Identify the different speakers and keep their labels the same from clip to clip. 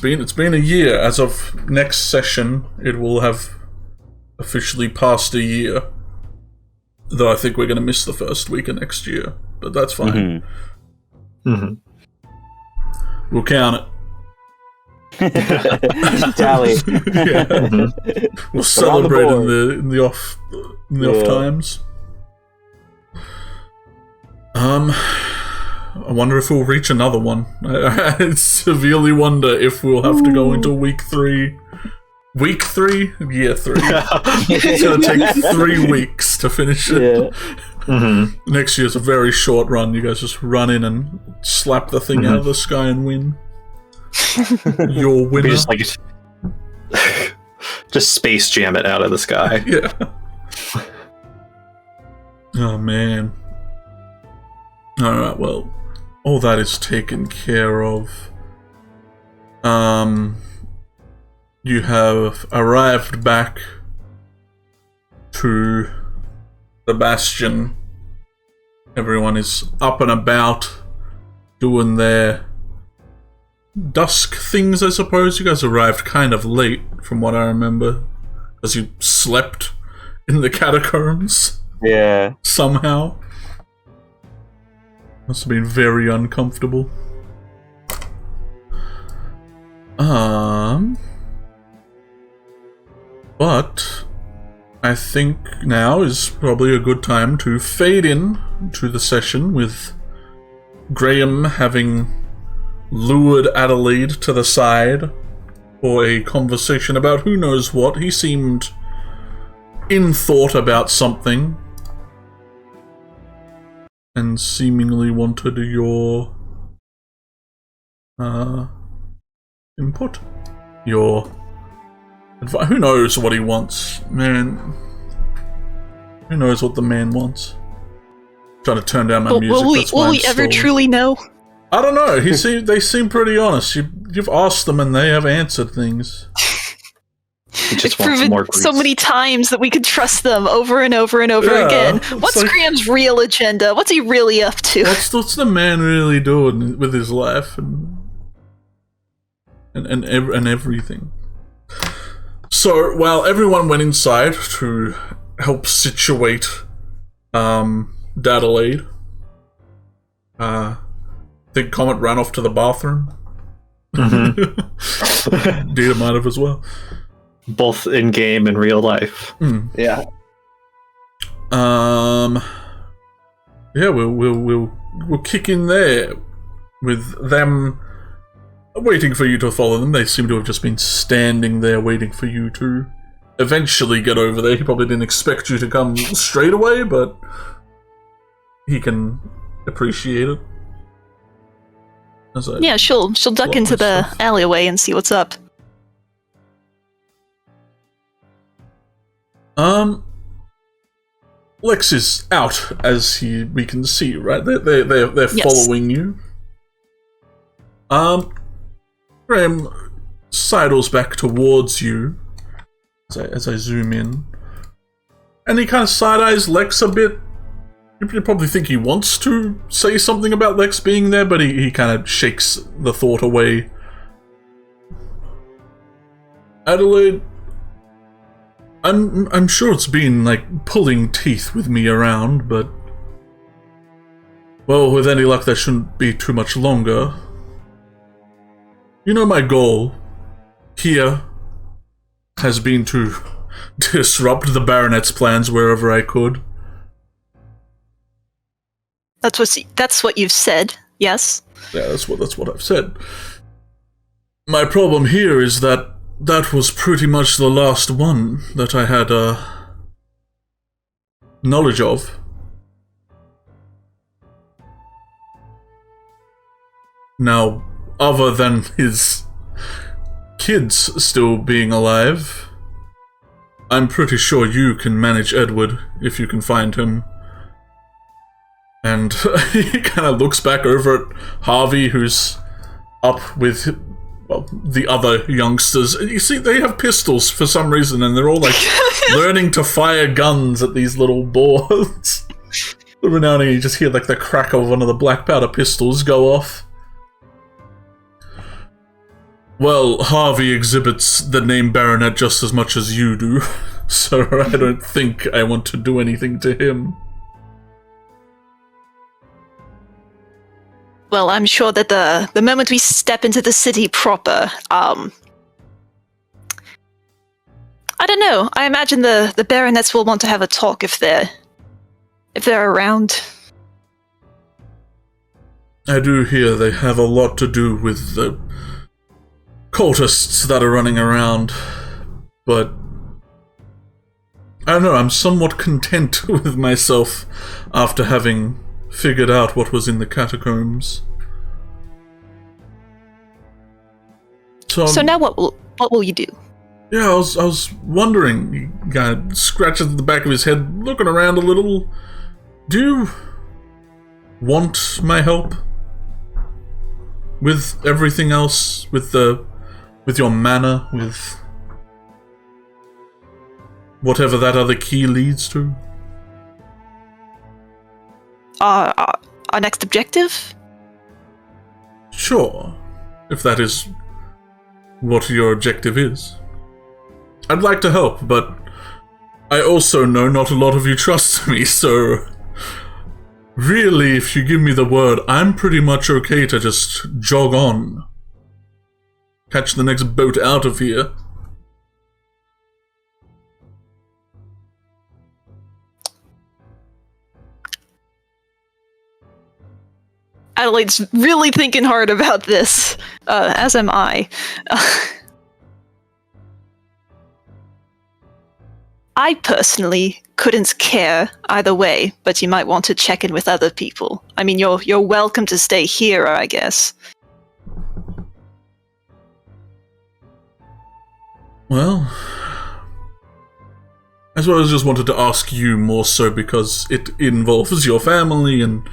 Speaker 1: It's been a year. As of next session, it will have officially passed a year. Though I think we're going to miss the first week of next year, but that's fine. We'll count it.
Speaker 2: Tally.
Speaker 1: We'll celebrate in the off times. I wonder if we'll reach another one. I severely wonder if we'll have to go into week 3. Week 3? Year 3. It's going to take 3 weeks to finish it. Next year's a very short run. You guys just run in and slap the thing out of the sky and win. Your winner.
Speaker 3: Just space jam it out of the sky.
Speaker 1: Yeah. Oh, man. Alright, well, all that is taken care of. You have arrived back to the Bastion. Everyone is up and about, doing their dusk things, I suppose. You guys arrived kind of late, from what I remember, as you slept in the catacombs.
Speaker 2: Yeah.
Speaker 1: Somehow. Must have been very uncomfortable. But I think now is probably a good time to fade in to the session with Graham having lured Adelaide to the side for a conversation about who knows what. He seemed in thought about something and seemingly wanted your input, your advice. Who knows what he wants, man? Who knows what the man wants? Trying to turn down my music.
Speaker 4: Will we ever truly know?
Speaker 1: I don't know. They seem pretty honest. You've asked them and they have answered things.
Speaker 4: It's proven so many times that we could trust them over and over and over again. What's Graham's real agenda? What's he really up to?
Speaker 1: What's the man really doing with his life and everything? So while everyone went inside to help situate Adelaide, I think Comet ran off to the bathroom. Dita might have as well.
Speaker 3: Both in game and real life.
Speaker 2: Yeah.
Speaker 1: Yeah, we'll kick in there with them waiting for you to follow them. They seem to have just been standing there waiting for you to eventually get over there. He probably didn't expect you to come straight away, but he can appreciate it.
Speaker 4: Yeah, she'll duck into the alleyway and see what's up.
Speaker 1: Lex is out, as we can see, right? They're following you. Graham sidles back towards you as I zoom in, and he kind of side-eyes Lex a bit. You probably think he wants to say something about Lex being there, but he kind of shakes the thought away. Adelaide, I'm sure it's been like pulling teeth with me around, but well, with any luck that shouldn't be too much longer. You know, my goal here has been to disrupt the Baronet's plans wherever I could.
Speaker 4: That's what you've said, yes?
Speaker 1: Yeah, that's what I've said. My problem here is that was pretty much the last one that I had knowledge of. Now, other than his kids still being alive, I'm pretty sure you can manage Edward if you can find him. And he kind of looks back over at Harvey, who's up with, well, the other youngsters. And you see, they have pistols for some reason, and they're all like learning to fire guns at these little boards. Every now and then you just hear like the crack of one of the black powder pistols go off. Well, Harvey exhibits the name Baronet just as much as you do, so I don't think I want to do anything to him.
Speaker 4: Well, I'm sure that the moment we step into the city proper, I don't know. I imagine the baronets will want to have a talk if they're around.
Speaker 1: I do hear they have a lot to do with the cultists that are running around, but I don't know, I'm somewhat content with myself after having figured out what was in the catacombs.
Speaker 4: So now what will you do?
Speaker 1: Yeah, I was wondering. He kind of scratches the back of his head, looking around a little. Do you want my help with everything else, with your mana, with whatever that other key leads to?
Speaker 4: Our next objective?
Speaker 1: Sure, if that is what your objective is. I'd like to help, but I also know not a lot of you trust me, so really, if you give me the word, I'm pretty much okay to just jog on. Catch the next boat out of here.
Speaker 4: Adelaide's really thinking hard about this, as am I. I personally couldn't care either way, but you might want to check in with other people. I mean, you're welcome to stay here, I guess.
Speaker 1: Well, I suppose I just wanted to ask you more so because it involves your family and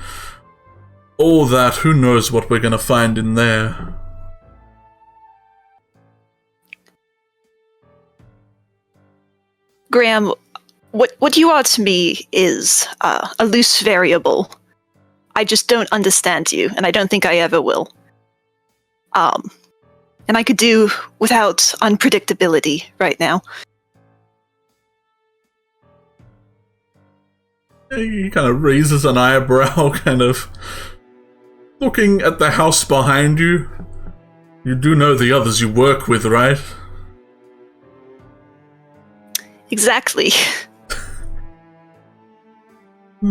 Speaker 1: all that. Who knows what we're gonna find in there?
Speaker 4: Graham, what you are to me is a loose variable. I just don't understand you, and I don't think I ever will. And I could do without unpredictability right now.
Speaker 1: He kind of raises an eyebrow, kind of looking at the house behind you. You do know the others you work with, right?
Speaker 4: Exactly.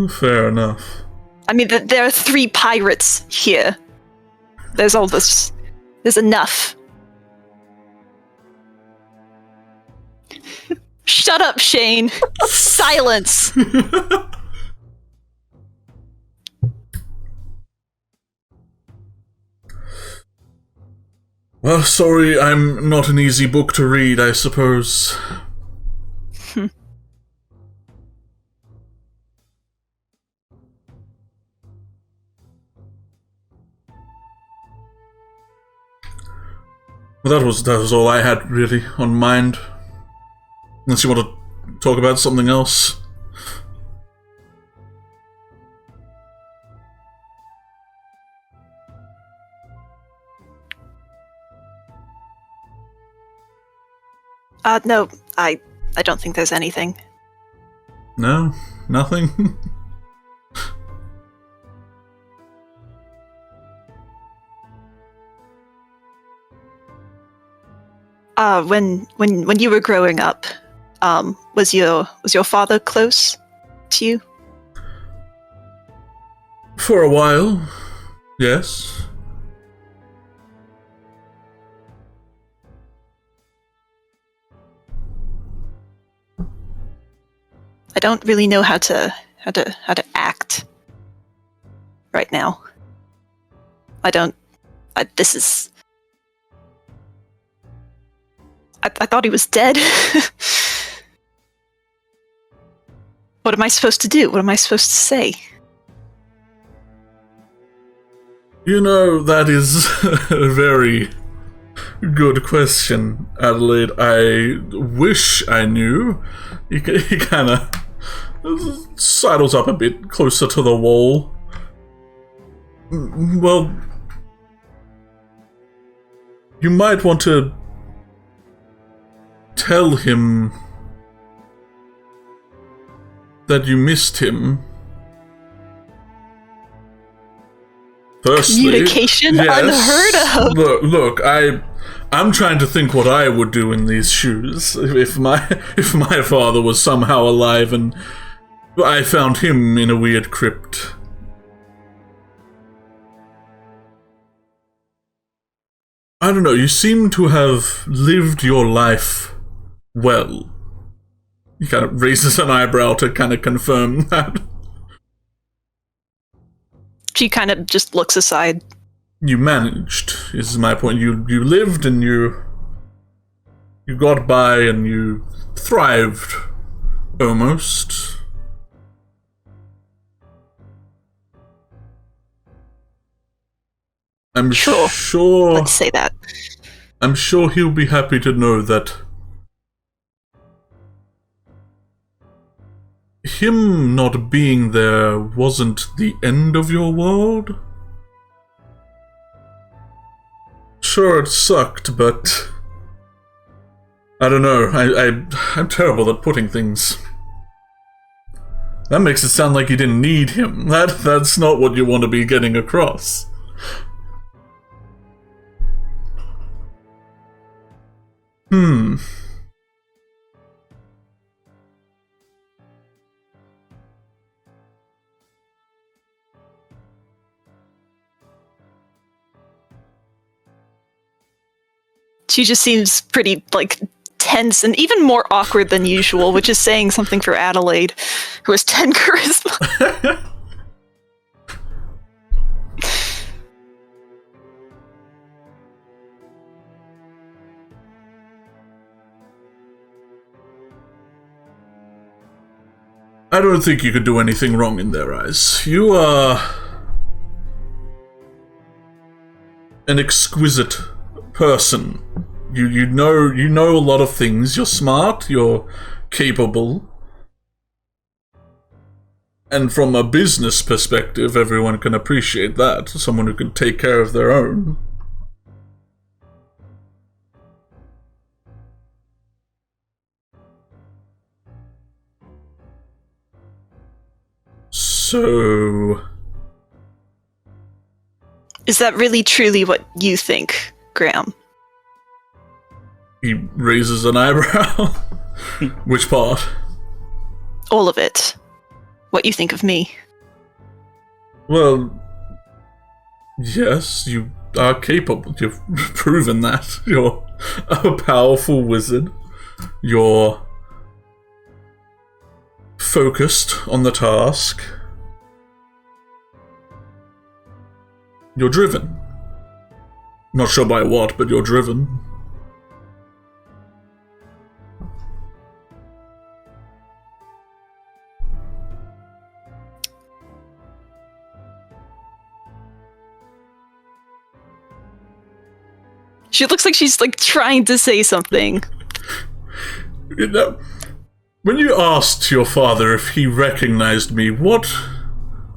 Speaker 1: Fair enough.
Speaker 4: I mean, there are 3 pirates here. There's all this. There's enough. Shut up, Shane. Silence.
Speaker 1: Well, sorry, I'm not an easy book to read, I suppose. Well, that was all I had, really, on mind. Unless you want to talk about something else.
Speaker 4: No, I don't think there's anything.
Speaker 1: No? Nothing?
Speaker 4: When you were growing up, was your father close to you?
Speaker 1: For a while, yes.
Speaker 4: I don't really know how to act right now. I thought he was dead. What am I supposed to do? What am I supposed to say?
Speaker 1: You know, that is a very good question, Adelaide. I wish I knew. He kind of sidles up a bit closer to the wall. Well, you might want to tell him that you missed him. Firstly,
Speaker 4: communication unheard of.
Speaker 1: Look, I'm trying to think what I would do in these shoes if my father was somehow alive and I found him in a weird crypt. I don't know, you seem to have lived your life well. He kind of raises an eyebrow to kind of confirm that.
Speaker 4: She kind of just looks aside.
Speaker 1: You managed, is my point. You lived and you got by and you thrived, almost. I'm sure.
Speaker 4: Let's say that.
Speaker 1: I'm sure he'll be happy to know that him not being there wasn't the end of your world. Sure, it sucked, but I don't know. I'm terrible at putting things. That makes it sound like you didn't need him. That's not what you want to be getting across.
Speaker 4: She just seems pretty, tense and even more awkward than usual, which is saying something for Adelaide, who has 10 charisma.
Speaker 1: I don't think you could do anything wrong in their eyes. You are an exquisite person. You know a lot of things. You're smart, you're capable. And from a business perspective, everyone can appreciate that. Someone who can take care of their own. So...
Speaker 4: Is that really truly what you think, Graham?
Speaker 1: He raises an eyebrow. Which part?
Speaker 4: All of it. What you think of me.
Speaker 1: Well, yes, you are capable. You've proven that. You're a powerful wizard. You're focused on the task. You're driven. Not sure by what, but you're driven.
Speaker 4: She looks like she's trying to say something.
Speaker 1: You know, when you asked your father if he recognized me, where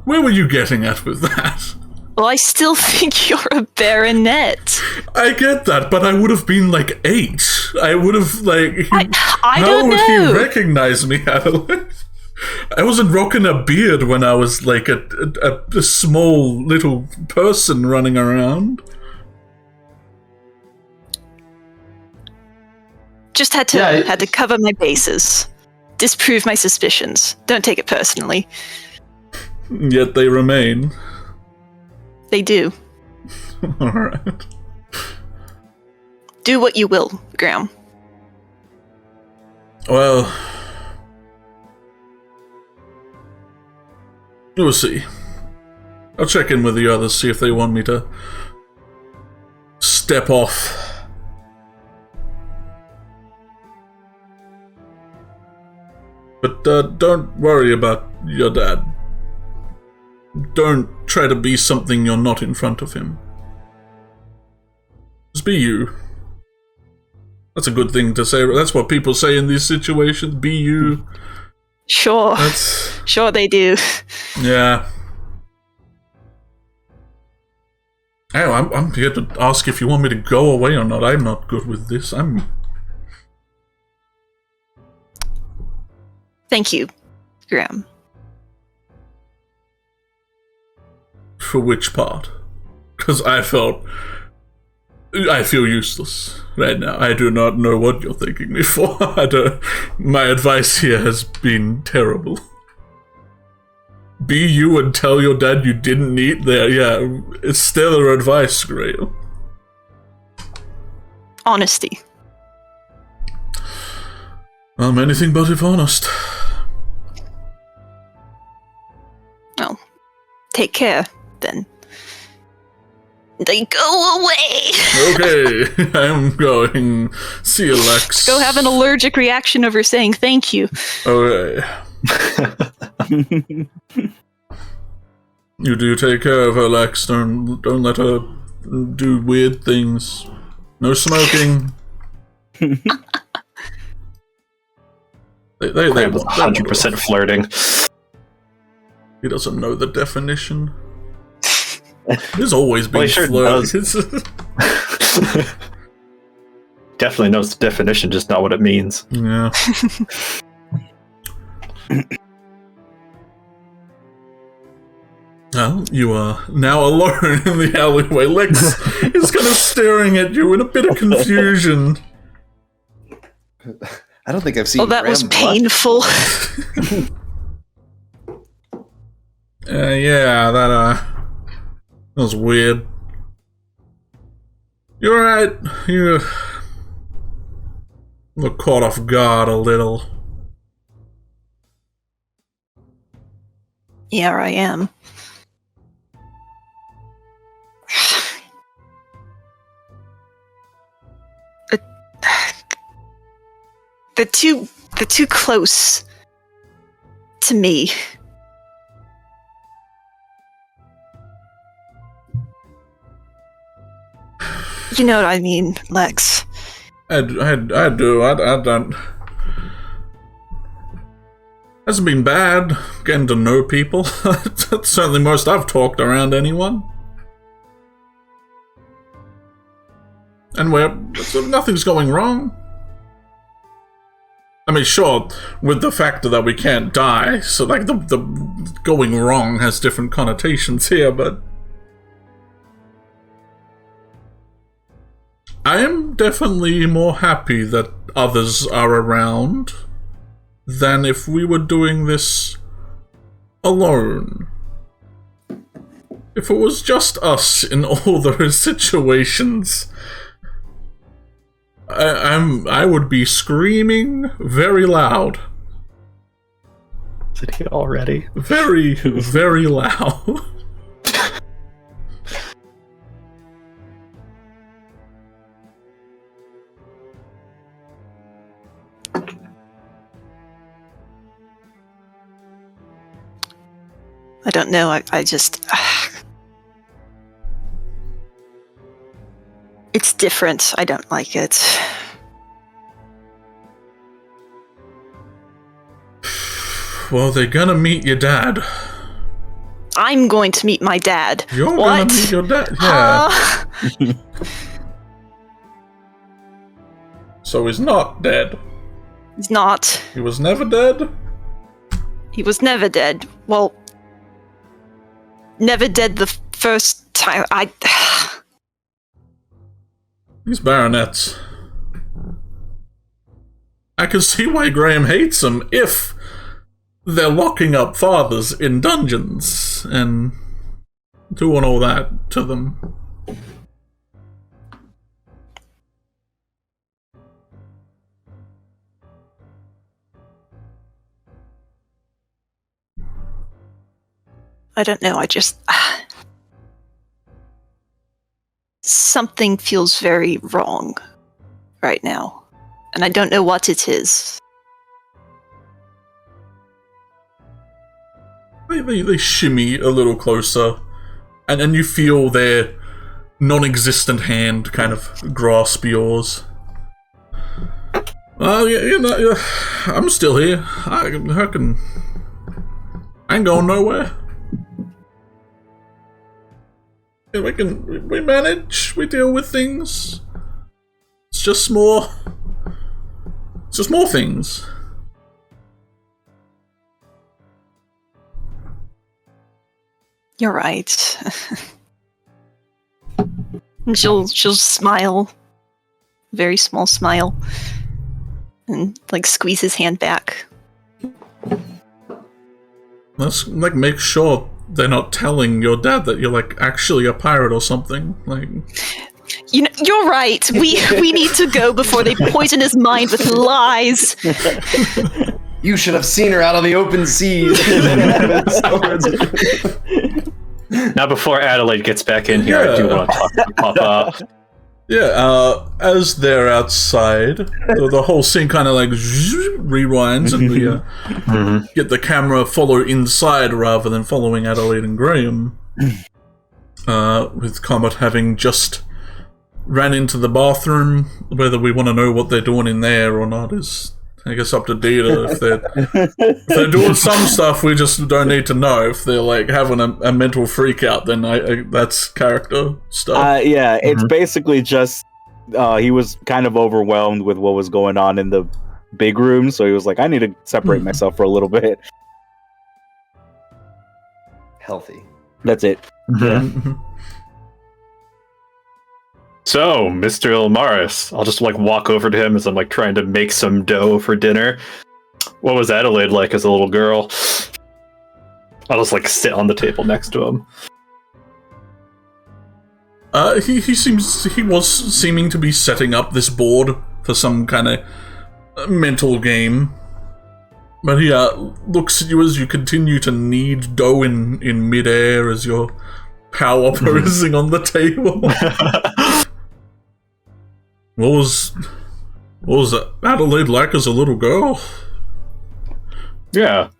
Speaker 1: were you getting at with that?
Speaker 4: Well, I still think you're a baronet.
Speaker 1: I get that, but I would have been 8. I would have
Speaker 4: I
Speaker 1: how
Speaker 4: don't
Speaker 1: would
Speaker 4: know.
Speaker 1: he recognize me, Adelaide? I wasn't rocking a beard when I was a small little person running around.
Speaker 4: Just had to cover my bases. Disprove my suspicions. Don't take it personally.
Speaker 1: Yet they remain.
Speaker 4: They do.
Speaker 1: Alright.
Speaker 4: Do what you will, Graham.
Speaker 1: Well... we'll see. I'll check in with the others, see if they want me to step off. But don't worry about your dad. Don't try to be something you're not in front of him. Just be you. That's a good thing to say. That's what people say in these situations. Be you.
Speaker 4: Sure. Sure they do.
Speaker 1: Yeah. Oh, I'm here to ask if you want me to go away or not. I'm not good with this.
Speaker 4: Thank you, Graham.
Speaker 1: For which part? Because I feel useless right now. I do not know what you're thanking me for. My advice here has been terrible. Be you and tell your dad you didn't eat there. Yeah, it's stellar advice, Graham.
Speaker 4: Honesty.
Speaker 1: I'm anything but if honest.
Speaker 4: Well, take care, then. They go away!
Speaker 1: Okay, I'm going. See you, Lex.
Speaker 4: Go have an allergic reaction over saying thank you.
Speaker 1: Okay. You do take care of her, Lex. Don't let her do weird things. No smoking. They
Speaker 3: 100% flirting.
Speaker 1: He doesn't know the definition. There's always been
Speaker 3: Well, sure
Speaker 1: flirting.
Speaker 3: Definitely knows the definition, just not what it means.
Speaker 1: Yeah. Well, you are now alone in the alleyway. Lex is kind of staring at you in a bit of confusion.
Speaker 2: I don't think I've seen.
Speaker 4: Oh, that was painful.
Speaker 1: Yeah, that was weird. You're right. You look caught off guard a little.
Speaker 4: Yeah, I am. They're too close to me. You know what I mean, Lex.
Speaker 1: I do. I don't. Hasn't been bad getting to know people. That's certainly most I've talked around anyone. And nothing's going wrong. I mean, sure, with the factor that we can't die, so like the going wrong has different connotations here, but I am definitely more happy that others are around than if we were doing this alone. If it was just us in all those situations, I would be screaming very loud.
Speaker 3: Is it here already?
Speaker 1: Very, very loud.
Speaker 4: I don't know, I just... It's different. I don't like it.
Speaker 1: Well, they're gonna meet your dad.
Speaker 4: I'm going to meet my dad.
Speaker 1: You're
Speaker 4: what?
Speaker 1: Gonna meet your dad? Yeah. So he's not dead.
Speaker 4: He's not.
Speaker 1: He was never dead?
Speaker 4: He was never dead. Well, never dead the first time.
Speaker 1: These baronets. I can see why Graham hates them if they're locking up fathers in dungeons and doing all that to them.
Speaker 4: I don't know, I just... Something feels very wrong right now, and I don't know what it is.
Speaker 1: They shimmy a little closer, and then you feel their non-existent hand kind of grasp yours. Well, yeah, I'm still here. I ain't going nowhere. we manage, we deal with things. It's just more things.
Speaker 4: You're right. And she'll smile, very small smile, and like squeeze his hand back.
Speaker 1: Let's like make sure they're not telling your dad that you're like actually a pirate or something. Like,
Speaker 4: you know, you're right. We need to go before they poison his mind with lies.
Speaker 2: You should have seen her out on the open seas.
Speaker 3: Now, before Adelaide gets back in here, I do want to talk to Papa.
Speaker 1: Yeah, as they're outside, the whole scene kind of like rewinds, and we get the camera follow inside rather than following Adelaide and Graham. With Comet having just ran into the bathroom. Whether we want to know what they're doing in there or not is, I guess, up to Ditter. If they're doing some stuff, we just don't need to know. If they're like having a mental freak out, then that's character stuff.
Speaker 5: Yeah, it's basically just he was kind of overwhelmed with what was going on in the big room, so he was like, I need to separate myself for a little bit.
Speaker 2: Healthy.
Speaker 5: That's it.
Speaker 3: So, Mr. Ilmaris, I'll just like walk over to him as I'm like trying to make some dough for dinner. What was Adelaide like as a little girl? I'll just like sit on the table next to him.
Speaker 1: He was seeming to be setting up this board for some kind of mental game. But he looks at you as you continue to knead dough in midair as your power posing on the table. What was Adelaide like as a little girl?
Speaker 3: Yeah.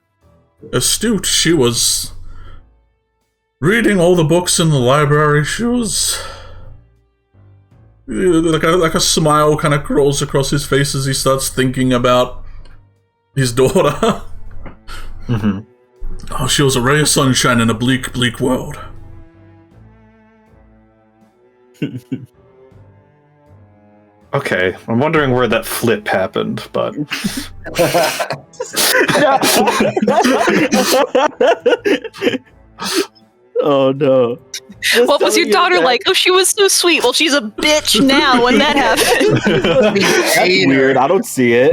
Speaker 1: Astute. She was reading all the books in the library. She was like a smile kind of crawls across his face as he starts thinking about his daughter. Oh, she was a ray of sunshine in a bleak, bleak world.
Speaker 3: Okay, I'm wondering where that flip happened, but...
Speaker 5: Oh no.
Speaker 4: What was your daughter like? Oh, she was so sweet. Well, she's a bitch now when that happened.
Speaker 5: That's weird. I don't see it.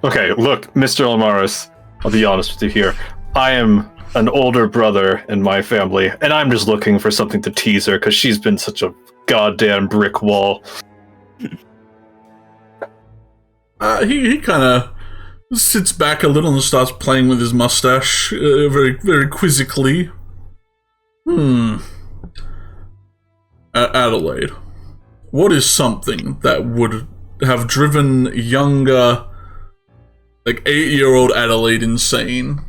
Speaker 3: Okay, look, Mr. Ilmaris, I'll be honest with you here. I am an older brother in my family, and I'm just looking for something to tease her, because she's been such a goddamn brick wall.
Speaker 1: He kind of sits back a little and starts playing with his mustache, very, very quizzically. Adelaide, what is something that would have driven younger, like 8-year-old Adelaide insane?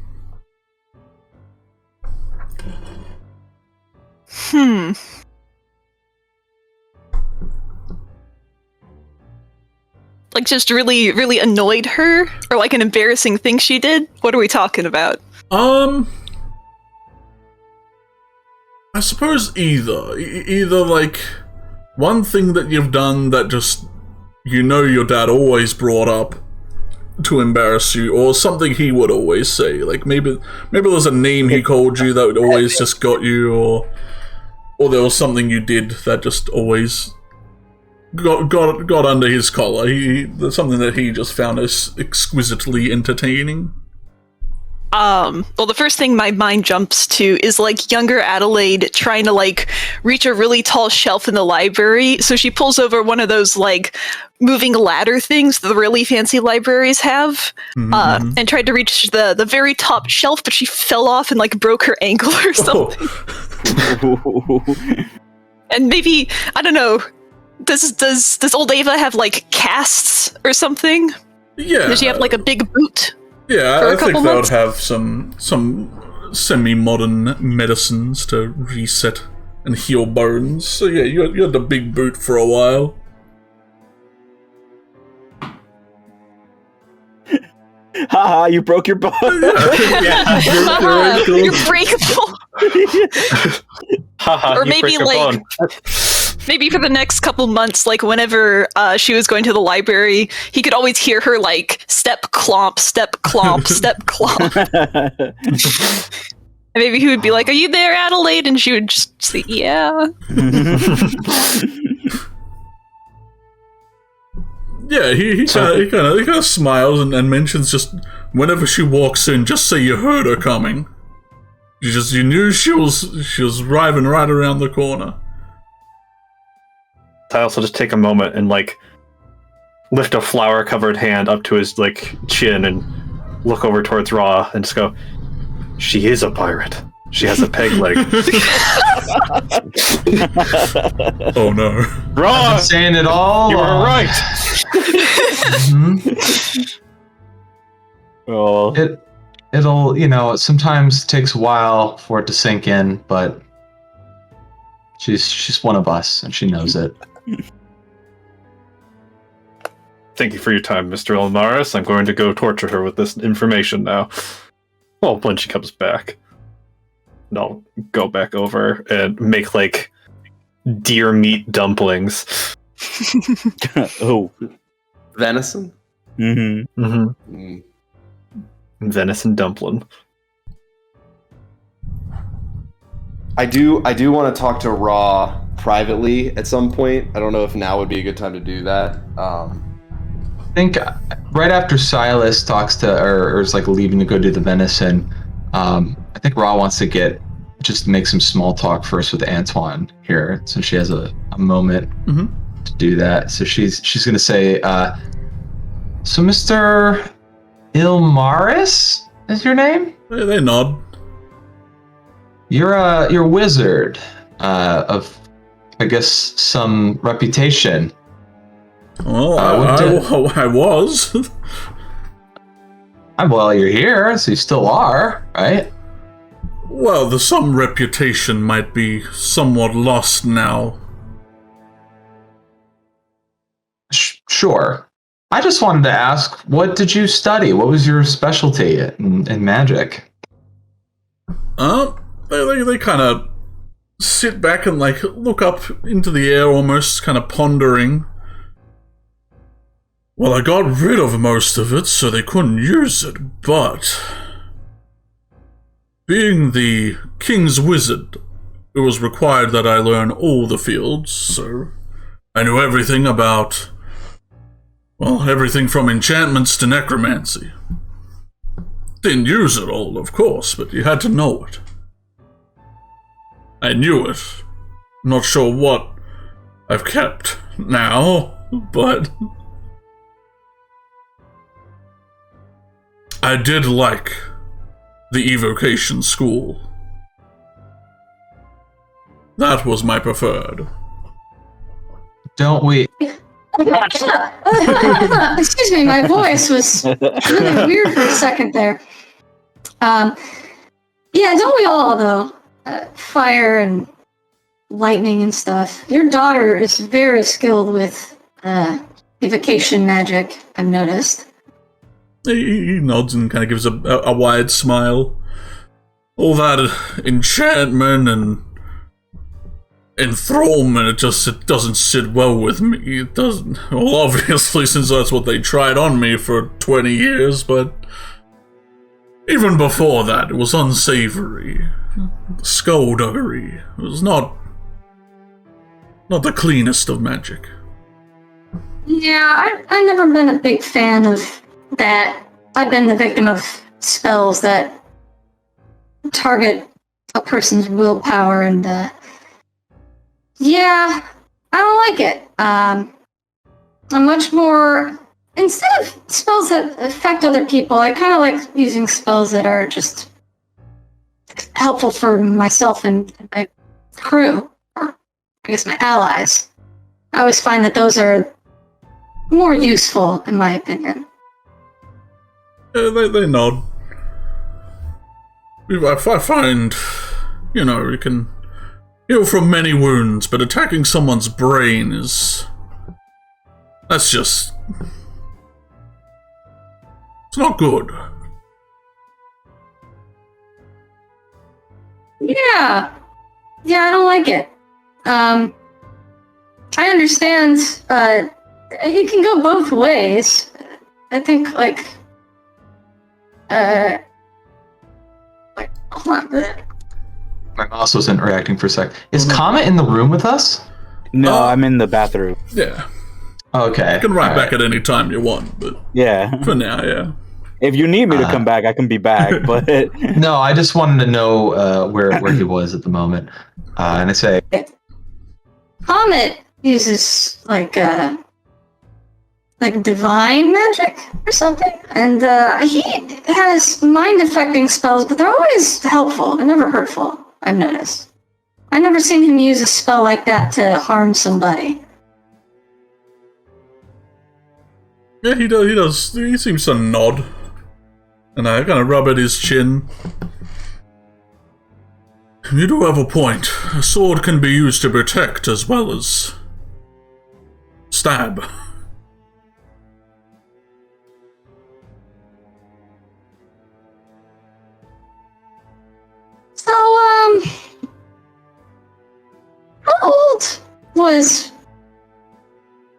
Speaker 4: Like just really, really annoyed her? Or like an embarrassing thing she did? What are we talking about?
Speaker 1: I suppose either like one thing that you've done that just, you know, your dad always brought up to embarrass you, or something he would always say. Like maybe there's a name he called you that always just got you, or there was something you did that just always got under his collar. That's something that he just found as exquisitely entertaining.
Speaker 4: Well, the first thing my mind jumps to is like younger Adelaide trying to like reach a really tall shelf in the library. So she pulls over one of those like moving ladder things that the really fancy libraries have, and tried to reach the very top shelf, but she fell off and like broke her ankle or something. And maybe, I don't know, does old Ava have like casts or something?
Speaker 1: Yeah.
Speaker 4: Does she have like a big boot?
Speaker 1: Yeah, I think they would have some semi-modern medicines to reset and heal bones. So yeah, you had the big boot for a while.
Speaker 5: Haha, you broke your bone.
Speaker 3: Yeah.
Speaker 4: You're breakable.
Speaker 3: Haha,
Speaker 4: Or
Speaker 3: you
Speaker 4: maybe
Speaker 3: break your
Speaker 4: like
Speaker 3: bone.
Speaker 4: maybe for the next couple months, like whenever she was going to the library, he could always hear her like step clomp, step clomp, step clomp. And maybe he would be like, "Are you there, Adelaide?" And she would just say, "Yeah."
Speaker 1: Yeah, he kind of smiles and mentions just whenever she walks in, just say you heard her coming. You knew she was arriving right around the corner.
Speaker 3: I also just take a moment and like lift a flower-covered hand up to his like chin and look over towards Ra and just go, "She is a pirate. She has a peg leg."
Speaker 1: Oh no,
Speaker 3: Ra,
Speaker 2: Saying it all.
Speaker 3: you were right.
Speaker 5: Oh,
Speaker 2: It'll sometimes takes a while for it to sink in, but she's one of us and she knows it.
Speaker 3: Thank you for your time, Mr. Elmaris. I'm going to go torture her with this information now. Well, when she comes back. And I'll go back over and make like deer meat dumplings.
Speaker 5: oh.
Speaker 2: Venison?
Speaker 5: Mm-hmm.
Speaker 3: Mm-hmm.
Speaker 2: Mm.
Speaker 3: Venison dumpling.
Speaker 2: I do want to talk to Raw privately at some point. I don't know if now would be a good time to do that.
Speaker 6: I think right after Silas talks to, or is like leaving to go do the venison, I think Ra wants to just make some small talk first with Antoine here, since she has a moment to do that. So she's gonna say, so Mr. Ilmaris is your name?
Speaker 1: they nod.
Speaker 6: You're a wizard of, I guess, some reputation.
Speaker 1: Well, I was.
Speaker 6: Well, you're here, so you still are, right?
Speaker 1: Well, the some reputation might be somewhat lost now.
Speaker 6: Sure. I just wanted to ask, what did you study? What was your specialty in magic?
Speaker 1: They kind of sit back and like look up into the air, almost kind of pondering. Well, I got rid of most of it, so they couldn't use it, but being the king's wizard, it was required that I learn all the fields, so I knew everything about, well, everything from enchantments to necromancy. Didn't use it all, of course, but you had to know it. I knew it. Not sure what I've kept now, but I did like the evocation school. That was my preferred.
Speaker 6: Don't we?
Speaker 7: Excuse me, my voice was really weird for a second there. Yeah, don't we all, though? Fire and lightning and stuff. Your daughter is very skilled with evocation magic, I've noticed.
Speaker 1: He nods and kind of gives a wide smile. All that enchantment and enthrallment, it doesn't sit well with me. It doesn't. Well, obviously, since that's what they tried on me for 20 years, but even before that, it was unsavory. Skullduggery. It was not the cleanest of magic.
Speaker 7: Yeah, I've never been a big fan of that. I've been the victim of spells that target a person's willpower, and yeah, I don't like it. I'm much more, instead of spells that affect other people, I kind of like using spells that are just helpful for myself and my crew, or I guess my allies. I always find that those are more useful, in my opinion.
Speaker 1: They nod. I find, you can heal from many wounds, but attacking someone's brain that's just... It's not good.
Speaker 7: Yeah. Yeah, I don't like it. I understand, it can go both ways. I think, like, hold on.
Speaker 6: My mouse wasn't reacting for a sec. Is Comet in the room with us?
Speaker 5: No, I'm in the bathroom.
Speaker 1: Yeah.
Speaker 6: Okay.
Speaker 1: You can write back at any time you want, but
Speaker 5: Yeah.
Speaker 1: for now, yeah.
Speaker 5: If you need me to come back, I can be back. But
Speaker 6: No, I just wanted to know where he was at the moment. And I say,
Speaker 7: Comet uses, like divine magic or something, and he has mind-affecting spells, but they're always helpful and never hurtful, I've noticed. I've never seen him use a spell like that to harm somebody.
Speaker 1: Yeah, he does. He seems to nod. And I kind of rub at his chin. You do have a point. A sword can be used to protect as well as stab.
Speaker 7: So, how old was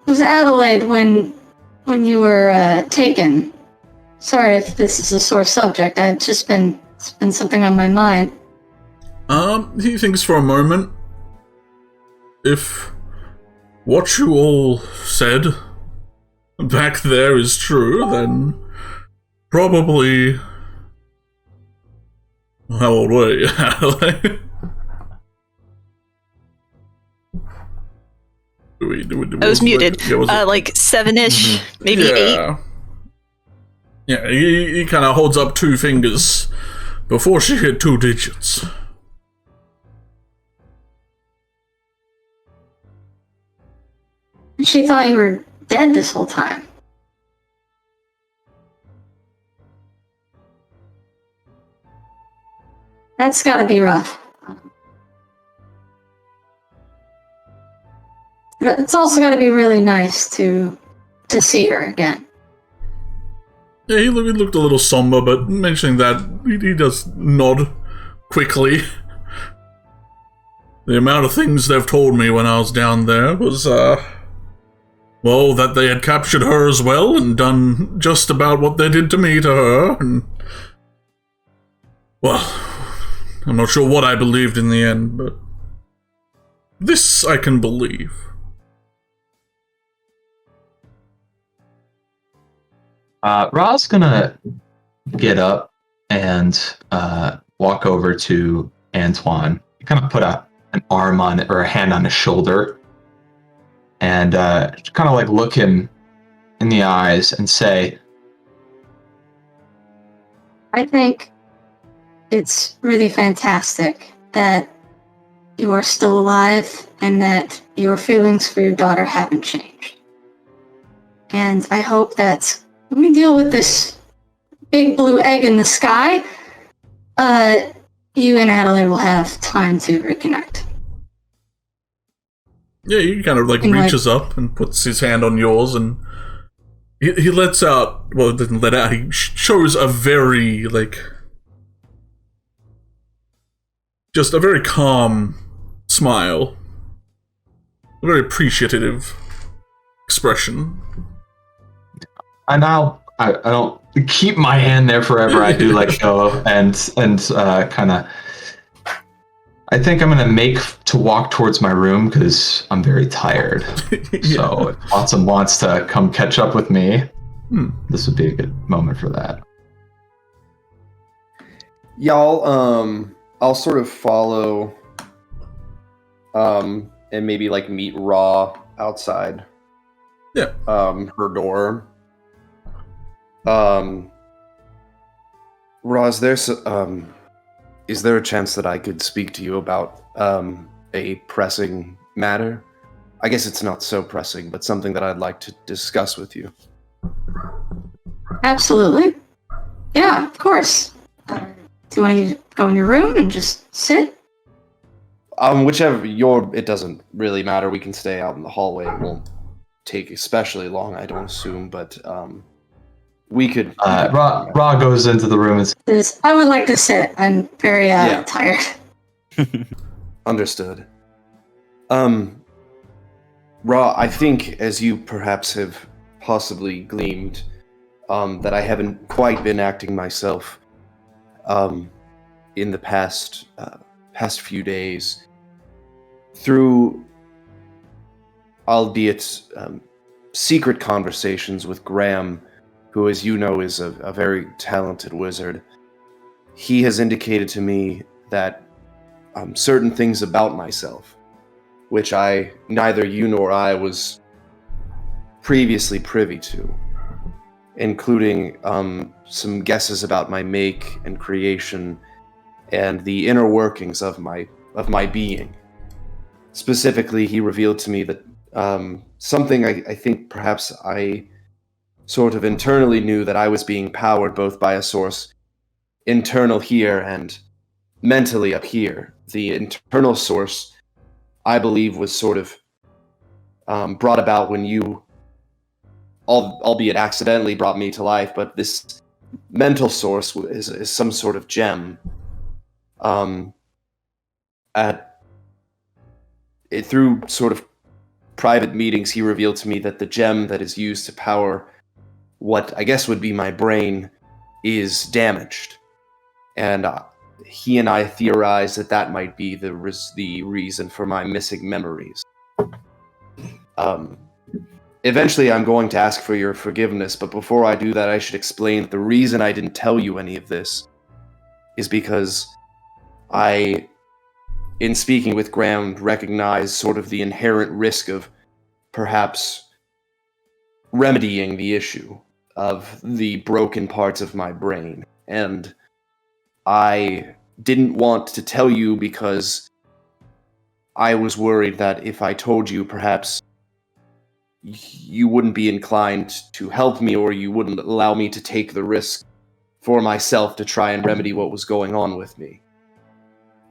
Speaker 7: Adelaide when you were taken? Sorry if this is a sore subject. It's been something on my mind.
Speaker 1: He thinks for a moment. If what you all said back there is true, then probably. How old were you?
Speaker 4: I was muted. Like 7-ish, maybe 8.
Speaker 1: Yeah, he kind of holds up 2 fingers before she hit 2 digits.
Speaker 7: She thought you were dead this whole time. That's gotta be rough. But it's also gotta be really nice to see her again.
Speaker 1: Yeah, he looked a little somber, but mentioning that, he does nod quickly. The amount of things they've told me when I was down there was, well, that they had captured her as well and done just about what they did to me to her, and... Well, I'm not sure what I believed in the end, but... This I can believe.
Speaker 6: Ra's gonna get up and walk over to Antoine. Kind of put an arm on it or a hand on his shoulder, and kind of like look him in the eyes and say,
Speaker 7: I think it's really fantastic that you are still alive and that your feelings for your daughter haven't changed. And I hope that when we deal with this big blue egg in the sky, you and Adelaide will have time to reconnect.
Speaker 1: Yeah, he kind of like reaches up and puts his hand on yours, and he lets out, well, doesn't let out, he shows a very, like, just a very calm smile. A very appreciative expression.
Speaker 6: and I don't keep my hand there forever. I do let go and kind of. I think I'm gonna make to walk towards my room because I'm very tired.
Speaker 1: Yeah.
Speaker 6: So if Watson wants to come catch up with me, this would be a good moment for that.
Speaker 2: Y'all, I'll sort of follow, and maybe like meet Raw outside.
Speaker 1: Yeah.
Speaker 2: Her door. Raw, is there a chance that I could speak to you about a pressing matter? I guess it's not so pressing, but something that I'd like to discuss with you.
Speaker 7: Absolutely. Yeah, of course. Do you want to go in your room and just sit?
Speaker 2: Whichever it doesn't really matter. We can stay out in the hallway. It won't take especially long, I don't assume, but We could.
Speaker 6: Ra goes into the room and says,
Speaker 7: I would like to sit. I'm very
Speaker 2: Yeah.
Speaker 7: tired.
Speaker 2: Understood. Ra, I think, as you perhaps have possibly gleamed, that I haven't quite been acting myself in the past few days. Through, albeit secret conversations with Graham, who, as you know, is a very talented wizard, he has indicated to me that certain things about myself, which neither you nor I was previously privy to, including some guesses about my make and creation and the inner workings of my being. Specifically, he revealed to me that something I think perhaps I sort of internally knew, that I was being powered both by a source internal here and mentally up here. The internal source, I believe, was sort of brought about when you, albeit accidentally, brought me to life, but this mental source is some sort of gem. Through sort of private meetings, he revealed to me that the gem that is used to power what I guess would be my brain is damaged. And he and I theorized that might be the reason for my missing memories. Eventually, I'm going to ask for your forgiveness, but before I do that, I should explain that the reason I didn't tell you any of this is because in speaking with Graham, recognized sort of the inherent risk of perhaps remedying the issue of the broken parts of my brain. And I didn't want to tell you because I was worried that if I told you, perhaps you wouldn't be inclined to help me, or you wouldn't allow me to take the risk for myself to try and remedy what was going on with me.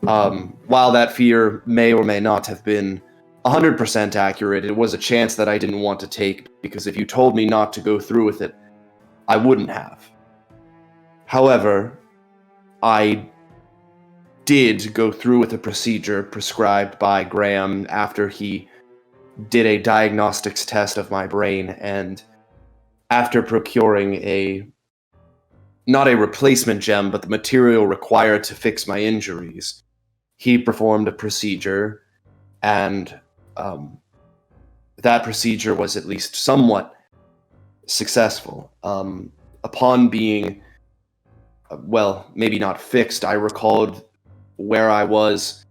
Speaker 2: While that fear may or may not have been 100% accurate, it was a chance that I didn't want to take, because if you told me not to go through with it, I wouldn't have. However, I did go through with a procedure prescribed by Graham after he did a diagnostics test of my brain, and after procuring not a replacement gem, but the material required to fix my injuries, he performed a procedure, and that procedure was at least somewhat successful. Upon being, maybe not fixed, I recalled where I was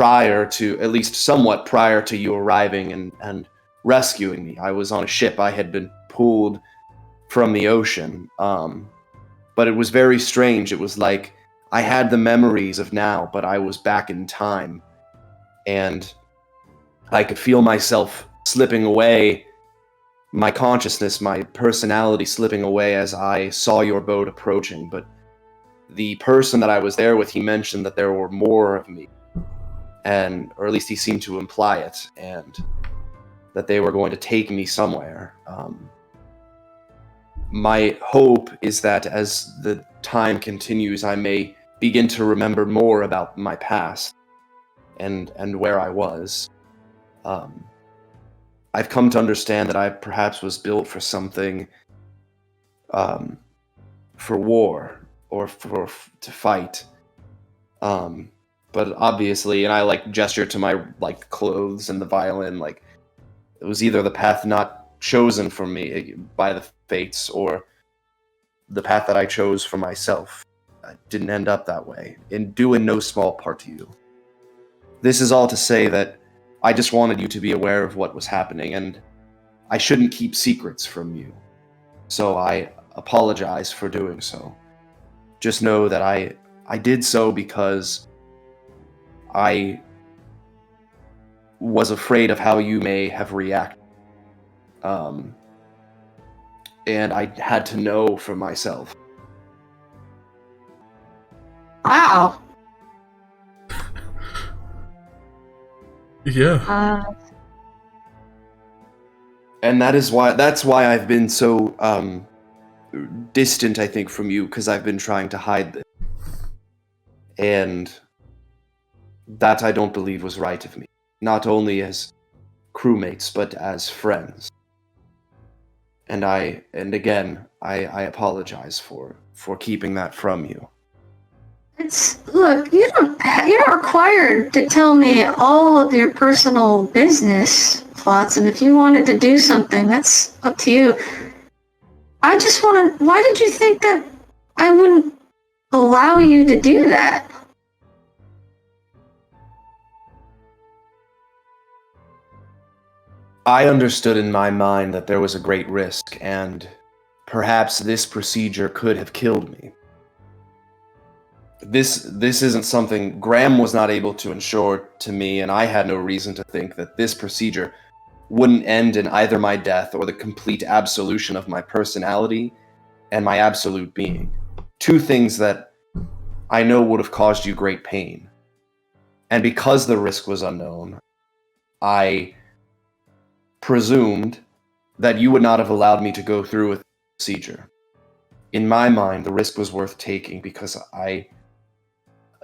Speaker 2: at least somewhat prior to you arriving and rescuing me. I was on a ship. I had been pulled from the ocean. But it was very strange. It was like I had the memories of now, but I was back in time. And I could feel myself slipping away, my consciousness, my personality slipping away as I saw your boat approaching. But the person that I was there with, he mentioned that there were more of me. Or at least he seemed to imply it, and that they were going to take me somewhere. My hope is that as the time continues, I may begin to remember more about my past and where I was. I've come to understand that I perhaps was built for something, for war or to fight. But obviously, and I gesture to my clothes and the violin, it was either the path not chosen for me by the fates, or the path that I chose for myself. I didn't end up that way, due in no small part to you. This is all to say that I just wanted you to be aware of what was happening, and I shouldn't keep secrets from you. So I apologize for doing so. Just know that I did so because I was afraid of how you may have reacted. And I had to know for myself.
Speaker 7: Wow.
Speaker 1: Yeah.
Speaker 2: And that's why I've been so distant, I think, from you because I've been trying to hide this. And that I don't believe was right of me. Not only as crewmates, but as friends. And again, I apologize for keeping that from you.
Speaker 7: Look, you're not required to tell me all of your personal business plots, and if you wanted to do something, that's up to you. I just want to. Why did you think that I wouldn't allow you to do that?
Speaker 2: I understood in my mind that there was a great risk, and perhaps this procedure could have killed me. This isn't something Graham was not able to ensure to me, and I had no reason to think that this procedure wouldn't end in either my death or the complete absolution of my personality and my absolute being. Two things that I know would have caused you great pain. And because the risk was unknown, I presumed that you would not have allowed me to go through with the procedure. In my mind, the risk was worth taking because I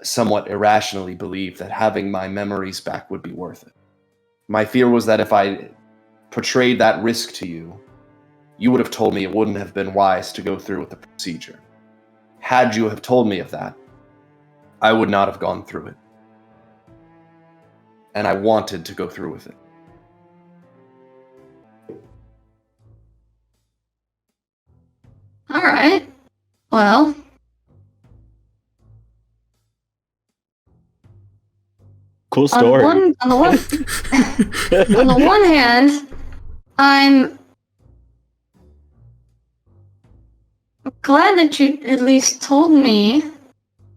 Speaker 2: somewhat irrationally believed that having my memories back would be worth it. My fear was that if I portrayed that risk to you, you would have told me it wouldn't have been wise to go through with the procedure. Had you have told me of that, I would not have gone through it. And I wanted to go through with it.
Speaker 7: All right. Well,
Speaker 5: Cool story.
Speaker 7: on the one hand, I'm glad that you at least told me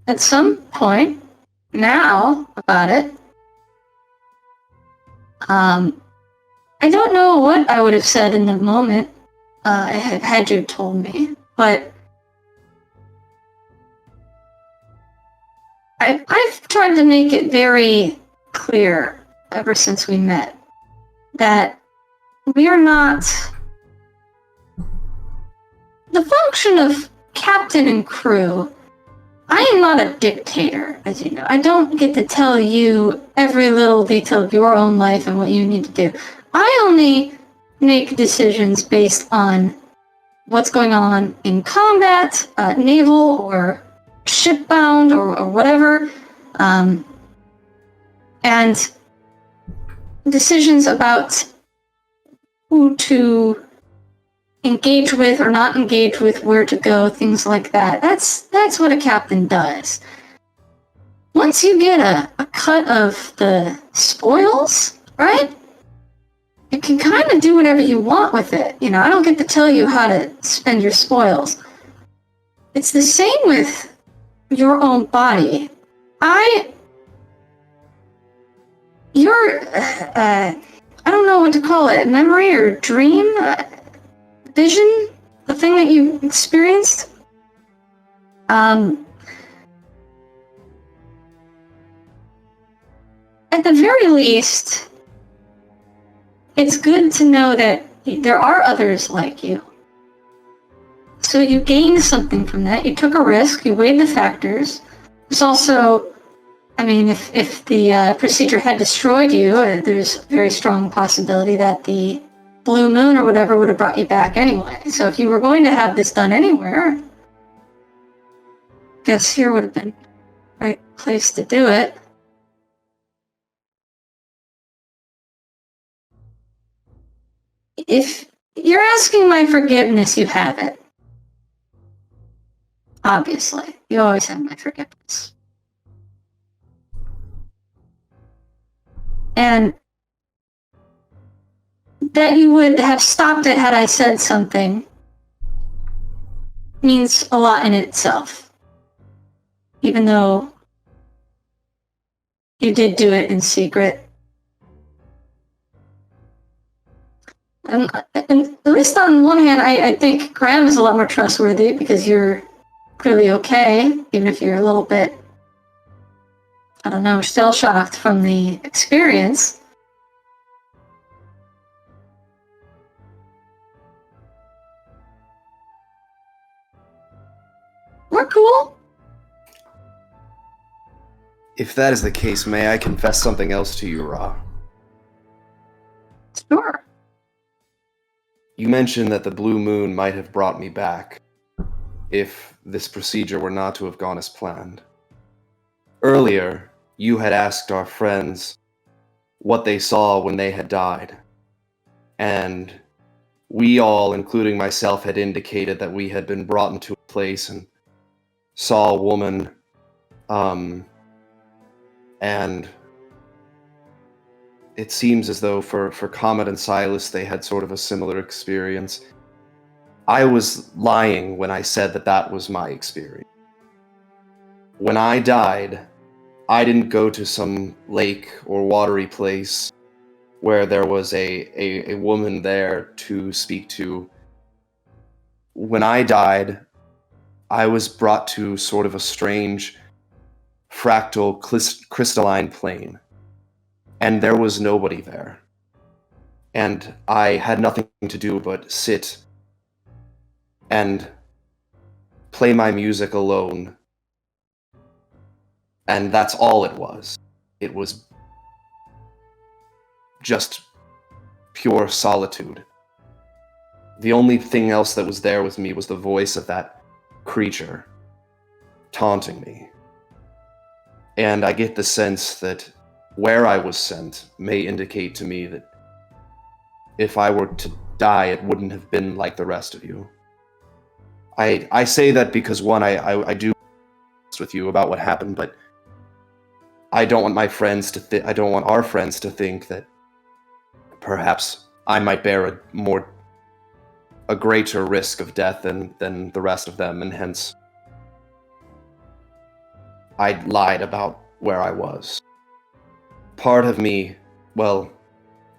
Speaker 7: at some point now about it. I don't know what I would have said in the moment had you told me, but I've tried to make it very clear ever since we met that we are not... The function of captain and crew, I am not a dictator, as you know. I don't get to tell you every little detail of your own life and what you need to do. I only make decisions based on what's going on in combat, naval or shipbound or whatever, and decisions about who to engage with or not engage with, where to go, things like that. That's what a captain does. Once you get a cut of the spoils, right? You can kind of do whatever you want with it. You know, I don't get to tell you how to spend your spoils. It's the same with your own body. I don't know what to call it, memory or dream, vision, the thing that you experienced. At the very least, it's good to know that there are others like you. So you gained something from that. You took a risk. You weighed the factors. There's also, I mean, if the procedure had destroyed you, there's a very strong possibility that the blue moon or whatever would have brought you back anyway. So if you were going to have this done anywhere, I guess here would have been the right place to do it. If you're asking my forgiveness, you have it. Obviously. You always have my forgiveness. And that you would have stopped it had I said something means a lot in itself. Even though you did do it in secret. And at least on one hand, I think Graham is a lot more trustworthy because you're clearly okay, even if you're a little bit, I don't know, shell-shocked from the experience. we're cool.
Speaker 2: If that is the case, may I confess something else to you, Ra?
Speaker 7: Sure.
Speaker 2: You mentioned that the blue moon might have brought me back if this procedure were not to have gone as planned. Earlier, you had asked our friends what they saw when they had died, and we all, including myself, had indicated that we had been brought into a place and saw a woman, and it seems as though for Comet and Silas, they had sort of a similar experience. I was lying when I said that that was my experience. When I died, I didn't go to some lake or watery place where there was a woman there to speak to. When I died, I was brought to sort of a strange fractal crystalline plane, and there was nobody there. And I had nothing to do but sit and play my music alone. And that's all it was. It was just pure solitude. The only thing else that was there with me was the voice of that creature taunting me. And I get the sense that where I was sent may indicate to me that if I were to die, it wouldn't have been like the rest of you. I say that because, one, I do with you about what happened, but I don't want my friends to I don't want our friends to think that perhaps I might bear a greater risk of death than the rest of them, and hence I lied about where I was. Part of me, well,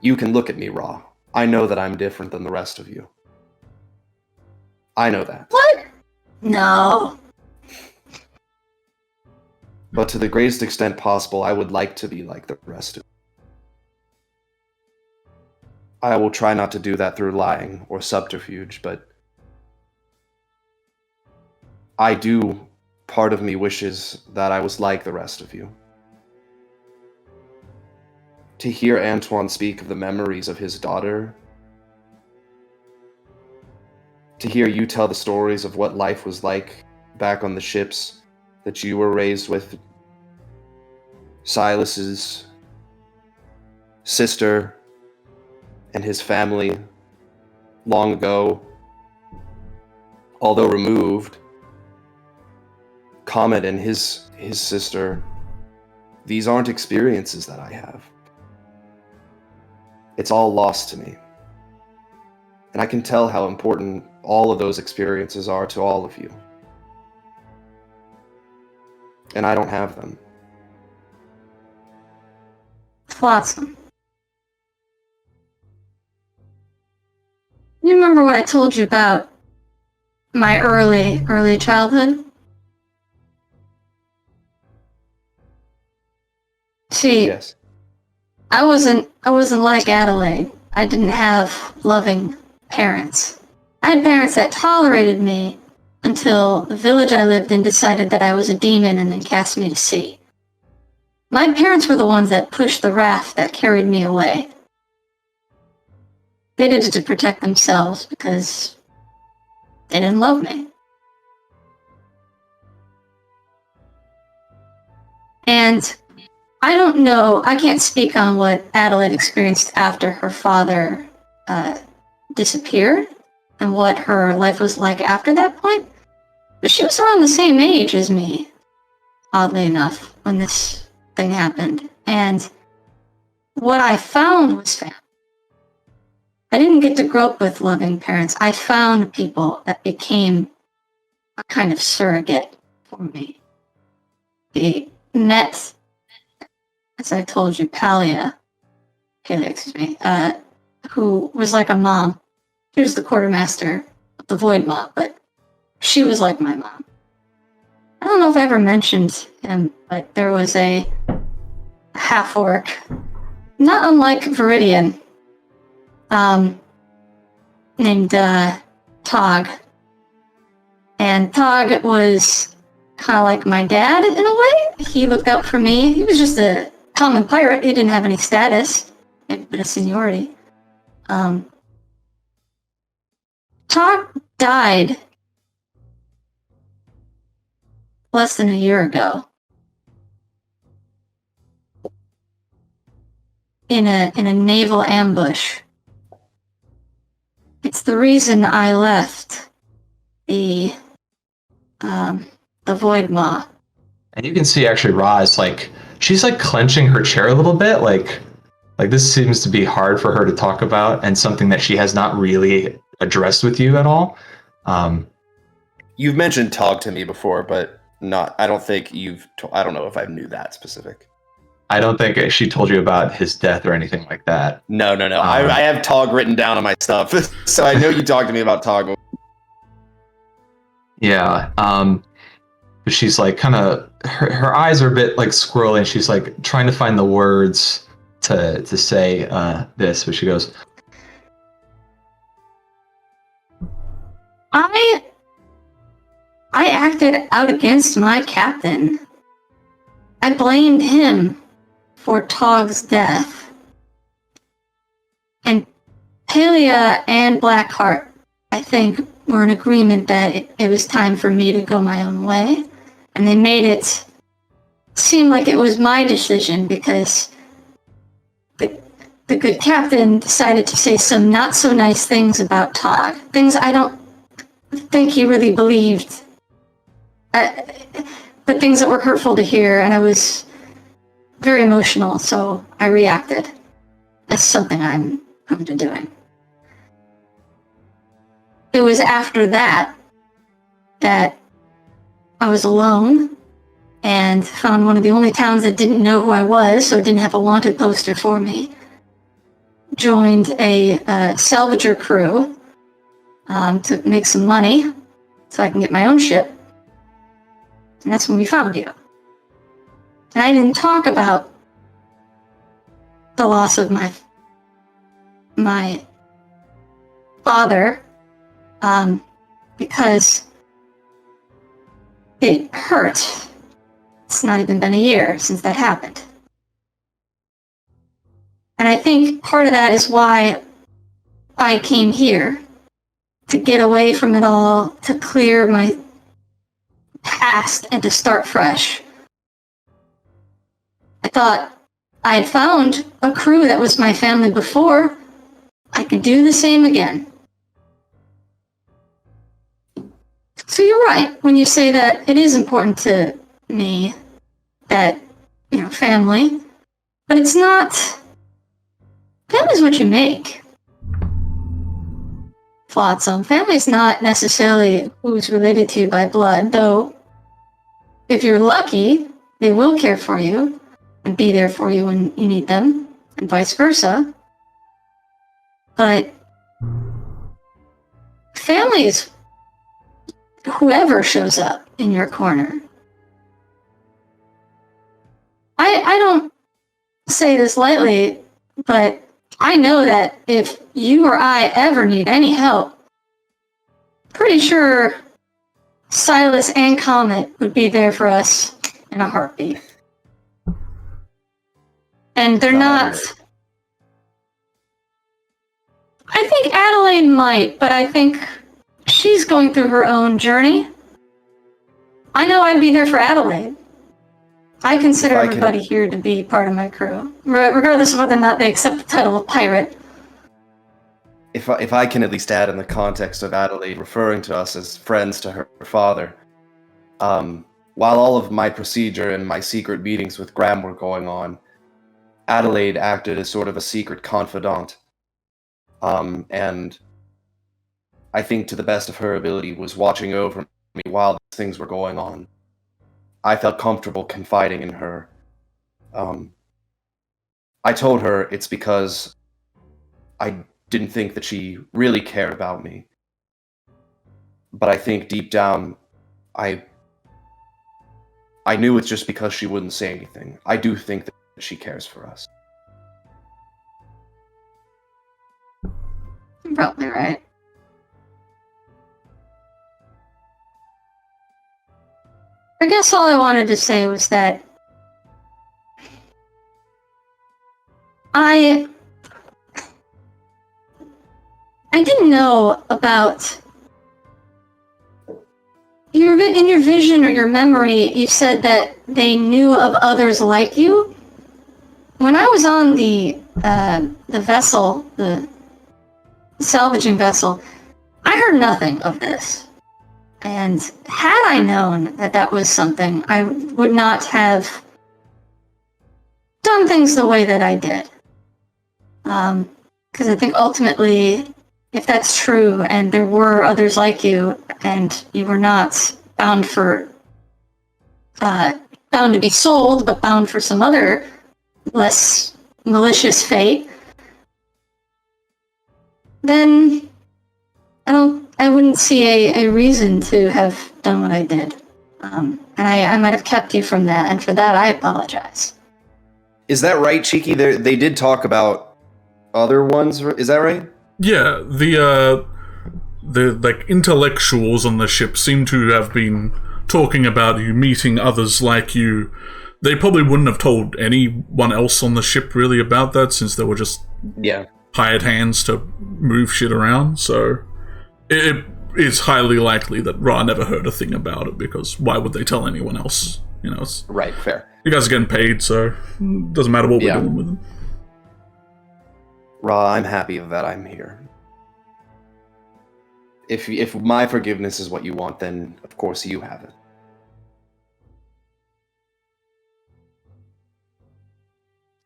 Speaker 2: you can look at me, Ra. I know that I'm different than the rest of you. I know that.
Speaker 7: What? No.
Speaker 2: But to the greatest extent possible, I would like to be like the rest of you. I will try not to do that through lying or subterfuge, but part of me wishes that I was like the rest of you. To hear Antoine speak of the memories of his daughter, to hear you tell the stories of what life was like back on the ships that you were raised with, Silas's sister and his family long ago, although removed, Comet and his sister, these aren't experiences that I have. It's all lost to me. And I can tell how important all of those experiences are to all of you. And I don't have them.
Speaker 7: Flotsam. You remember what I told you about my early childhood? See,
Speaker 2: Yes.
Speaker 7: I wasn't like Adelaide. I didn't have loving parents. I had parents that tolerated me until the village I lived in decided that I was a demon and then cast me to sea. My parents were the ones that pushed the raft that carried me away. They did it to protect themselves because they didn't love me. And I don't know, I can't speak on what Adelaide experienced after her father disappeared and what her life was like after that point, but she was around the same age as me, oddly enough, when this thing happened. And what I found was family. I didn't get to grow up with loving parents. I found people that became a kind of surrogate for me. They met, as I told you, Palia, who was like a mom. She was the quartermaster of the Void Mob, but she was like my mom. I don't know if I ever mentioned him, but there was a half-orc, not unlike Viridian, named Tog. And Tog was kind of like my dad in a way. He looked out for me. He was just a common pirate. He didn't have any status, but a seniority. Tog died less than a year ago in a naval ambush. It's the reason I left the Void Maw.
Speaker 6: And you can see actually Ra is like, she's like clenching her chair a little bit, like this seems to be hard for her to talk about and something that she has not really addressed with you at all.
Speaker 2: You've mentioned Tog to me before, but I don't think I don't know if I knew that specific.
Speaker 6: I don't think she told you about his death or anything like that.
Speaker 2: No. I have Tog written down on my stuff, so I know you talked to me about Tog.
Speaker 6: Yeah. But she's like kind of, her eyes are a bit like squirrely, and she's like trying to find the words to say this, but she goes,
Speaker 7: I acted out against my captain. I blamed him for Tog's death. And Palia and Blackheart, I think, were in agreement that it was time for me to go my own way. And they made it seem like it was my decision because the good captain decided to say some not so nice things about Tog. Things I don't think he really believed. But things that were hurtful to hear, and I was very emotional, so I reacted. That's something I'm prone to doing. It was after that I was alone and found one of the only towns that didn't know who I was, so it didn't have a wanted poster for me. Joined a salvager crew to make some money so I can get my own ship. And that's when we found you. And I didn't talk about the loss of my father because it hurt. It's not even been a year since that happened. And I think part of that is why I came here, to get away from it all, to clear my past and to start fresh. I thought I had found a crew that was my family before. I could do the same again. So you're right when you say that it is important to me that, family, but it's not. Family's what you make. Flotsam. Family's not necessarily who's related to you by blood, though if you're lucky, they will care for you and be there for you when you need them, and vice versa. But family is whoever shows up in your corner. I don't say this lightly, but I know that if you or I ever need any help, pretty sure Silas and Comet would be there for us in a heartbeat. And they're not. I think Adelaide might, but I think she's going through her own journey. I know I'd be there for Adelaide. I consider everybody here to be part of my crew, regardless of whether or not they accept the title of pirate.
Speaker 2: If I can at least add in the context of Adelaide referring to us as friends to her father, while all of my procedure and my secret meetings with Graham were going on, Adelaide acted as sort of a secret confidant, and I think to the best of her ability was watching over me while these things were going on. I felt comfortable confiding in her. I told her it's because I didn't think that she really cared about me. But I think deep down, I knew it's just because she wouldn't say anything. I do think that she cares for us.
Speaker 7: You're probably right. I guess all I wanted to say was that I didn't know about in your vision or your memory. You said that they knew of others like you. When I was on the vessel, the salvaging vessel, I heard nothing of this. And had I known that that was something, I would not have done things the way that I did. Because I think ultimately, if that's true, and there were others like you, and you were not bound to be sold, but bound for some other less malicious fate, then I wouldn't see a reason to have done what I did. And I might have kept you from that, and for that I apologize.
Speaker 2: Is that right, Cheeki? They did talk about other ones. Is that right?
Speaker 1: Yeah, the like intellectuals on the ship seem to have been talking about you meeting others like you. They probably wouldn't have told anyone else on the ship really about that, since they were just hired hands to move shit around. So it is highly likely that Ra never heard a thing about it, because why would they tell anyone else? You know,
Speaker 2: right, fair.
Speaker 1: You guys are getting paid, so it doesn't matter what we're doing with them.
Speaker 2: Ra, I'm happy that I'm here. If my forgiveness is what you want, then of course you have it.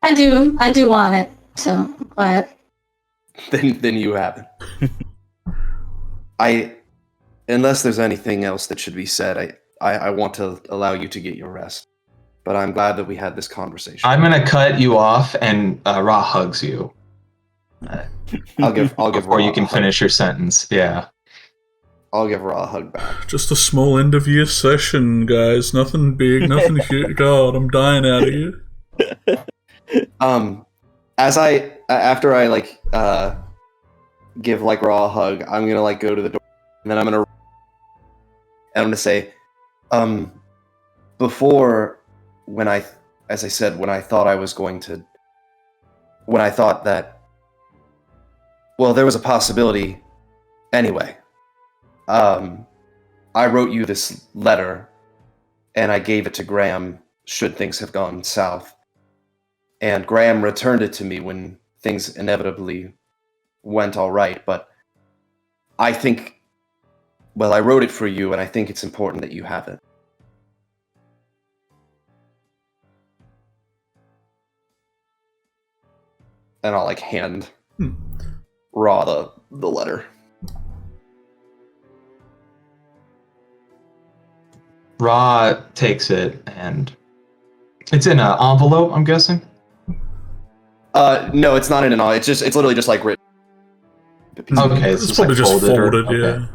Speaker 7: I do want it, so I'm glad.
Speaker 2: Then you have it. Unless there's anything else that should be said, I want to allow you to get your rest. But I'm glad that we had this conversation.
Speaker 6: I'm gonna cut you off, and Ra hugs you.
Speaker 2: I'll give
Speaker 6: Or you can finish your sentence. Yeah.
Speaker 2: I'll give Ra a hug back.
Speaker 1: Just a small end of year session, guys. Nothing big, nothing huge. God, I'm dying out of here.
Speaker 2: After I give Ra a hug, I'm gonna go to the door, and then I'm gonna say, before, as I said, when I thought that, well, there was a possibility. Anyway, I wrote you this letter, and I gave it to Graham should things have gone south. And Graham returned it to me when things inevitably went all right. But I think, well, I wrote it for you, and I think it's important that you have it. And I'll hand Ra the letter.
Speaker 6: Ra takes it, and it's in an envelope, I'm guessing.
Speaker 2: No, it's not in an envelope. It's literally just written.
Speaker 6: Okay,
Speaker 1: it's probably just folded.
Speaker 6: Okay.
Speaker 1: Yeah.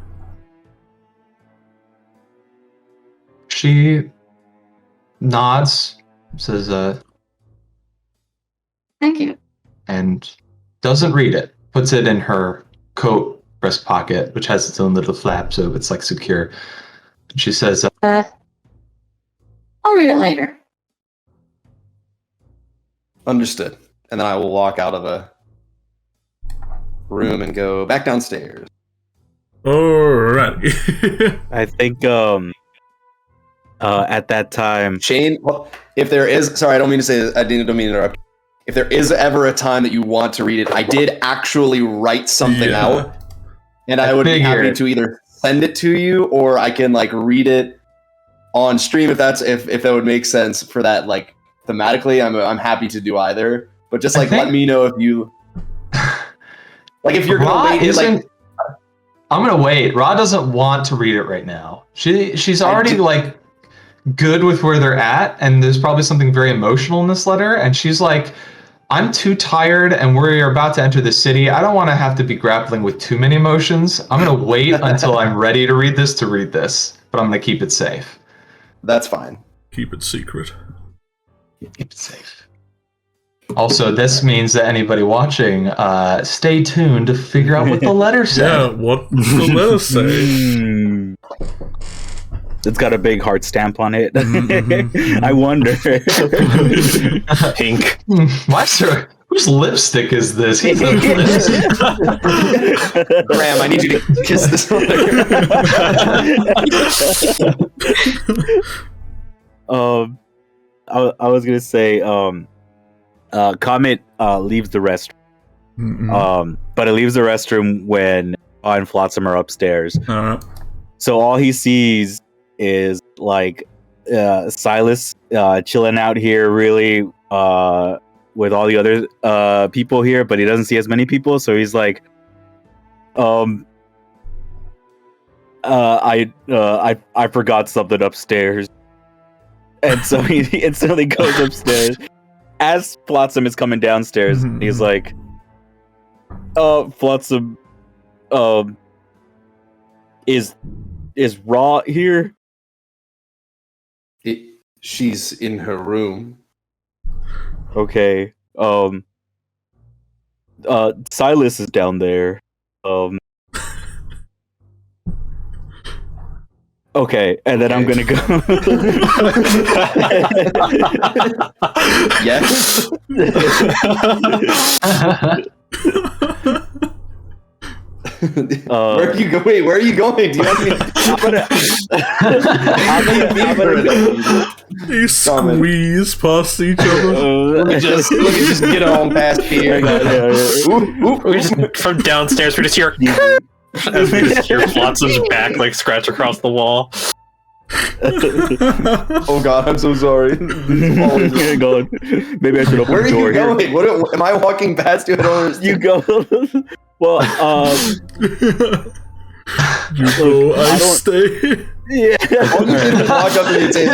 Speaker 6: She nods, says,
Speaker 7: Thank you.
Speaker 6: and doesn't read it. Puts it in her coat breast pocket, which has its own little flap, so it's secure. And she says,
Speaker 7: I'll read it later.
Speaker 2: Understood. And then I will walk out of the room and go back downstairs.
Speaker 1: Alright.
Speaker 5: I think at that time,
Speaker 2: Shane, if there is, sorry, I don't mean to say this, I don't mean to interrupt. If there is ever a time that you want to read it, I did actually write something out, and I would be happy to either send it to you, or I can read it on stream if that would make sense for that. Thematically, I'm happy to do either. But just let me know if you if you're gonna wait.
Speaker 6: I'm gonna wait. Ra doesn't want to read it right now. She's already good with where they're at, and there's probably something very emotional in this letter, and she's like, I'm too tired, and we're about to enter the city. I don't want to have to be grappling with too many emotions. I'm gonna wait until I'm ready to read this, but I'm gonna keep it safe.
Speaker 2: That's fine.
Speaker 1: Keep it secret.
Speaker 6: Keep it safe. Also, this means that anybody watching, stay tuned to figure out what the letter said.
Speaker 1: Yeah, what the letter say?
Speaker 5: It's got a big heart stamp on it.
Speaker 1: Mhm.
Speaker 5: I wonder.
Speaker 3: Pink.
Speaker 6: Whose lipstick is this? He has lips.
Speaker 2: Graham, I need you to kiss this one.
Speaker 5: I was gonna say, Comet leaves the restroom. But it leaves the restroom when Paw and Flotsam are upstairs. So all he sees is like Silas chilling out here, really, with all the other people here, but he doesn't see as many people. So he's like, I forgot something upstairs, and so he instantly goes upstairs. As Flotsam is coming downstairs, he's like, Flotsam, is Raw here?
Speaker 2: She's in her room.
Speaker 5: Okay. Silas is down there. Okay, and then I'm gonna go.
Speaker 2: Yes. Where are you going? Wait, where are you going? Do you want me
Speaker 1: You squeeze past each other.
Speaker 2: let me just get on past here.
Speaker 3: We just, from downstairs, we just hear as we just hear Flotsam's back like scratch across the wall.
Speaker 2: Oh God, I'm so sorry.
Speaker 5: Going. Maybe I should open
Speaker 2: Where
Speaker 5: the
Speaker 2: are
Speaker 5: door
Speaker 2: you
Speaker 5: here.
Speaker 2: going? What am I walking past you? I don't understand.
Speaker 5: You go. Well,
Speaker 1: You go, I
Speaker 5: don't-
Speaker 1: stay.
Speaker 5: yeah.
Speaker 2: All you did was walk up and you say,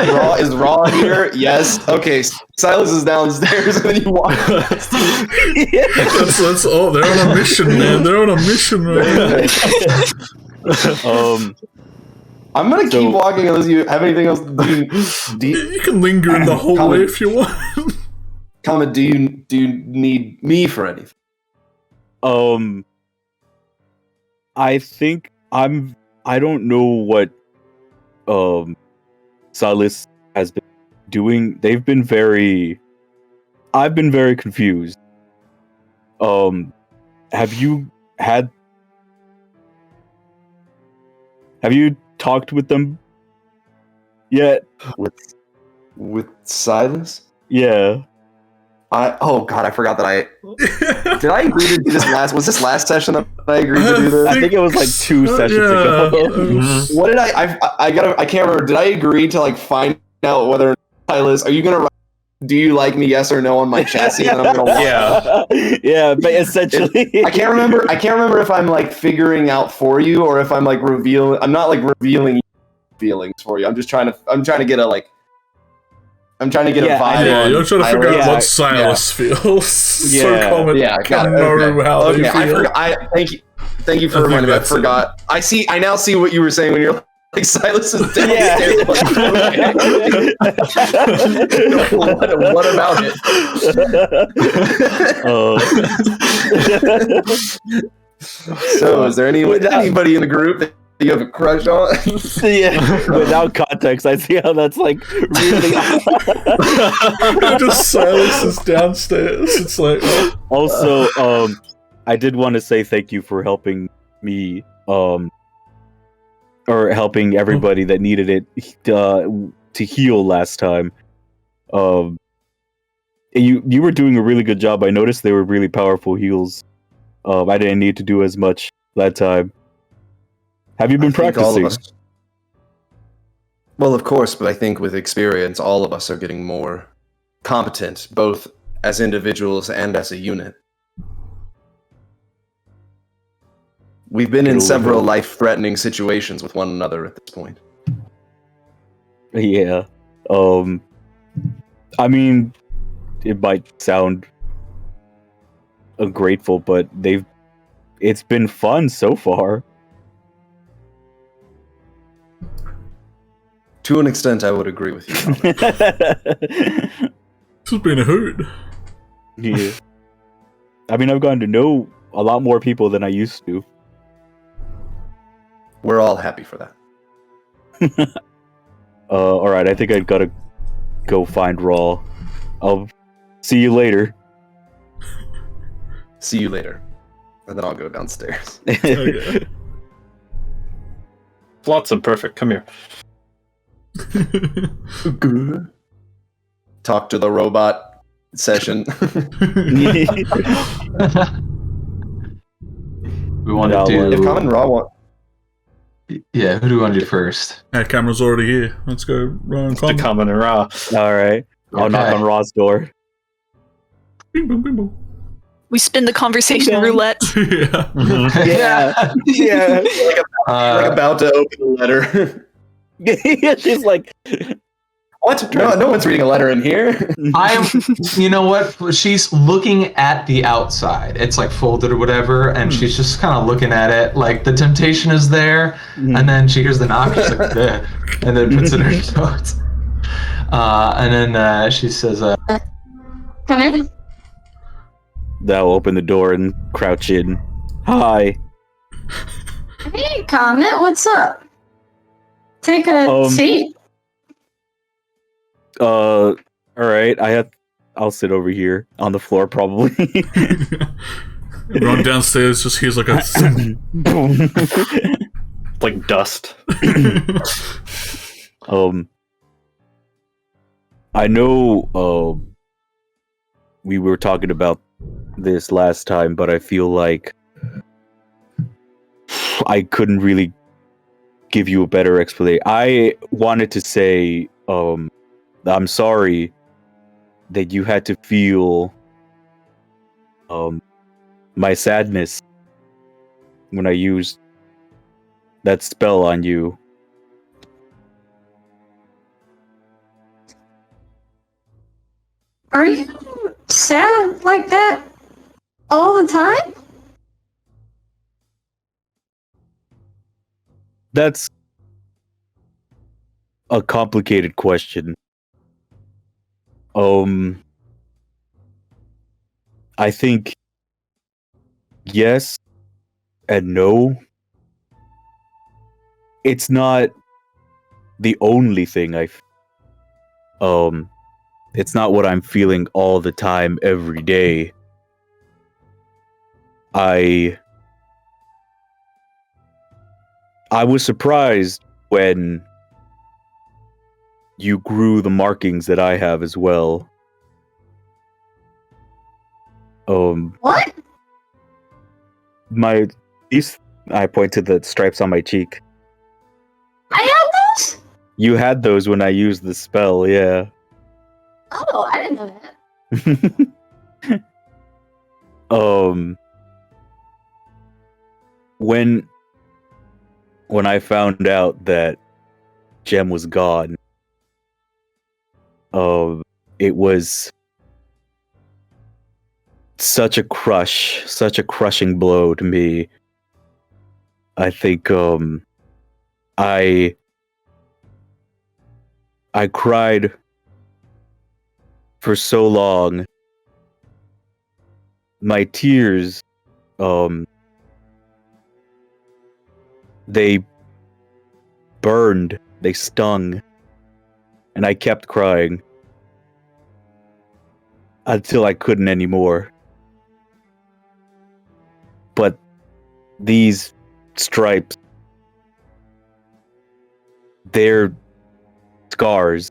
Speaker 2: is Raw here? Yes. Okay, Silas is downstairs, and then you walk past.
Speaker 1: That's all. They're on a mission, man. They're on a mission, man.
Speaker 2: I'm gonna keep walking unless you have anything else.
Speaker 1: You can linger in the hallway if you want.
Speaker 2: Comment, do you need me for anything?
Speaker 5: I think I don't know what Silas has been doing. I've been very confused. Have you talked with them yet?
Speaker 2: With Silas?
Speaker 5: Yeah.
Speaker 2: Oh God, I forgot that did I agree to do this was this last session that I agreed to do this?
Speaker 5: I think it was like 2 sessions ago.
Speaker 2: What did I can't remember. Did I agree to like find out whether Silas, are you gonna write, do you like me, yes or no, on my chassis, and I'm gonna walk?
Speaker 5: Yeah, but essentially
Speaker 2: I can't remember if I'm like figuring out for you or if I'm like revealing. I'm not like revealing feelings for you. I'm trying to get a vibe.
Speaker 1: Yeah, you're trying to figure out what Silas feels. So Comet can know how they feel.
Speaker 2: Thank you for reminding me. I forgot. I now see what you were saying when you're like Silas is downstairs. What about it? So, is there anybody in the group that you have a crush on?
Speaker 5: Without context, I see how that's like really.
Speaker 1: Just Silas is downstairs. It's like.
Speaker 5: Also, I did want to say thank you for helping me, or helping everybody that needed it to heal last time. You were doing a really good job. I noticed they were really powerful heals. I didn't need to do as much that time. Have you been practicing?
Speaker 2: Well, of course, but I think with experience, all of us are getting more competent, both as individuals and as a unit. We've been in several life-threatening situations with one another at this point.
Speaker 5: Yeah. I mean, it might sound ungrateful, but it's been fun so far.
Speaker 2: To an extent, I would agree with you.
Speaker 1: This has been a hoot.
Speaker 5: Yeah. I mean, I've gotten to know a lot more people than I used to.
Speaker 2: We're all happy for that.
Speaker 5: All right. I think I gotta go find Raw. I'll see you later.
Speaker 2: See you later. And then I'll go downstairs.
Speaker 1: Okay.
Speaker 3: Flotsam, perfect. Come here.
Speaker 2: Talk to the robot session.
Speaker 6: We want to do.
Speaker 2: If Common Raw want.
Speaker 6: Yeah, who do we want to do first?
Speaker 1: Camera's already here. Let's go run
Speaker 3: To Common and Ra.
Speaker 5: All right. I'll knock on Raw's door.
Speaker 1: Bing, boom, bing, boom.
Speaker 4: We spin the conversation roulette.
Speaker 1: Yeah.
Speaker 5: Yeah. Yeah.
Speaker 2: Like about to open a letter.
Speaker 5: She's like,
Speaker 2: What? No one's reading a letter in here.
Speaker 6: You know what? She's looking at the outside. It's like folded or whatever, and she's just kind of looking at it. Like the temptation is there, and then she hears the knock. She's like, "Bleh," and then puts it in her notes. And then she says,
Speaker 7: Come in.
Speaker 5: they'll open the door and crouch in. Hi.
Speaker 7: Hey, Comet, what's up? Take a seat.
Speaker 5: All right. I'll sit over here on the floor, probably.
Speaker 1: Run downstairs, just hears like a
Speaker 5: Boom.
Speaker 3: Like dust.
Speaker 5: I know we were talking about this last time, but I feel like I couldn't really give you a better explanation. I wanted to say I'm sorry that you had to feel my sadness when I used that spell on you.
Speaker 7: Are you sad like that all the time?
Speaker 5: That's a complicated question. I think yes and no. It's not the only thing it's not what I'm feeling all the time, every day. I was surprised when you grew the markings that I have as well.
Speaker 7: What?
Speaker 5: I point to the stripes on my cheek.
Speaker 7: I have those?
Speaker 5: You had those when I used the spell, yeah.
Speaker 7: Oh, I didn't know that.
Speaker 5: When I found out that Gem was gone, it was such a crushing blow to me. I think I cried for so long. My tears they burned, they stung, and I kept crying until I couldn't anymore. But these stripes, they're scars.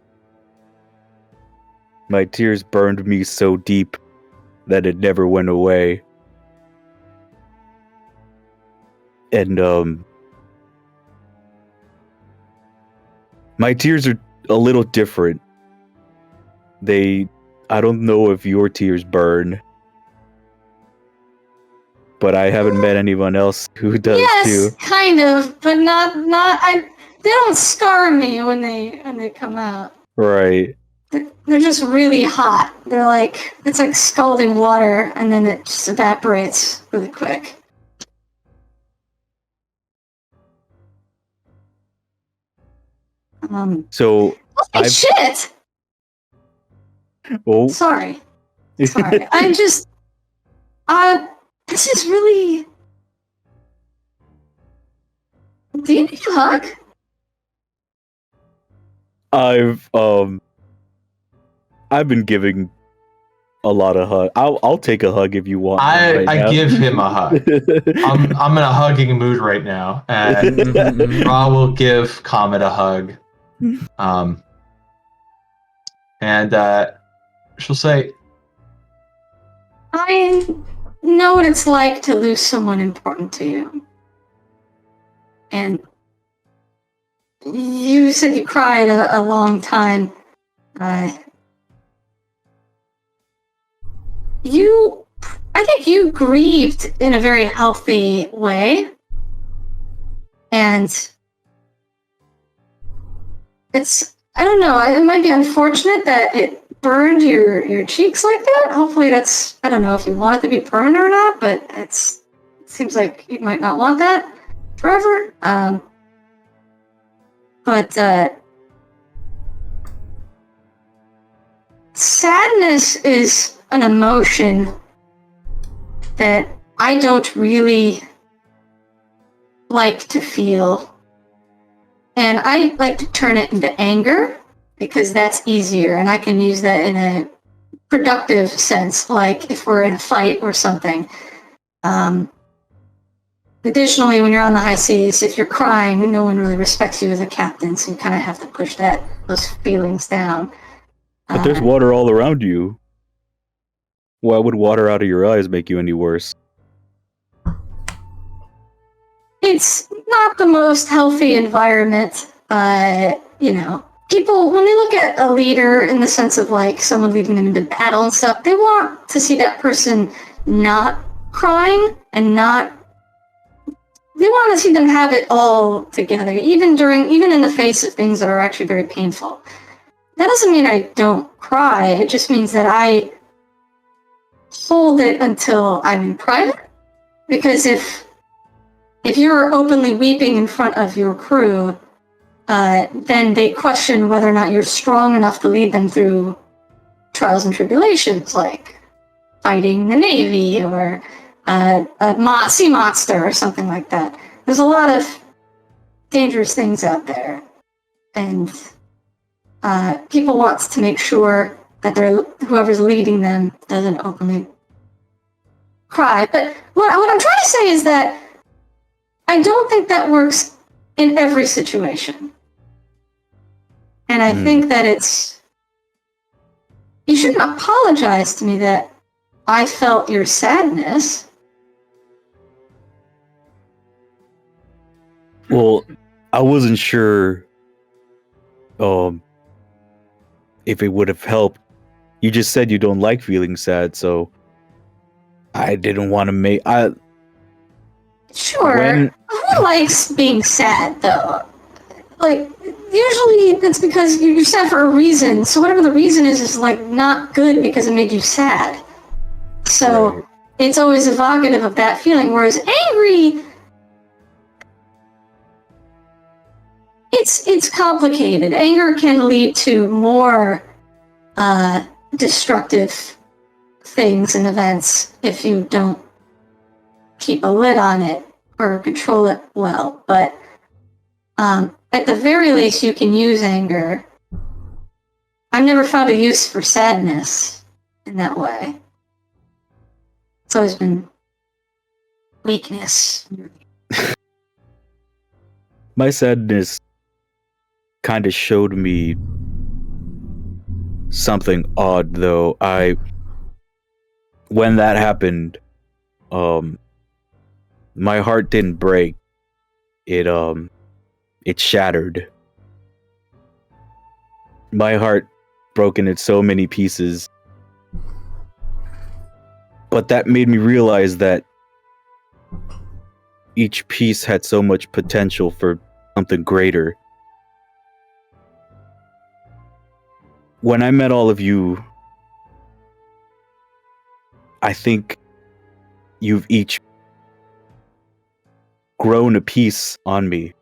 Speaker 5: My tears burned me so deep that it never went away. And my tears are a little different. I don't know if your tears burn, but I haven't met anyone else who does too.
Speaker 7: Yes, kind of, but not. They don't scar me when they come out.
Speaker 5: Right.
Speaker 7: They're just really hot. They're like, it's like scalding water, and then it just evaporates really quick.
Speaker 5: So
Speaker 7: Holy shit!
Speaker 5: Oh,
Speaker 7: Sorry. I'm just. This is really. Do you need a hug?
Speaker 5: I've been giving a lot of hug. I'll take a hug if you want.
Speaker 6: I give him a hug. I'm in a hugging mood right now, and Ra will give Comet a hug. And she'll say,
Speaker 7: I know what it's like to lose someone important to you. And you said you cried a long time. I think you grieved in a very healthy way. And I don't know, it might be unfortunate that it burned your cheeks like that. Hopefully that's, I don't know if you want it to be permanent or not, but it seems like you might not want that forever. But sadness is an emotion that I don't really like to feel. And I like to turn it into anger because that's easier and I can use that in a productive sense, like if we're in a fight or something. Additionally, when you're on the high seas, if you're crying, no one really respects you as a captain, so you kind of have to push those feelings down.
Speaker 5: But there's water all around you. Why would water out of your eyes make you any worse?
Speaker 7: It's not the most healthy environment. People, when they look at a leader in the sense of like someone leading them into battle and stuff, they want to see that person not crying and they want to see them have it all together, even in the face of things that are actually very painful. That doesn't mean I don't cry. It just means that I hold it until I'm in private. Because if you're openly weeping in front of your crew, then they question whether or not you're strong enough to lead them through trials and tribulations, like fighting the Navy or a sea monster or something like that. There's a lot of dangerous things out there, and people want to make sure that whoever's leading them doesn't openly cry. But what I'm trying to say is that I don't think that works in every situation. And I think that you shouldn't apologize to me that I felt your sadness.
Speaker 5: Well, I wasn't sure if it would have helped. You just said you don't like feeling sad, so I didn't want to make...
Speaker 7: Sure. Who likes being sad, though? Like, usually it's because you're sad for a reason, so whatever the reason is like not good because it made you sad. So it's always evocative of that feeling, whereas angry, it's complicated. Anger can lead to more destructive things and events if you don't keep a lid on it or control it well. But at the very least, you can use anger. I've never found a use for sadness in that way. It's always been weakness.
Speaker 5: My sadness kind of showed me something odd, though. When that happened, my heart didn't break. It shattered. My heart broke into so many pieces. But that made me realize that each piece had so much potential for something greater. When I met all of you, I think you've each grown a piece on me.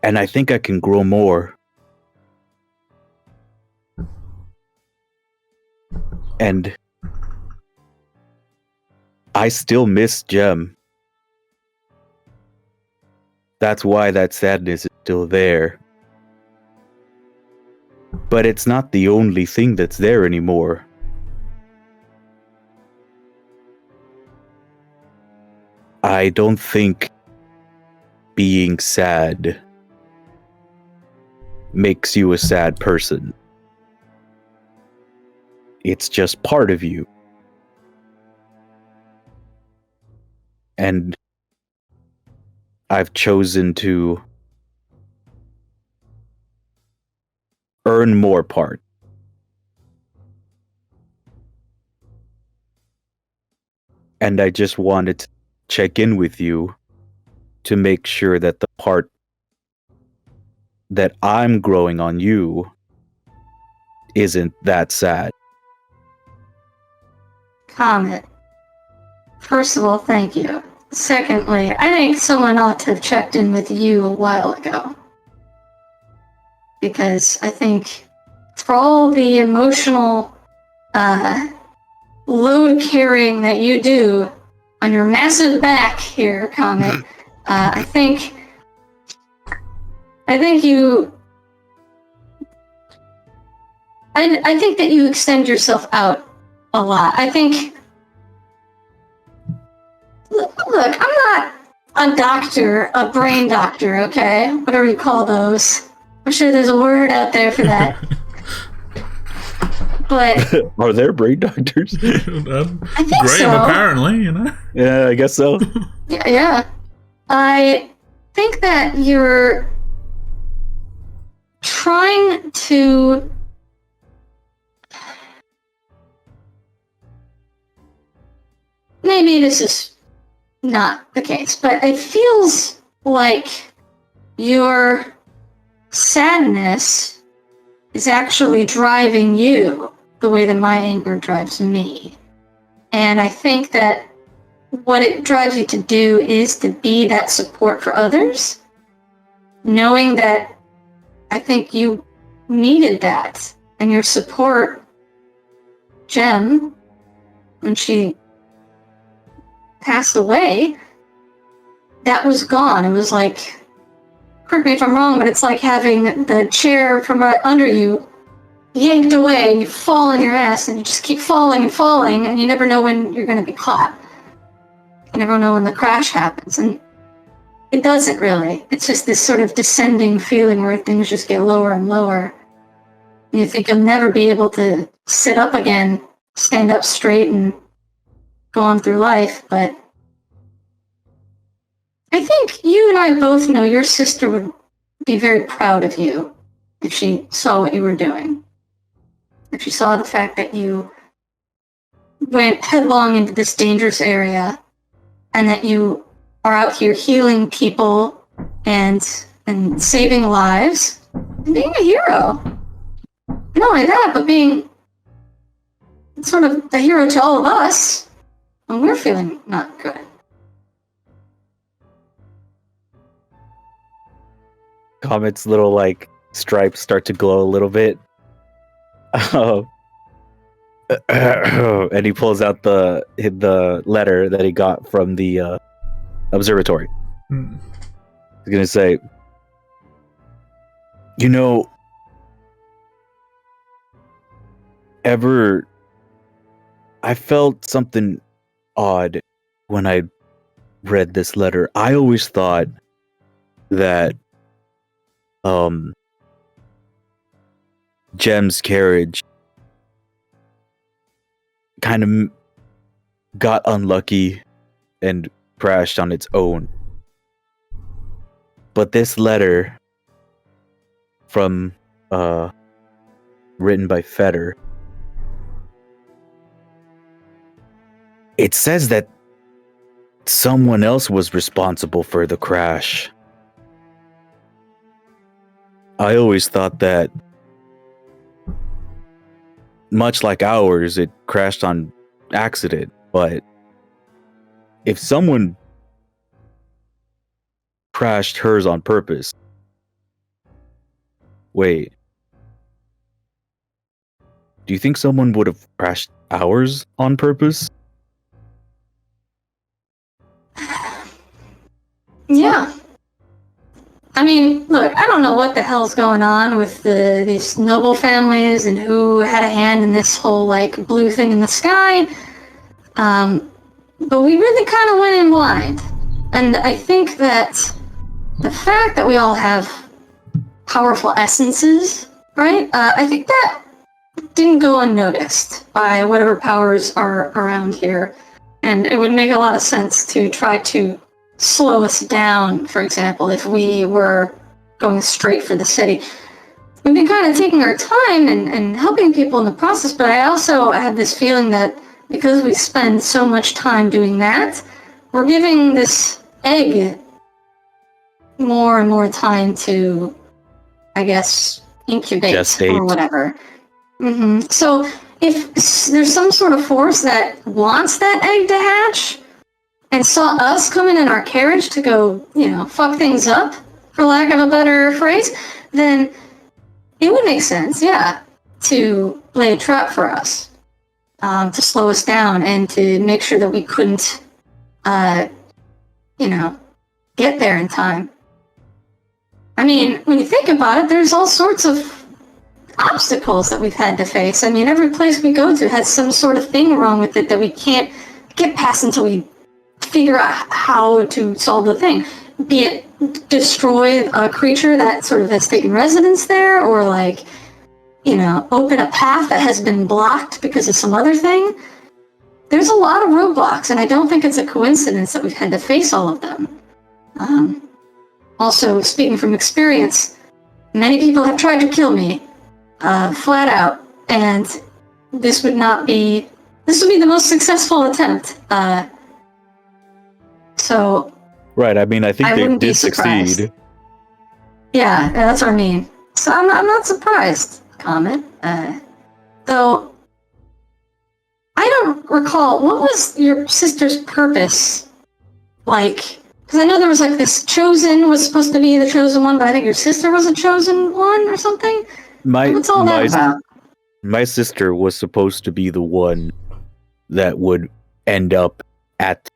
Speaker 5: And I think I can grow more. And I still miss Jem. That's why that sadness is still there. But it's not the only thing that's there anymore. I don't think being sad makes you a sad person. It's just part of you. And I've chosen to earn more part. And I just wanted to check in with you to make sure that the part that I'm growing on you isn't that sad.
Speaker 7: Comet. First of all, thank you. Secondly, I think someone ought to have checked in with you a while ago. Because I think for all the emotional load carrying that you do on your massive back here, Comet, I think you... I think that you extend yourself out a lot. I think... Look, I'm not a doctor, a brain doctor, okay? Whatever you call those. I'm sure there's a word out there for that. But...
Speaker 5: Are there brain doctors?
Speaker 7: I think
Speaker 1: Graham,
Speaker 7: so.
Speaker 1: apparently, you know?
Speaker 5: Yeah, I guess so.
Speaker 7: Yeah. I think that you're trying to... Maybe this is not the case, but it feels like your sadness is actually driving you the way that my anger drives me. And I think that what it drives you to do is to be that support for others, knowing that I think you needed that. And your support, Jem, when she passed away, that was gone. It was like, correct me if I'm wrong, but it's like having the chair from right under you yanked away and you fall on your ass and you just keep falling and falling and you never know when you're going to be caught. You never know when the crash happens. And it doesn't really. It's just this sort of descending feeling where things just get lower and lower. And you think you'll never be able to sit up again, stand up straight and go on through life, but I think you and I both know your sister would be very proud of you if she saw what you were doing. If she saw the fact that you went headlong into this dangerous area and that you are out here healing people and saving lives and being a hero. Not only that, but being sort of a hero to all of us when we're feeling not good.
Speaker 5: Comet's little like stripes start to glow a little bit. And he pulls out the letter that he got from the observatory. He's gonna say, you know, I felt something odd when I read this letter. I always thought that Jem's carriage kind of got unlucky and crashed on its own. But this letter from written by Fetter, it says that someone else was responsible for the crash. I always thought that, much like ours, it crashed on accident, but if someone crashed hers on purpose, wait, do you think someone would have crashed ours on purpose?
Speaker 7: Yeah. I mean, look, I don't know what the hell's going on with these noble families and who had a hand in this whole, like, blue thing in the sky. But we really kind of went in blind. And I think that the fact that we all have powerful essences, right? I think that didn't go unnoticed by whatever powers are around here. And it would make a lot of sense to try to slow us down, for example, if we were going straight for the city. We've been kind of taking our time and helping people in the process, but I also had this feeling that because we spend so much time doing that, we're giving this egg more and more time to, I guess, incubate
Speaker 5: Gestate.
Speaker 7: or whatever. So if there's some sort of force that wants that egg to hatch and saw us coming in our carriage to go, fuck things up, for lack of a better phrase, then it would make sense, to lay a trap for us, to slow us down and to make sure that we couldn't, get there in time. I mean, when you think about it, there's all sorts of obstacles that we've had to face. I mean, every place we go to has some sort of thing wrong with it that we can't get past until we figure out how to solve the thing. Be it destroy a creature that sort of has taken residence there, or open a path that has been blocked because of some other thing. There's a lot of roadblocks, and I don't think it's a coincidence that we've had to face all of them. Also, speaking from experience, many people have tried to kill me, flat out, and this would be the most successful attempt.
Speaker 5: Right, I mean, I think they did succeed.
Speaker 7: Yeah, that's what I mean. So I'm not surprised, Comet. Though, I don't recall, what was your sister's purpose like? Because I know there was this chosen was supposed to be the chosen one, but I think your sister was a chosen one or something? What's all that about?
Speaker 5: My sister was supposed to be the one that would end up at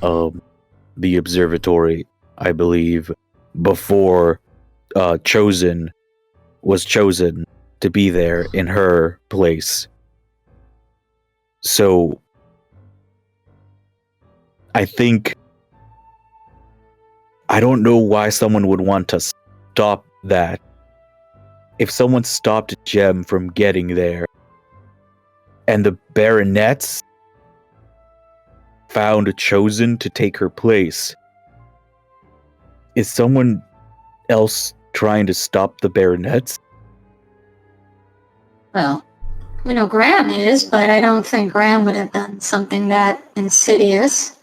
Speaker 5: the observatory, I believe, before Chosen was chosen to be there in her place. So I don't know why someone would want to stop that. If someone stopped Gem from getting there, and the Baronets found a Chosen to take her place, is someone else trying to stop the Baronets?
Speaker 7: Well, we know Graham is, but I don't think Graham would have done something that insidious.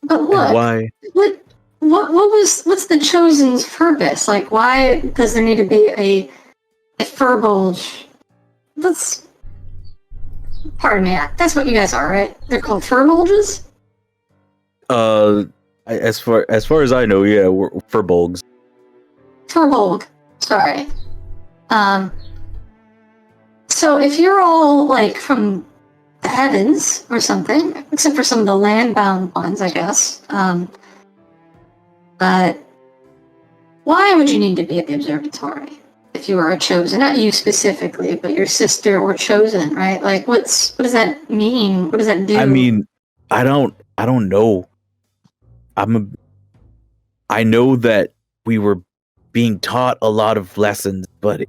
Speaker 7: But look,
Speaker 5: why?
Speaker 7: What's the Chosen's purpose? Why does there need to be a furbulge? Pardon me, that's what you guys are, right? They're called furbulges?
Speaker 5: As far as I know, yeah, we're furbulgs.
Speaker 7: Furbulg, sorry. So if you're all, from the heavens or something, except for some of the land-bound ones, I guess, but why would you need to be at the observatory if you were a chosen? Not you specifically, but your sister or chosen, right? What does that mean? What does that do?
Speaker 5: I mean, I don't know. I know that we were being taught a lot of lessons, but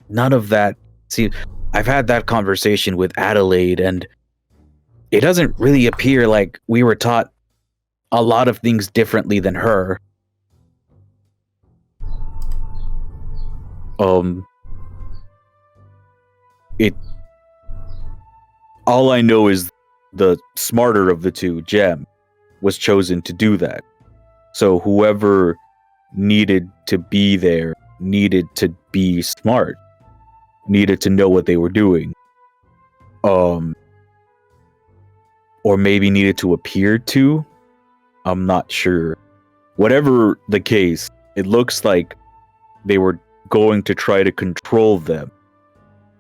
Speaker 5: none of that. See, I've had that conversation with Adelaide, and it doesn't really appear like we were taught a lot of things differently than her. All I know is the smarter of the two, Gem, was chosen to do that. So whoever needed to be there needed to be smart, needed to know what they were doing. Or maybe needed to appear to. I'm not sure. Whatever the case, it looks like they were going to try to control them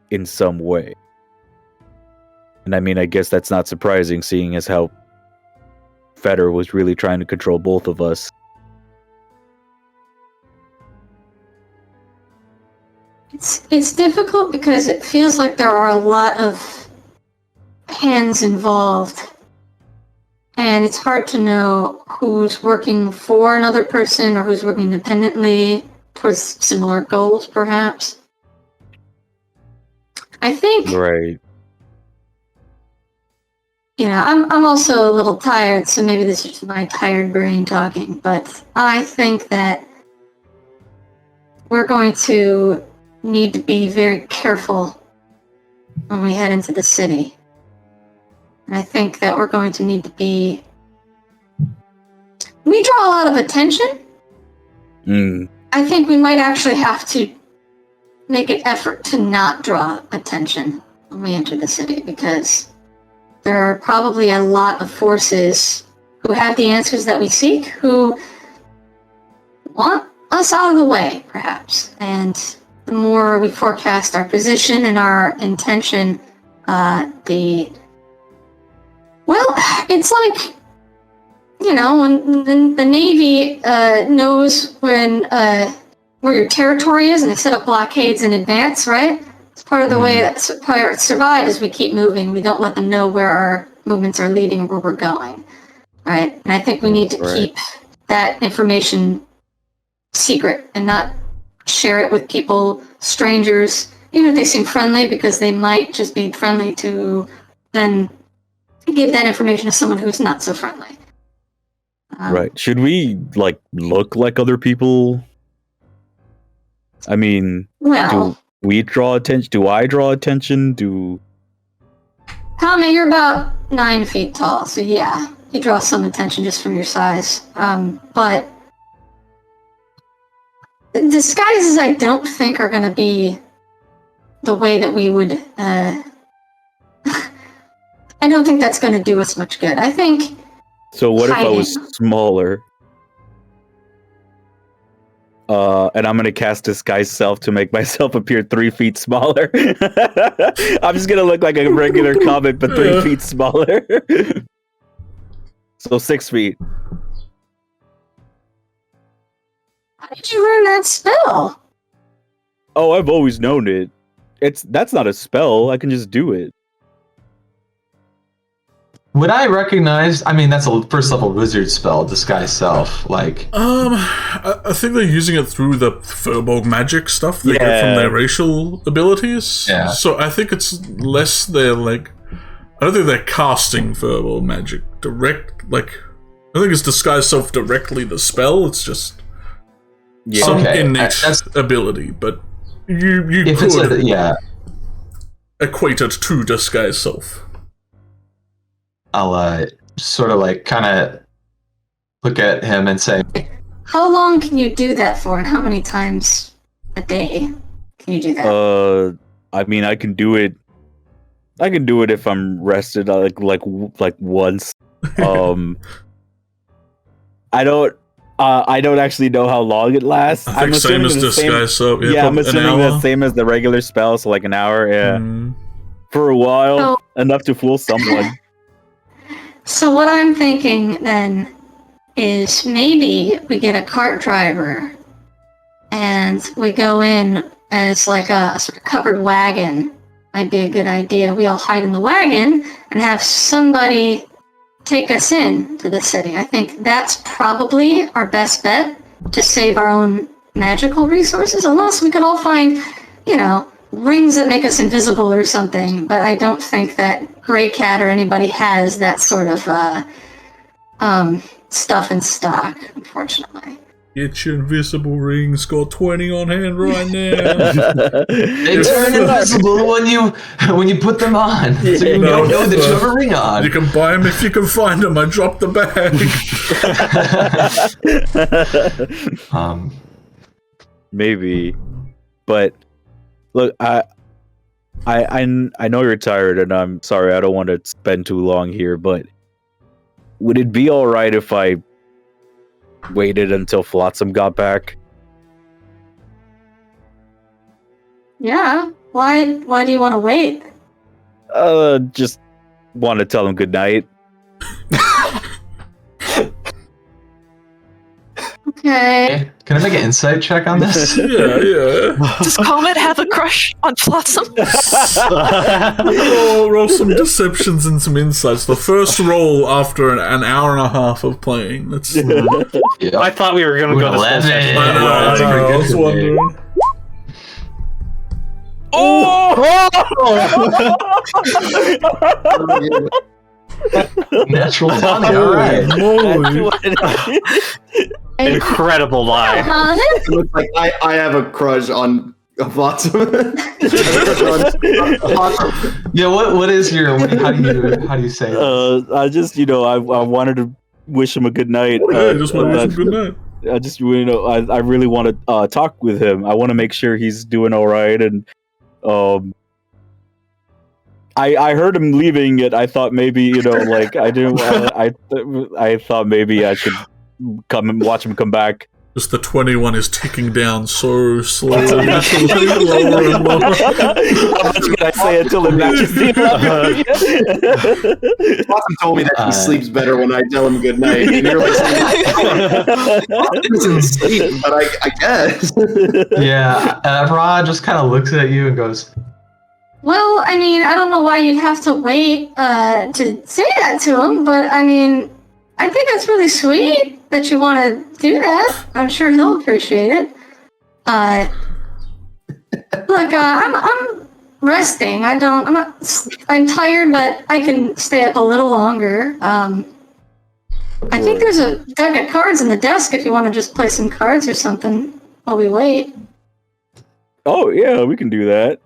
Speaker 5: in some way. And I mean, I guess that's not surprising, seeing as how Feder was really trying to control both of us.
Speaker 7: It's difficult because it feels like there are a lot of hands involved, and it's hard to know who's working for another person or who's working independently towards similar goals, perhaps. I think,
Speaker 5: Right.
Speaker 7: I'm also a little tired, so maybe this is just my tired brain talking, but I think that we're going to need to be very careful when we head into the city. And I think that we're going to need to be... We draw a lot of attention. I think we might actually have to make an effort to not draw attention when we enter the city, because there are probably a lot of forces who have the answers that we seek, who want us out of the way, perhaps. And the more we forecast our position and our intention, it's like, when the Navy knows where your territory is and they set up blockades in advance, right? It's part of the way that pirates survive is we keep moving. We don't let them know where our movements are leading, where we're going, right? And I think we need to keep that information secret and not share it with people, strangers, even if they seem friendly, because they might just be friendly to then give that information to someone who's not so friendly.
Speaker 5: Right. Should we, look like other people? I mean,
Speaker 7: Well,
Speaker 5: do we draw attention? Do I draw attention?
Speaker 7: Tommy, you're about 9 feet tall, so yeah, you draw some attention just from your size. But disguises, I don't think, are going to be the way that we would... I don't think that's going to do us much good. I think...
Speaker 5: So what if I was smaller? And I'm going to cast Disguise Self to make myself appear 3 feet smaller. I'm just going to look like a regular comic, but 3 feet smaller. So 6 feet.
Speaker 7: How did you learn that spell?
Speaker 5: Oh, I've always known it. That's not a spell. I can just do it.
Speaker 6: Would I recognize? I mean, that's a first level wizard spell, Disguise Self.
Speaker 1: I think they're using it through the Furbolg magic stuff they get from their racial abilities.
Speaker 6: Yeah.
Speaker 1: So I think it's less they're I don't think they're casting Furbolg magic direct. I think it's Disguise Self directly the spell. It's just some innate ability, but you could equate it to Disguise Self.
Speaker 6: I'll sort of kind of look at him and say,
Speaker 7: How long can you do that for, and how many times a day can you do that?
Speaker 5: I mean, I can do it if I'm rested, like once. I don't actually know how long it lasts.
Speaker 1: I think same as Disguise Self.
Speaker 5: Yeah, I'm assuming the same as the regular spell, so an hour. Yeah, for a while, enough to fool someone.
Speaker 7: So what I'm thinking then is maybe we get a cart driver and we go in as a sort of covered wagon. Might be a good idea. We all hide in the wagon and have somebody take us in to the city. I think that's probably our best bet to save our own magical resources, unless we could all find, rings that make us invisible or something. But I don't think that Grey Cat or anybody has that sort of stuff in stock, unfortunately.
Speaker 1: Get your invisible rings. Got 20 on hand right now.
Speaker 6: They turn invisible when you put them on, so you don't know that you have a ring on.
Speaker 1: You can buy them if you can find them. I dropped the
Speaker 5: bag. Maybe, but look, I know you're tired, and I'm sorry. I don't want to spend too long here, but would it be all right if I waited until Flotsam got back?
Speaker 7: Yeah. Why do you want to wait?
Speaker 5: Just want to tell him good night.
Speaker 7: Okay.
Speaker 6: Can I make an insight check on this?
Speaker 1: Yeah.
Speaker 4: Does Comet have a crush on Flotsam?
Speaker 1: roll some deceptions and some insights. The first roll after an hour and a half of playing. That's
Speaker 6: Yeah.
Speaker 3: I thought we were going to go this whole
Speaker 6: 11.
Speaker 3: session.
Speaker 1: I know, I was wondering.
Speaker 6: Natural 20. All right.
Speaker 1: Moly.
Speaker 3: Incredible lie.
Speaker 2: It looks like I have a crush on Flotsam.
Speaker 6: Yeah. What is your? How do you say it?
Speaker 5: I just, I wanted to wish him a good night.
Speaker 1: Yeah, just want to wish him good night.
Speaker 5: I just, I really want to talk with him. I want to make sure he's doing all right. And I heard him leaving it. I thought maybe, like I didn't. I thought maybe I should come and watch him come back.
Speaker 1: Just the 21 is ticking down so slowly. Lower and lower.
Speaker 5: How much can I say until it matches the 11?
Speaker 2: Flotsam told me that he sleeps better when I tell him good night. And you're like, he doesn't sleep, but I guess.
Speaker 6: Yeah. Ra just kind of looks at you and goes,
Speaker 7: Well, I mean, I don't know why you'd have to wait to say that to him, but I mean, I think that's really sweet that you want to do that. I'm sure he'll appreciate it. Look, I'm resting. I'm tired, but I can stay up a little longer. I think there's a deck of cards in the desk if you want to just play some cards or something while we wait.
Speaker 5: Oh yeah, we can do that.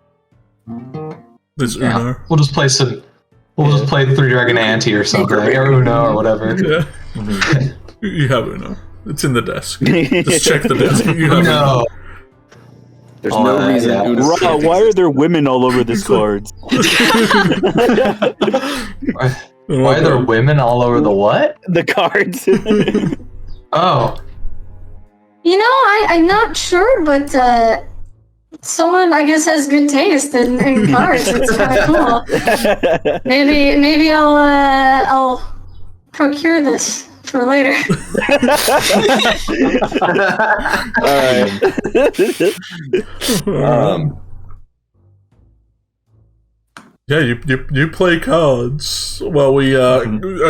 Speaker 1: There's
Speaker 6: yeah,
Speaker 1: Uno.
Speaker 6: we'll just play some. We'll just play the Three Dragon Ante or something, or Uno or whatever.
Speaker 1: Yeah. You have Uno. It's in the desk. Just check the desk. You have
Speaker 6: No.
Speaker 2: There's no reason.
Speaker 6: yeah.
Speaker 2: Uno
Speaker 5: Ra,
Speaker 2: can't
Speaker 5: why are there women all over this cards?
Speaker 6: Why are there women all over the what?
Speaker 5: The cards.
Speaker 6: Oh.
Speaker 7: I'm not sure, but someone I guess has good taste in cards. It's kind of cool. Maybe I'll procure this for later.
Speaker 2: All right.
Speaker 1: Yeah, you play cards. Well, we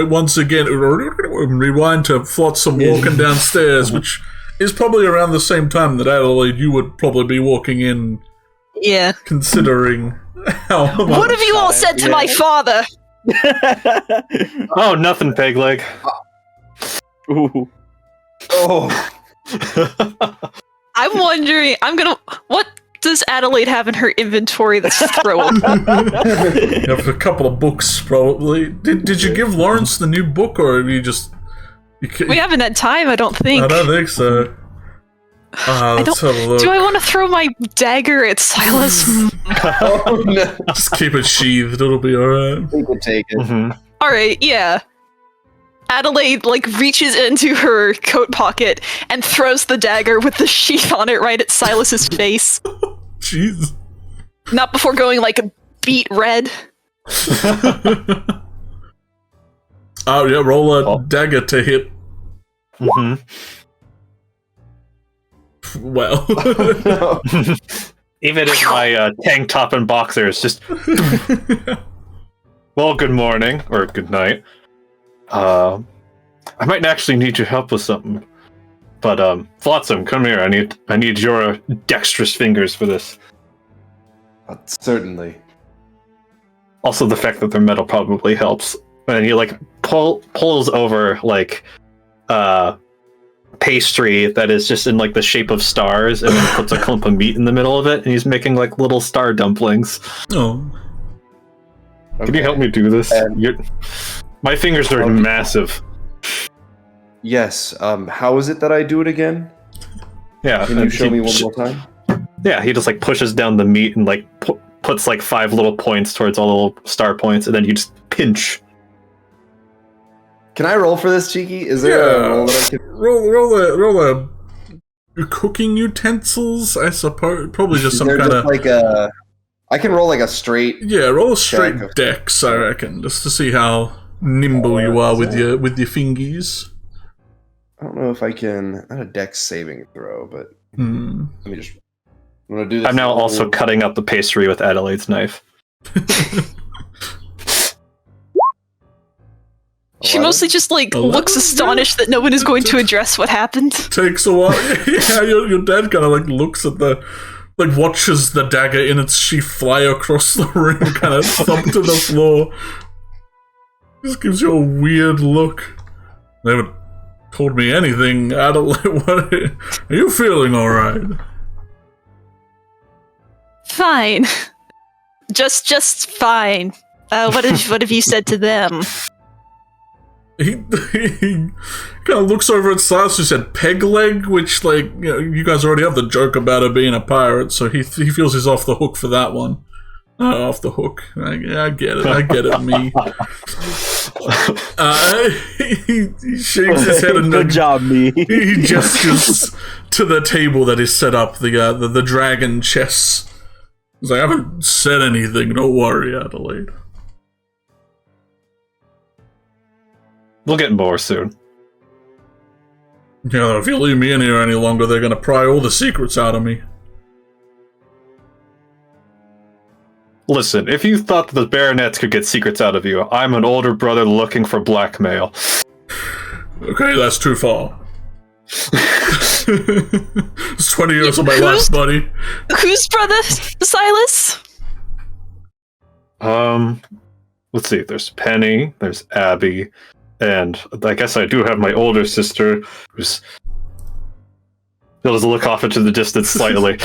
Speaker 1: once again rewind to Flotsam walking downstairs, which is probably around the same time that Adelaide you would probably be walking in.
Speaker 4: Yeah.
Speaker 1: Considering how much
Speaker 4: What have you all said to my father?
Speaker 3: Oh, nothing, peg leg.
Speaker 5: Ooh.
Speaker 2: Oh.
Speaker 4: I'm wondering. What does Adelaide have in her inventory that's throwable?
Speaker 1: You have a couple of books, probably. Did you give Lawrence the new book, or have you just?
Speaker 4: We haven't had time, I don't think.
Speaker 1: I don't think so. Let's have a look.
Speaker 4: Do I want to throw my dagger at Silas?
Speaker 2: Oh, no.
Speaker 1: Just keep it sheathed. It'll be alright.
Speaker 2: We can take it.
Speaker 3: Mm-hmm.
Speaker 4: All right, yeah. Adelaide reaches into her coat pocket and throws the dagger with the sheath on it right at Silas's face.
Speaker 1: Jeez.
Speaker 4: Not before going beet red.
Speaker 1: Oh yeah, roll a dagger to hit.
Speaker 3: Mm-hmm.
Speaker 1: Well.
Speaker 3: Even in my tank top and boxers, just. Well, good morning or good night. I might actually need your help with something, but Flotsam, come here. I need your dexterous fingers for this.
Speaker 2: Certainly.
Speaker 3: Also, the fact that they're metal probably helps. And he pulls over pastry that is just in the shape of stars, and then puts a clump of meat in the middle of it, and he's making little star dumplings.
Speaker 1: Oh.
Speaker 2: Okay.
Speaker 3: Can you help me do this? My fingers are massive.
Speaker 2: Yes. How is it that I do it again?
Speaker 3: Yeah.
Speaker 2: Can you show me one more time?
Speaker 3: Yeah, he just pushes down the meat and puts 5 little points towards all the little star points, and then you just pinch.
Speaker 2: Can I roll for this, Cheeki? Is there a roll that I can
Speaker 1: roll a cooking utensils? I suppose probably just some kind of
Speaker 2: I can roll a straight.
Speaker 1: Yeah, roll a straight dex, I reckon, just to see how nimble you are with your fingies.
Speaker 2: I don't know if I can. Not a dex saving throw, but let me just. I'm gonna do this.
Speaker 3: I'm now also cutting up the pastry with Adelaide's knife.
Speaker 4: She mostly just looks astonished that no one is going to address what happened.
Speaker 1: Takes a while. Yeah, your dad kind of looks at watches the dagger in its sheath fly across the room, kind of thump to the floor. Just gives you a weird look. They haven't told me anything. Adelaide, are you feeling alright?
Speaker 4: Fine. Just fine. What have you said to them?
Speaker 1: He kind of looks over at Silas, who said peg leg, which, you guys already have the joke about her being a pirate, so he feels he's off the hook for that one. Off the hook. I get it, me. He shakes his head and
Speaker 5: good job, me.
Speaker 1: He gestures to the table that is set up, the dragon chess. He's like, I haven't said anything, don't worry, Adelaide.
Speaker 3: We'll get more soon.
Speaker 1: Yeah, if you leave me in here any longer, they're gonna pry all the secrets out of me.
Speaker 3: Listen, if you thought the baronets could get secrets out of you, I'm an older brother looking for blackmail.
Speaker 1: Okay, that's too far. It's 20 years of my life, buddy.
Speaker 4: Whose brother, Silas?
Speaker 3: Let's see. There's Penny, there's Abby, and I guess I do have my older sister, who's... He'll just look off into the distance slightly.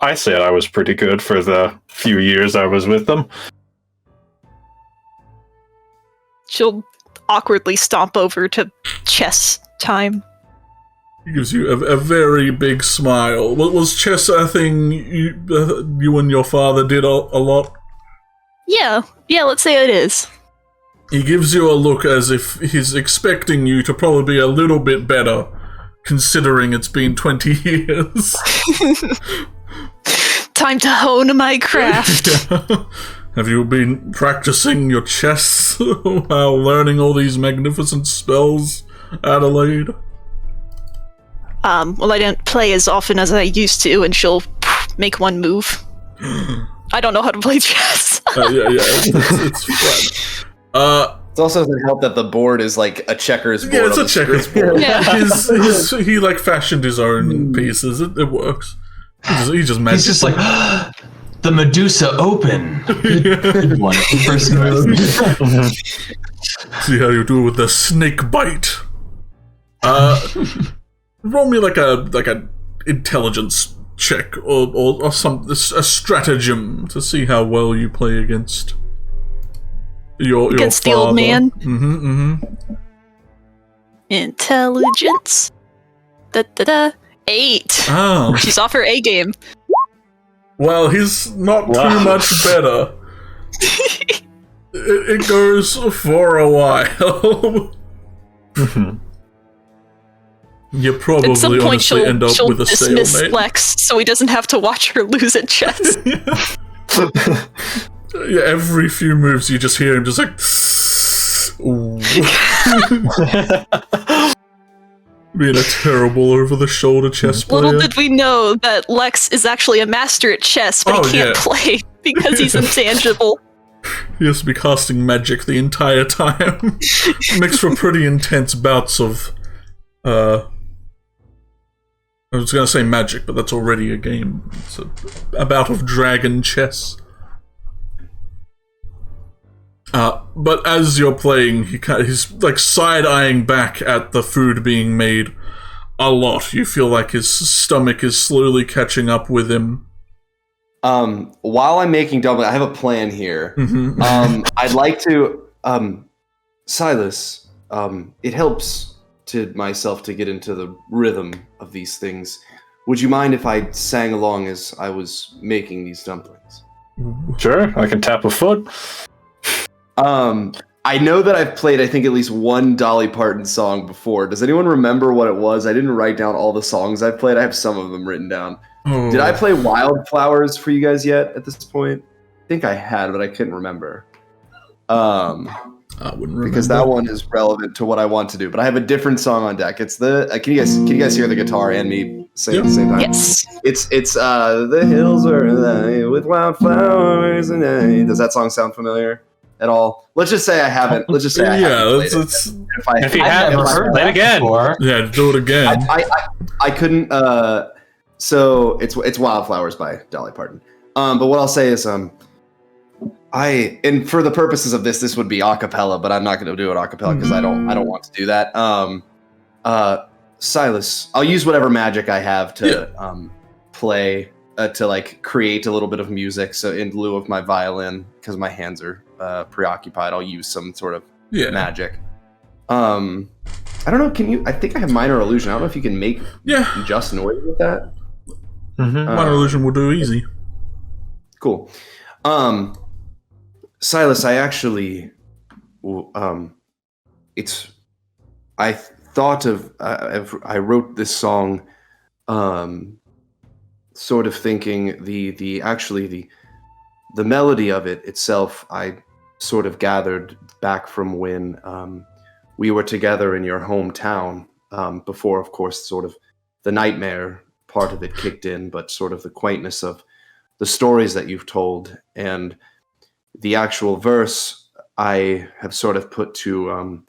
Speaker 3: I said I was pretty good for the few years I was with them.
Speaker 4: She'll awkwardly stomp over to chess time.
Speaker 1: He gives you a very big smile. Was chess a thing you and your father did a lot?
Speaker 4: Yeah, let's say it is.
Speaker 1: He gives you a look as if he's expecting you to probably be a little bit better, considering it's been 20 years.
Speaker 4: Time to hone my craft.
Speaker 1: Yeah. Have you been practicing your chess while learning all these magnificent spells, Adelaide?
Speaker 4: Well, I don't play as often as I used to, and she'll make one move. I don't know how to play chess.
Speaker 1: It's fun.
Speaker 2: It also doesn't help that the board is like a checkers board.
Speaker 1: Yeah, it's a checkers board.
Speaker 4: Yeah.
Speaker 1: He fashioned his own pieces. It works. He just magic.
Speaker 6: He's just like, the Medusa open. Good one. First move.
Speaker 1: See how you do with the snake bite. Roll me like a intelligence check or a stratagem to see how well you play against your
Speaker 4: against
Speaker 1: father.
Speaker 4: The old man.
Speaker 1: Mm-hmm.
Speaker 4: Intelligence. 8.
Speaker 1: Oh.
Speaker 4: She's off her A game.
Speaker 1: Well, he's not too much better. It goes for a while. You probably
Speaker 4: At some point
Speaker 1: honestly end up
Speaker 4: she'll
Speaker 1: with a
Speaker 4: dismiss
Speaker 1: stalemate.
Speaker 4: Lex so he doesn't have to watch her lose at chess.
Speaker 1: Yeah, every few moves you just hear him just like... Ooh. Being a terrible over-the-shoulder chess player.
Speaker 4: Little did we know that Lex is actually a master at chess, but he can't play because he's intangible.
Speaker 1: He has to be casting magic the entire time. Makes for pretty intense bouts of... I was going to say magic, but that's already a game. It's a bout of dragon chess. But as you're playing, he's like side-eyeing back at the food being made a lot. You feel like his stomach is slowly catching up with him.
Speaker 2: While I'm making dumplings, I have a plan here.
Speaker 1: Mm-hmm.
Speaker 2: I'd like to, Silas, it helps to myself to get into the rhythm of these things. Would you mind if I sang along as I was making these dumplings?
Speaker 3: Sure, I can tap a foot.
Speaker 2: I know that I've played, I think, at least one Dolly Parton song before. Does anyone remember what it was? I didn't write down all the songs I've played. I have some of them written down.
Speaker 1: Oh.
Speaker 2: Did I play Wildflowers for you guys yet at this point? I think I had, but I couldn't remember.
Speaker 1: I wouldn't remember.
Speaker 2: Because that one is relevant to what I want to do. But I have a different song on deck. It's the can you guys hear the guitar and me sing at the same time?
Speaker 4: Yes.
Speaker 2: It's the hills are alive with wildflowers and I. Does that song sound familiar at all? Let's just say I haven't. Let's just say I haven't played it.
Speaker 3: If you have, play it again.
Speaker 1: Yeah, do it again.
Speaker 2: I couldn't. So it's Wildflowers by Dolly Parton. But what I'll say is and for the purposes of this would be a cappella, but I'm not going to do it a cappella because I don't want to do that. Silas, I'll use whatever magic I have to play to like create a little bit of music. So in lieu of my violin, because my hands are preoccupied, I'll use some sort of magic. I don't know. Can you? I think I have minor illusion. I don't know if you can make just noise with that.
Speaker 1: Minor illusion will do easy.
Speaker 2: Cool. Silas, I actually, I thought of, I wrote this song, sort of thinking the melody of it itself, I sort of gathered back from when, we were together in your hometown, before, of course, sort of the nightmare part of it kicked in, but sort of the quaintness of the stories that you've told. And the actual verse I have sort of put to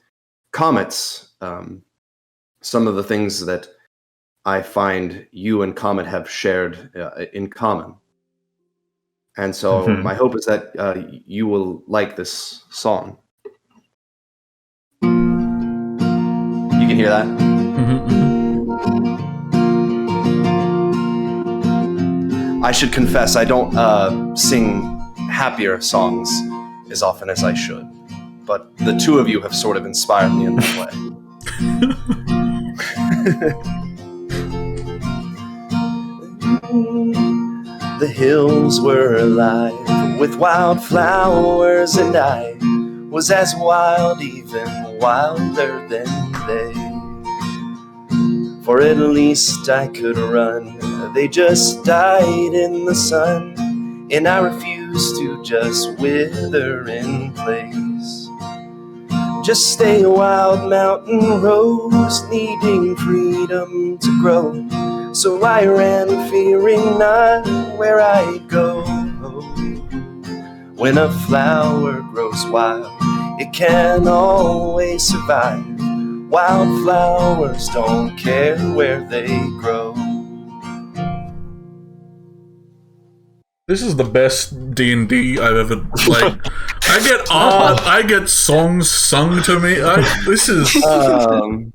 Speaker 2: Comet's, some of the things that I find you and Comet have shared in common. And so my hope is that you will like this song. You can hear that? I should confess, I don't sing happier songs as often as I should, but the two of you have sort of inspired me in that way. The hills were alive with wildflowers, and I was as wild, even wilder than they. For at least I could run. They just died in the sun, and I refuse to just wither in place. Just stay a wild mountain rose, needing freedom to grow. So I ran, fearing not where I'd go. When a flower grows wild, it can always survive. Wildflowers don't care where they grow.
Speaker 1: This is the best D&D I've ever played. I get art, I get songs sung to me. This is
Speaker 2: and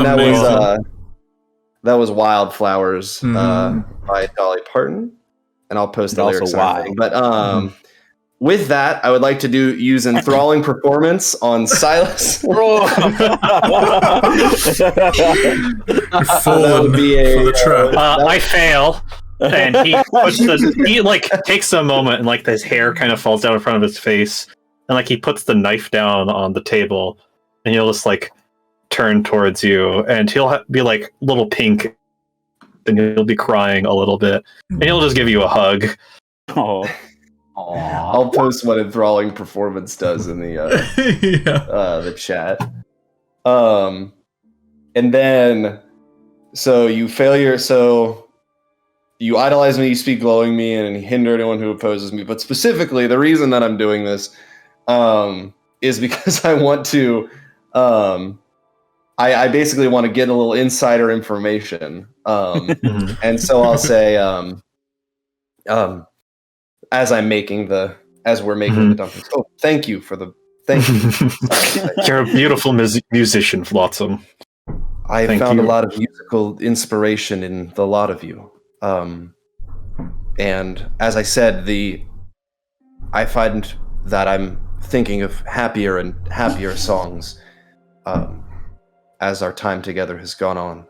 Speaker 1: amazing.
Speaker 2: That was Wildflowers by Dolly Parton, and I'll post the lyrics. But with that, I would like to use enthralling performance on Silas.
Speaker 1: Fallen for the trap.
Speaker 3: I fail. And he takes a moment and like his hair kind of falls down in front of his face, and like he puts the knife down on the table, and he'll just like turn towards you, and he'll be like a little pink, and he'll be crying a little bit, and he'll just give you a hug.
Speaker 5: Oh,
Speaker 2: I'll post what enthralling performance does in the the chat. And then so you you idolize me, you speak glowing me, and hinder anyone who opposes me. But specifically, the reason that I'm doing this is because I want to. I basically want to get a little insider information, and so I'll say, as we're making the dumplings. Oh, thank you.
Speaker 3: You're a beautiful musician, Flotsam.
Speaker 2: I found a lot of musical inspiration in the lot of you. And as I said, I find that I'm thinking of happier and happier songs as our time together has gone on.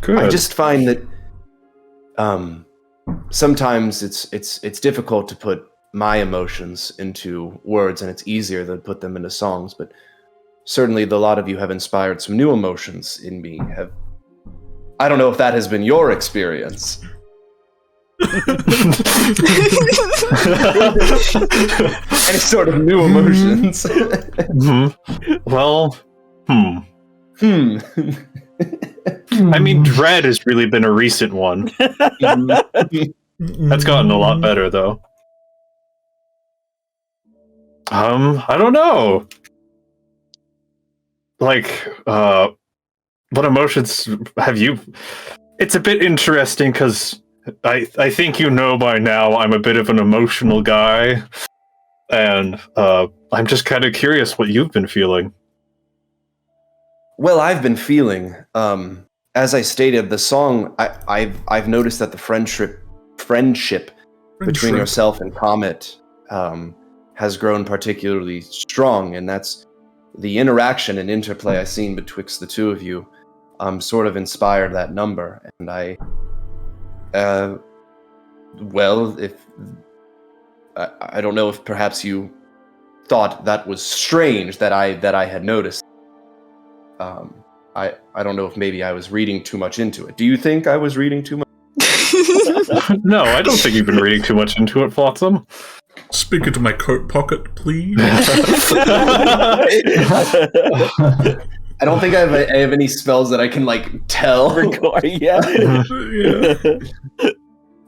Speaker 3: Good.
Speaker 2: I just find that sometimes it's difficult to put my emotions into words, and it's easier to put them into songs. But certainly, the lot of you have inspired some new emotions in me. I don't know if that has been your experience. Any sort of new emotions.
Speaker 3: Well, I mean, dread has really been a recent one. That's gotten a lot better, though. I don't know. Like, what emotions have you? It's a bit interesting because I think you know by now I'm a bit of an emotional guy, and I'm just kind of curious what you've been feeling.
Speaker 2: Well, I've been feeling, as I stated, the song. I've noticed that the friendship between yourself and Comet has grown particularly strong, and that's the interaction and interplay I've seen betwixt the two of you. Sort of inspired that number, and if I don't know if perhaps you thought that was strange that I had noticed. I don't know if maybe I was reading too much into it. Do you think I was reading too much?
Speaker 3: No, I don't think you've been reading too much into it, Flotsam.
Speaker 1: Speak into my coat pocket, please.
Speaker 2: I don't think I have any spells that I can tell.
Speaker 5: Yeah.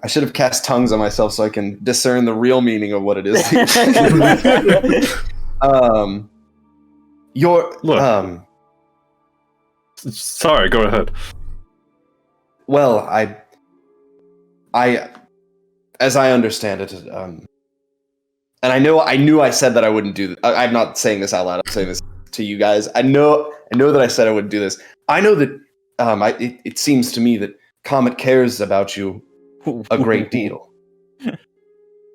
Speaker 2: I should have cast tongues on myself so I can discern the real meaning of what it is.
Speaker 3: Sorry, go ahead.
Speaker 2: Well, I as I understand it, and I knew I said that I wouldn't do this. I'm not saying this out loud. I'm saying this to you guys. I know that I said I wouldn't do this. I know that it seems to me that Comet cares about you a great deal.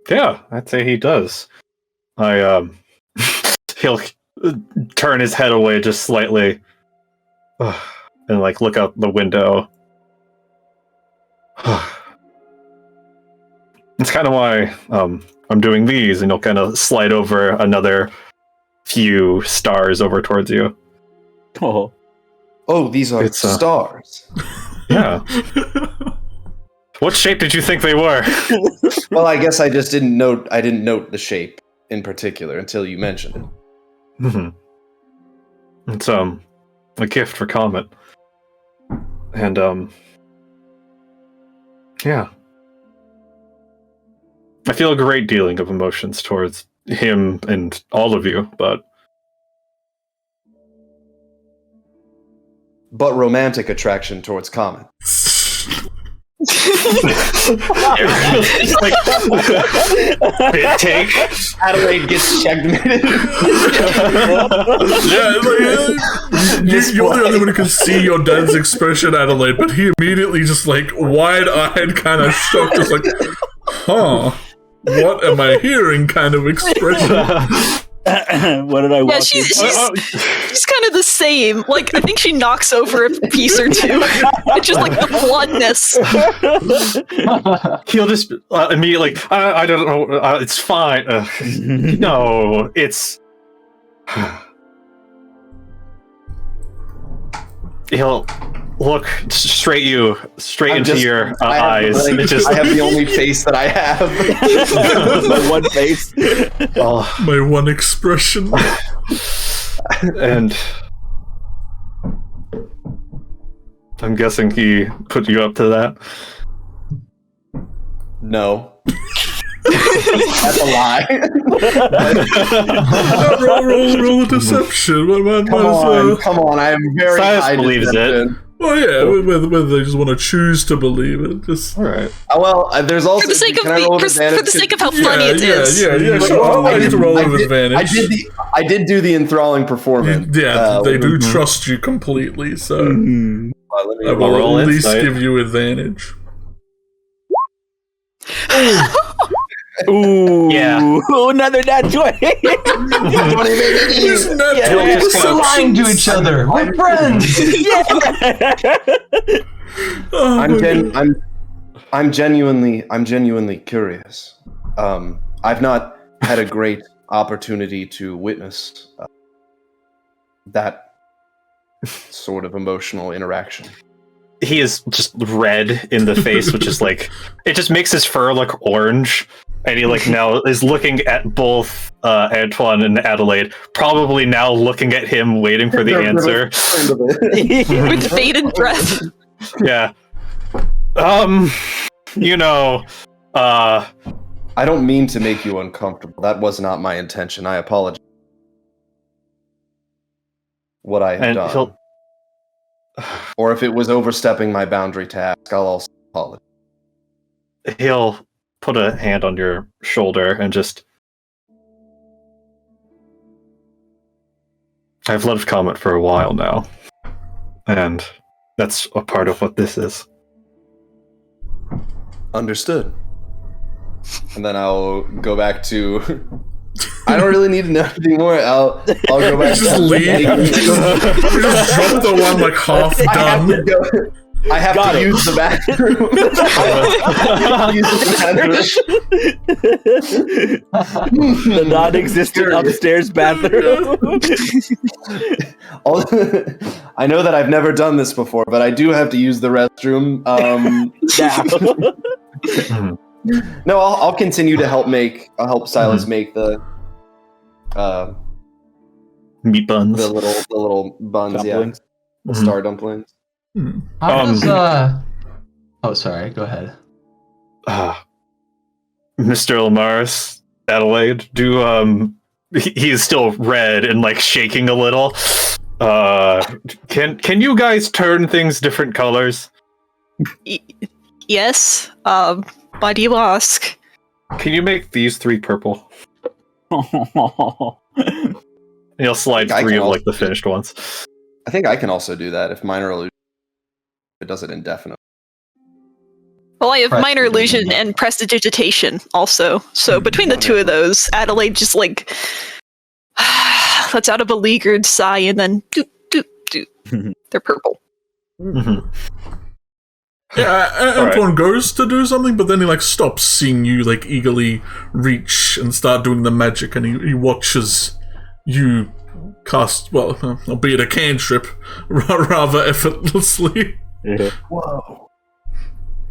Speaker 3: Yeah, I'd say he does. He'll turn his head away just slightly and look out the window. It's kind of why I'm doing these, and you'll kind of slide over another few stars over towards you.
Speaker 5: Oh,
Speaker 2: these are stars.
Speaker 3: Yeah. What shape did you think they were?
Speaker 2: Well, I guess I just didn't note. I didn't note the shape in particular until you mentioned it.
Speaker 3: It's a gift for Comet, and yeah. I feel a great dealing of emotions towards him and all of you, but
Speaker 2: romantic attraction towards Comet.
Speaker 3: Bit take.
Speaker 2: Adelaide gets checkmated.
Speaker 1: You're the only one who can see your dad's expression, Adelaide, but he immediately just wide-eyed, kind of shocked, just huh? What am I hearing? Kind of expression.
Speaker 5: What did I walk
Speaker 4: she's kind of the same. I think she knocks over a piece or two. It's just the bluntness.
Speaker 3: He'll just immediately, I don't know, it's fine. No, it's... He'll look straight into your eyes.
Speaker 2: I have the only face that I have.
Speaker 5: My one face.
Speaker 1: My one expression.
Speaker 3: And I'm guessing he put you up to that.
Speaker 2: No. That's a lie.
Speaker 1: roll a deception.
Speaker 2: Come on. I am very high
Speaker 3: believes
Speaker 2: deception.
Speaker 3: it.
Speaker 1: Well, yeah, whether they just want to choose to believe it. Just...
Speaker 3: All right.
Speaker 2: Well, there's also
Speaker 4: for the sake of how funny it is.
Speaker 1: Yeah, sure. I'll let you to roll with advantage.
Speaker 2: I did do the enthralling performance.
Speaker 1: They do trust you completely, so I will at least give you advantage.
Speaker 5: Ooh,
Speaker 3: yeah.
Speaker 5: Another nat 20.
Speaker 6: We're lying to each other. We're friends.
Speaker 2: I'm genuinely curious. I've not had a great opportunity to witness that sort of emotional interaction.
Speaker 3: he is just red in the face, which is like, it just makes his fur look orange. And he like now is looking at both Antoine and Adelaide, probably now looking at him, waiting for the answer.
Speaker 4: With bated breath.
Speaker 3: Yeah. You know,
Speaker 2: I don't mean to make you uncomfortable. That was not my intention. I apologize. What I have done. Or if it was overstepping my boundary to ask, I'll also apologize.
Speaker 3: He'll put a hand on your shoulder and just... I've loved Comet for a while now. And that's a part of what this is.
Speaker 2: Understood. And then I'll go back to... I don't really need to know anymore. I'll go back
Speaker 1: just
Speaker 2: to...
Speaker 1: leave. Just drop the one like half done.
Speaker 2: I have to use the bathroom.
Speaker 5: The non-existent upstairs bathroom.
Speaker 2: I know that I've never done this before, but I do have to use the restroom. No, I'll continue to help Silas make the
Speaker 3: meat buns,
Speaker 2: the little buns,
Speaker 5: dumplings.
Speaker 2: The star dumplings.
Speaker 6: How does, oh, sorry. Go ahead.
Speaker 3: Mr. Ilmaris, Adelaide, he is still red and like shaking a little. Can you guys turn things different colors?
Speaker 4: Yes. Why do you ask?
Speaker 3: Can you make these 3 purple? He'll slide 3 of like the finished ones.
Speaker 2: I think I can also do that if minor illusion. It does it indefinitely.
Speaker 4: Well, I have minor illusion and prestidigitation also. So between the two of those, Adelaide just like lets out a beleaguered sigh and then doop, doop, doop. They're purple.
Speaker 3: Mm-hmm.
Speaker 1: Yeah, Antoine goes to do something, but then he like stops seeing you like eagerly reach and start doing the magic, and he watches you cast, well, albeit a cantrip, rather effortlessly.
Speaker 5: Yeah.
Speaker 2: Whoa.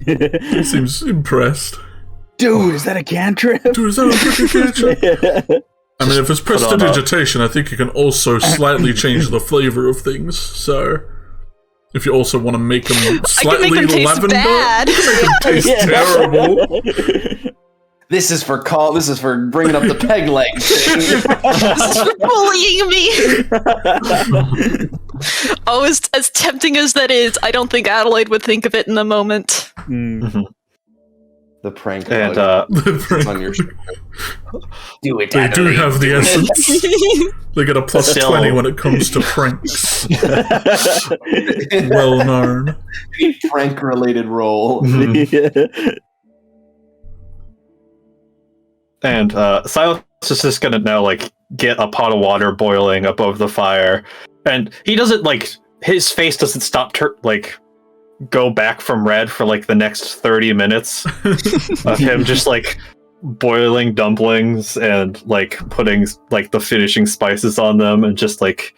Speaker 1: He seems impressed.
Speaker 5: Dude, is that a cantrip?
Speaker 1: Dude, is that a freaking cantrip? I mean, if it's prestidigitation, I think you can also slightly change the flavor of things, so... If you also want to make them slightly
Speaker 4: make them taste
Speaker 1: lavender,
Speaker 4: bad.
Speaker 1: you can make them taste terrible.
Speaker 2: This is for bringing up the peg leg thing.
Speaker 4: This is for bullying me. Oh, as tempting as that is, I don't think Adelaide would think of it in the moment.
Speaker 3: Mm-hmm.
Speaker 2: The prank
Speaker 3: and
Speaker 2: on your shoulder.
Speaker 1: Do it. They do have the essence. They get a plus 20 when it comes to pranks. Well known.
Speaker 2: Prank-related roll.
Speaker 3: Mm-hmm. And Silas is just gonna now like get a pot of water boiling above the fire, and he doesn't like his face doesn't stop go back from red for like the next 30 minutes of him just like boiling dumplings and like putting like the finishing spices on them and just like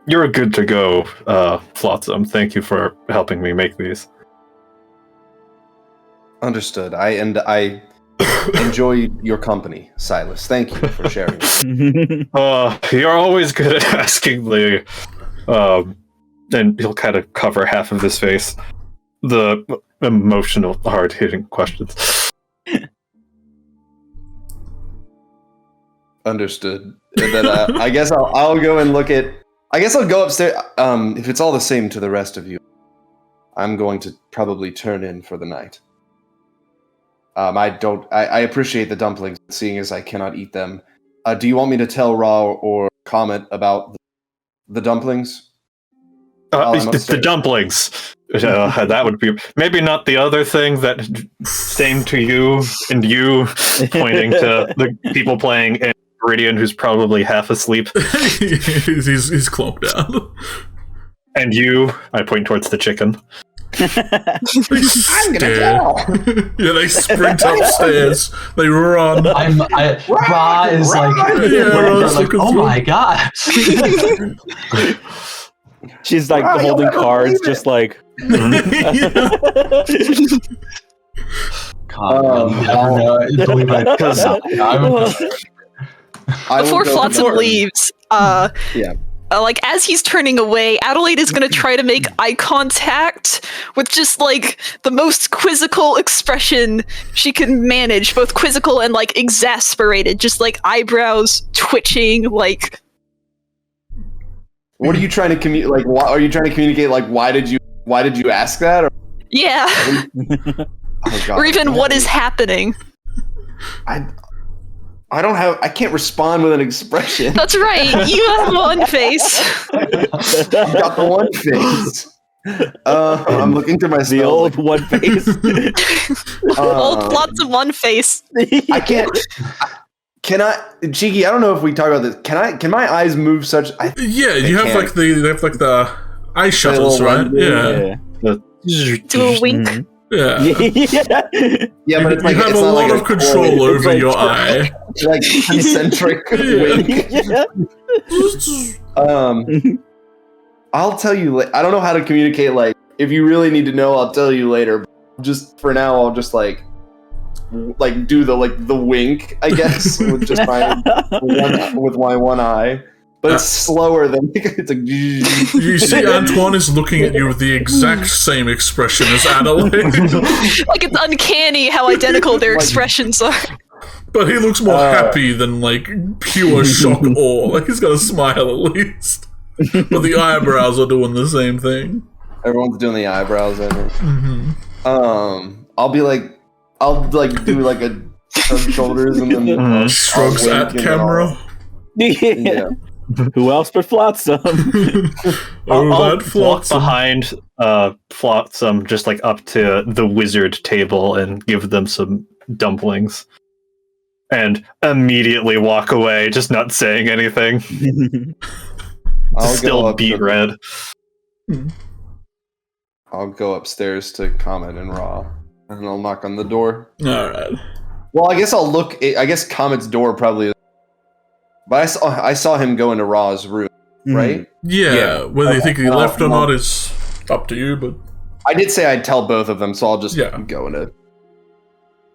Speaker 3: you're good to go, Flotsam. Thank you for helping me make these.
Speaker 2: Understood. I enjoy your company, Silas. Thank you for sharing.
Speaker 3: You're always good at asking the, and he'll kind of cover half of his face, the emotional, hard-hitting questions.
Speaker 2: Understood. And then I guess I'll go and look at. I guess I'll go upstairs. If it's all the same to the rest of you, I'm going to probably turn in for the night. I appreciate the dumplings, seeing as I cannot eat them. Do you want me to tell Ra or Comet about the dumplings?
Speaker 3: The dumplings. That would be maybe not the other thing that same to you and you, pointing to the people playing in Meridian who's probably half asleep.
Speaker 1: he's clocked out.
Speaker 3: And you, I point towards the chicken.
Speaker 2: I'm gonna tell.
Speaker 1: Yeah, they sprint upstairs. They run.
Speaker 6: Ra is like, oh my god.
Speaker 5: She's like holding cards, just like.
Speaker 4: Before Flotsam leaves, like as he's turning away, Adelaide is going to try to make eye contact with just like the most quizzical expression she can manage, both quizzical and like exasperated, just like eyebrows twitching, like.
Speaker 2: What are you trying to communicate? Like, why are you trying to communicate? Like, why did you ask that? Or...
Speaker 4: Yeah.
Speaker 2: Oh, God.
Speaker 4: Or even what is happening.
Speaker 2: I can't respond with an expression.
Speaker 4: That's right. You have one face.
Speaker 2: I got the one face. I'm looking through my spells.
Speaker 5: The old one face.
Speaker 4: Old lots of one face.
Speaker 2: I can't. Can I, Cheeki? I don't know if we talk about this. Can my eyes move such?
Speaker 1: Yeah, you have like the eye shuttles, right? Yeah.
Speaker 4: Do a wink.
Speaker 1: Yeah.
Speaker 2: Yeah, but it's like
Speaker 1: you have
Speaker 2: it's
Speaker 1: a
Speaker 2: not
Speaker 1: lot
Speaker 2: like
Speaker 1: of control over your eye.
Speaker 2: Like concentric wink. I'll tell you. I don't know how to communicate. Like, if you really need to know, I'll tell you later. Just for now, I'll just like do the wink, I guess, with just my one eye. But it's slower than it's like.
Speaker 1: You see, Antoine is looking at you with the exact same expression as Adelaide.
Speaker 4: Like, it's uncanny how identical their expressions are.
Speaker 1: But he looks more happy than like pure shock or like he's got a smile at least. But the eyebrows are doing the same thing.
Speaker 2: Everyone's doing the eyebrows.
Speaker 1: Mm-hmm.
Speaker 2: I'll do like a shrug shoulders and then
Speaker 1: shrugs at camera.
Speaker 5: Yeah. Who else but Flotsam?
Speaker 3: I'll walk behind Flotsam, just like up to the wizard table and give them some dumplings. And immediately walk away, just not saying anything.
Speaker 2: I'll
Speaker 3: still beat red.
Speaker 2: I'll go upstairs to Comet and Ra, and I'll knock on the door.
Speaker 1: Alright.
Speaker 2: Well, I guess I'll look. I guess Comet's door probably is. But I saw him go into Ra's room, right?
Speaker 1: Yeah. Whether you think he left or not is up to you, but...
Speaker 2: I did say I'd tell both of them, so I'll just go into...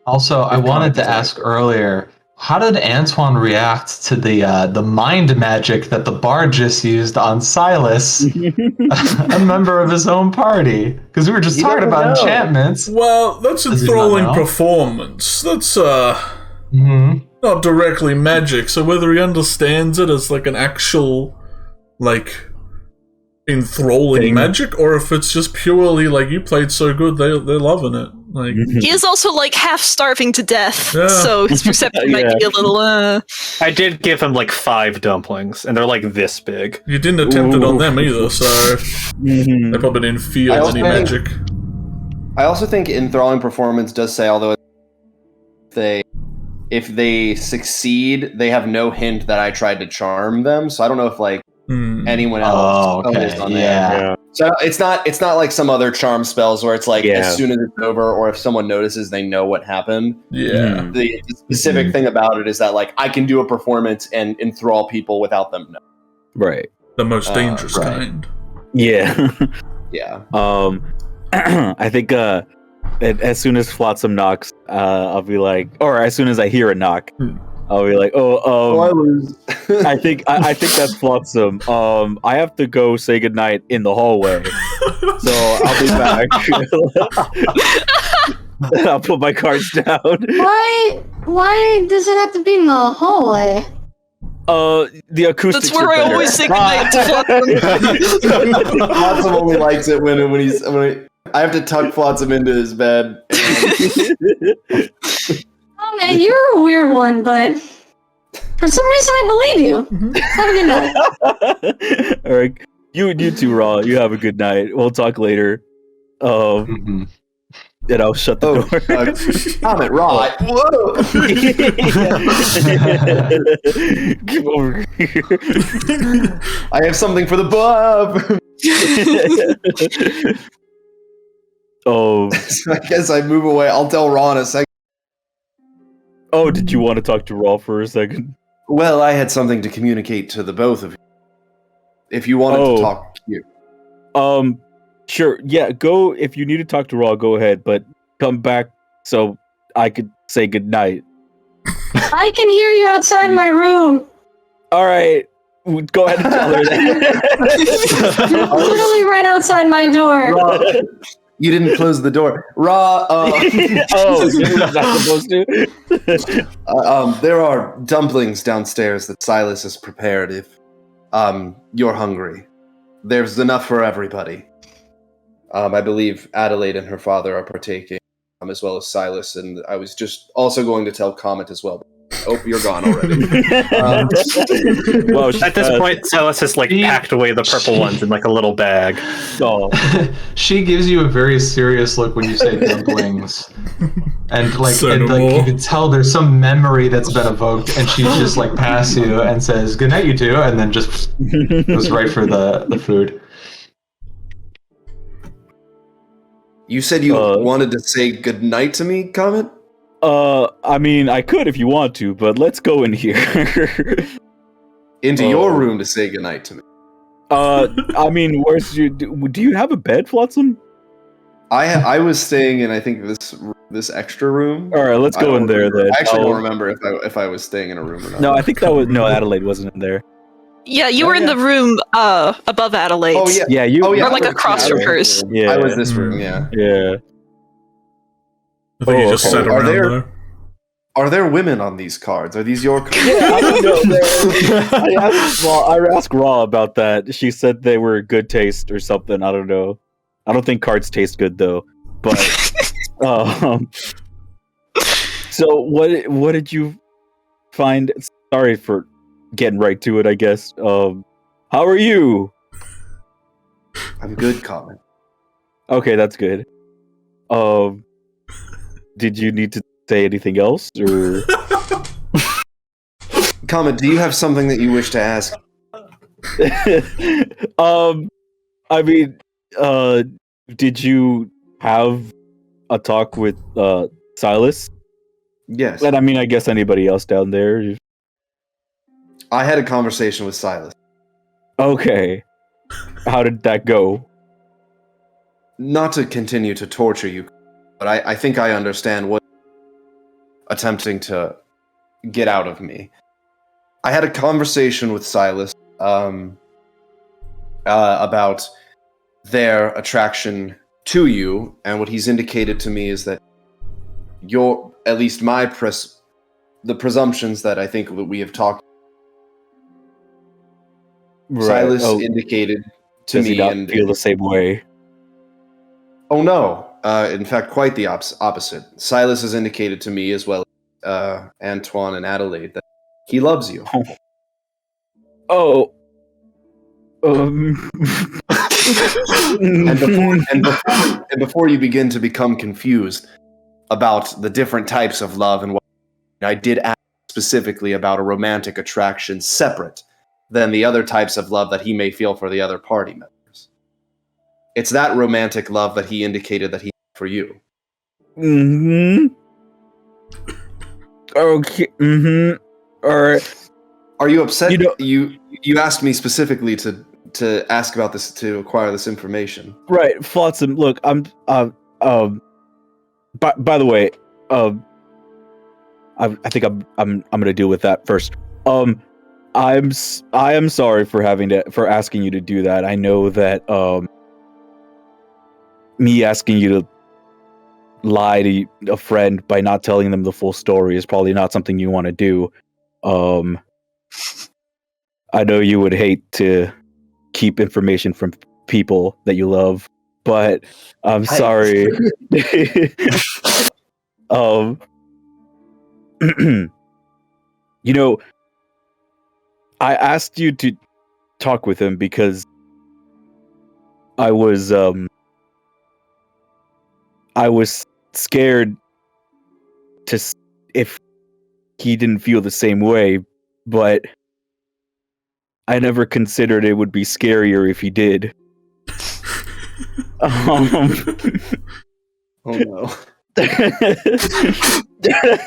Speaker 6: Also, I wanted to ask earlier, how did Antoine react to the mind magic that the bard just used on Silas, a member of his own party? Because we were just talking about enchantments.
Speaker 1: Well, that's enthralling performance. That's not directly magic, so whether he understands it as like an actual like enthralling magic, or if it's just purely like you played so good, they're loving it. Like
Speaker 4: he is also like half starving to death, so his perception might be a little.
Speaker 3: I did give him like 5 dumplings, and they're like this big.
Speaker 1: You didn't attempt it on them either, so they probably didn't feel any magic.
Speaker 2: I also think enthralling performance does say, although if they succeed, they have no hint that I tried to charm them. So I don't know if like anyone else is on there. So it's not like some other charm spells where it's like as soon as it's over, or if someone notices, they know what happened.
Speaker 1: Yeah.
Speaker 2: The specific thing about it is that like I can do a performance and enthrall people without them knowing.
Speaker 5: Right.
Speaker 1: The most dangerous kind.
Speaker 5: Yeah.
Speaker 2: Yeah.
Speaker 5: I think as soon as Flotsam knocks, I'll be like, or as soon as I hear a knock, I'll be like,
Speaker 2: I lose.
Speaker 5: I think that's Flotsam. I have to go say goodnight in the hallway, so I'll be back. I'll put my cards down.
Speaker 7: Why does it have to be in the hallway?
Speaker 5: The acoustics.
Speaker 4: That's where I always say goodnight to Flotsam.
Speaker 2: Flotsam only likes it when I have to tuck Flotsam into his bed.
Speaker 7: Oh man, you're a weird one, but for some reason I believe you. Have a good night.
Speaker 5: All right, you too, Ra. You have a good night. We'll talk later. And I'll shut the door.
Speaker 2: Comet, Ra. Whoa!
Speaker 5: Come over here.
Speaker 2: I have something for the bub.
Speaker 5: Oh,
Speaker 2: So I guess I move away. I'll tell Ra in a second.
Speaker 5: oh, did you want to talk to Raw for a second?
Speaker 2: Well, I had something to communicate to the both of you. If you wanted to talk here.
Speaker 5: Sure. Yeah, go. If you need to talk to Raw, go ahead, but come back so I could say goodnight.
Speaker 7: I can hear you outside my room.
Speaker 5: All right. Go ahead and tell her that.
Speaker 7: You're literally right outside my door.
Speaker 2: Ra, you didn't close the door. Ra,
Speaker 5: Oh, you're not supposed to?
Speaker 2: there are dumplings downstairs that Silas has prepared if you're hungry. There's enough for everybody. I believe Adelaide and her father are partaking, as well as Silas, and I was just also going to tell Comet as well. Oh, you're gone already.
Speaker 5: Well,
Speaker 3: At this point, Silas has packed away the purple ones in a little bag.
Speaker 5: Oh.
Speaker 6: She gives you a very serious look when you say dumplings, and you can tell there's some memory that's been evoked, and she just passes you and says "Good night, you two," and then just goes right for the food.
Speaker 2: You said you wanted to say goodnight to me, Comet?
Speaker 5: I mean, I could if you want to, but let's go in here.
Speaker 2: Into your room to say goodnight to me.
Speaker 5: I mean, where's your? Do you have a bed, Flotsam?
Speaker 2: I was staying in, I think, this extra room.
Speaker 5: All right, let's go in there then.
Speaker 2: I actually don't remember if I was staying in a room or not.
Speaker 5: No, I think Adelaide wasn't in there.
Speaker 4: Yeah, you were in the room above Adelaide's.
Speaker 2: Oh yeah,
Speaker 5: yeah, you.
Speaker 2: Oh, yeah,
Speaker 4: or across from hers.
Speaker 5: Yeah,
Speaker 2: I was this room. Yeah,
Speaker 5: yeah.
Speaker 1: I think you just sat around there.
Speaker 2: Are there women on these cards? Are these your cards?
Speaker 5: Yeah, I don't know. I asked Raw about that. She said they were good taste or something. I don't know. I don't think cards taste good though. But so what did you find? Sorry for getting right to it, I guess. How are you?
Speaker 2: I'm good, Colin.
Speaker 5: Okay, that's good. Did you need to say anything else, or?
Speaker 2: Comet, do you have something that you wish to ask?
Speaker 5: I mean, did you have a talk with Silas?
Speaker 2: Yes.
Speaker 5: And I mean, I guess anybody else down there.
Speaker 2: I had a conversation with Silas.
Speaker 5: Okay. How did that go?
Speaker 2: Not to continue to torture you, but I think I understand what attempting to get out of me. I had a conversation with Silas about their attraction to you, and what he's indicated to me is that at least the presumptions that I think that we have talked. Right. Silas indicated to me,
Speaker 5: and feel the same way.
Speaker 2: Oh no! In fact, quite the opposite. Silas has indicated to me, as well as Antoine and Adelaide, that he loves you.
Speaker 5: Oh.
Speaker 2: and before you begin to become confused about the different types of love and what, I did ask specifically about a romantic attraction separate than the other types of love that he may feel for the other party members. It's that romantic love that he indicated that he had for you.
Speaker 5: Mm-hmm. Okay. Mm-hmm. All right.
Speaker 2: Are you upset? You asked me specifically to ask about this, to acquire this information.
Speaker 5: Right, Flotsam. Look, by the way, I think I'm gonna deal with that first. I am sorry for asking you to do that. I know that me asking you to lie to a friend by not telling them the full story is probably not something you want to do. I know you would hate to keep information from people that you love, but I'm sorry. You know, I asked you to talk with him because I was scared if he didn't feel the same way, but I never considered it would be scarier if he did.
Speaker 2: Oh no.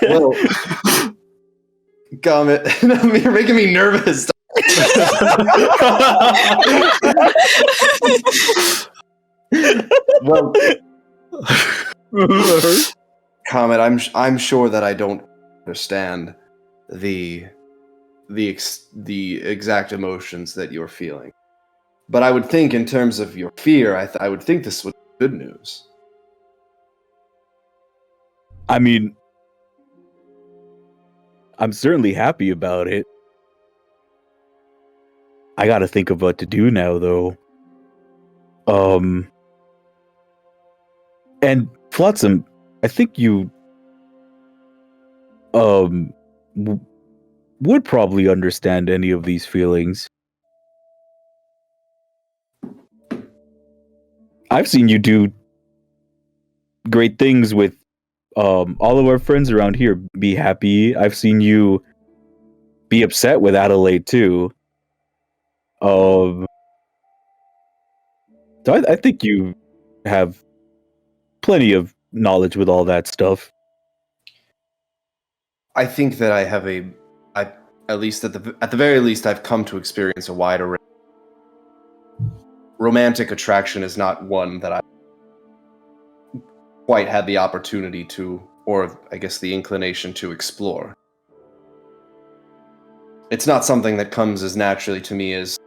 Speaker 2: Well, Comet, you're making me nervous. Well, Comet, I'm sure that I don't understand the exact emotions that you're feeling, but I would think, in terms of your fear, I would think this would be good news.
Speaker 5: I mean, I'm certainly happy about it. I gotta think of what to do now, though. And Flotsam, I think you would probably understand any of these feelings. I've seen you do great things with all of our friends around here. Be happy. I've seen you be upset with Adelaide too. So I think you have plenty of knowledge with all that stuff.
Speaker 2: I think that I have at least at the very least, I've come to experience a wide array. Romantic attraction is not one that I quite had the opportunity to, or I guess the inclination to explore. It's not something that comes as naturally to me as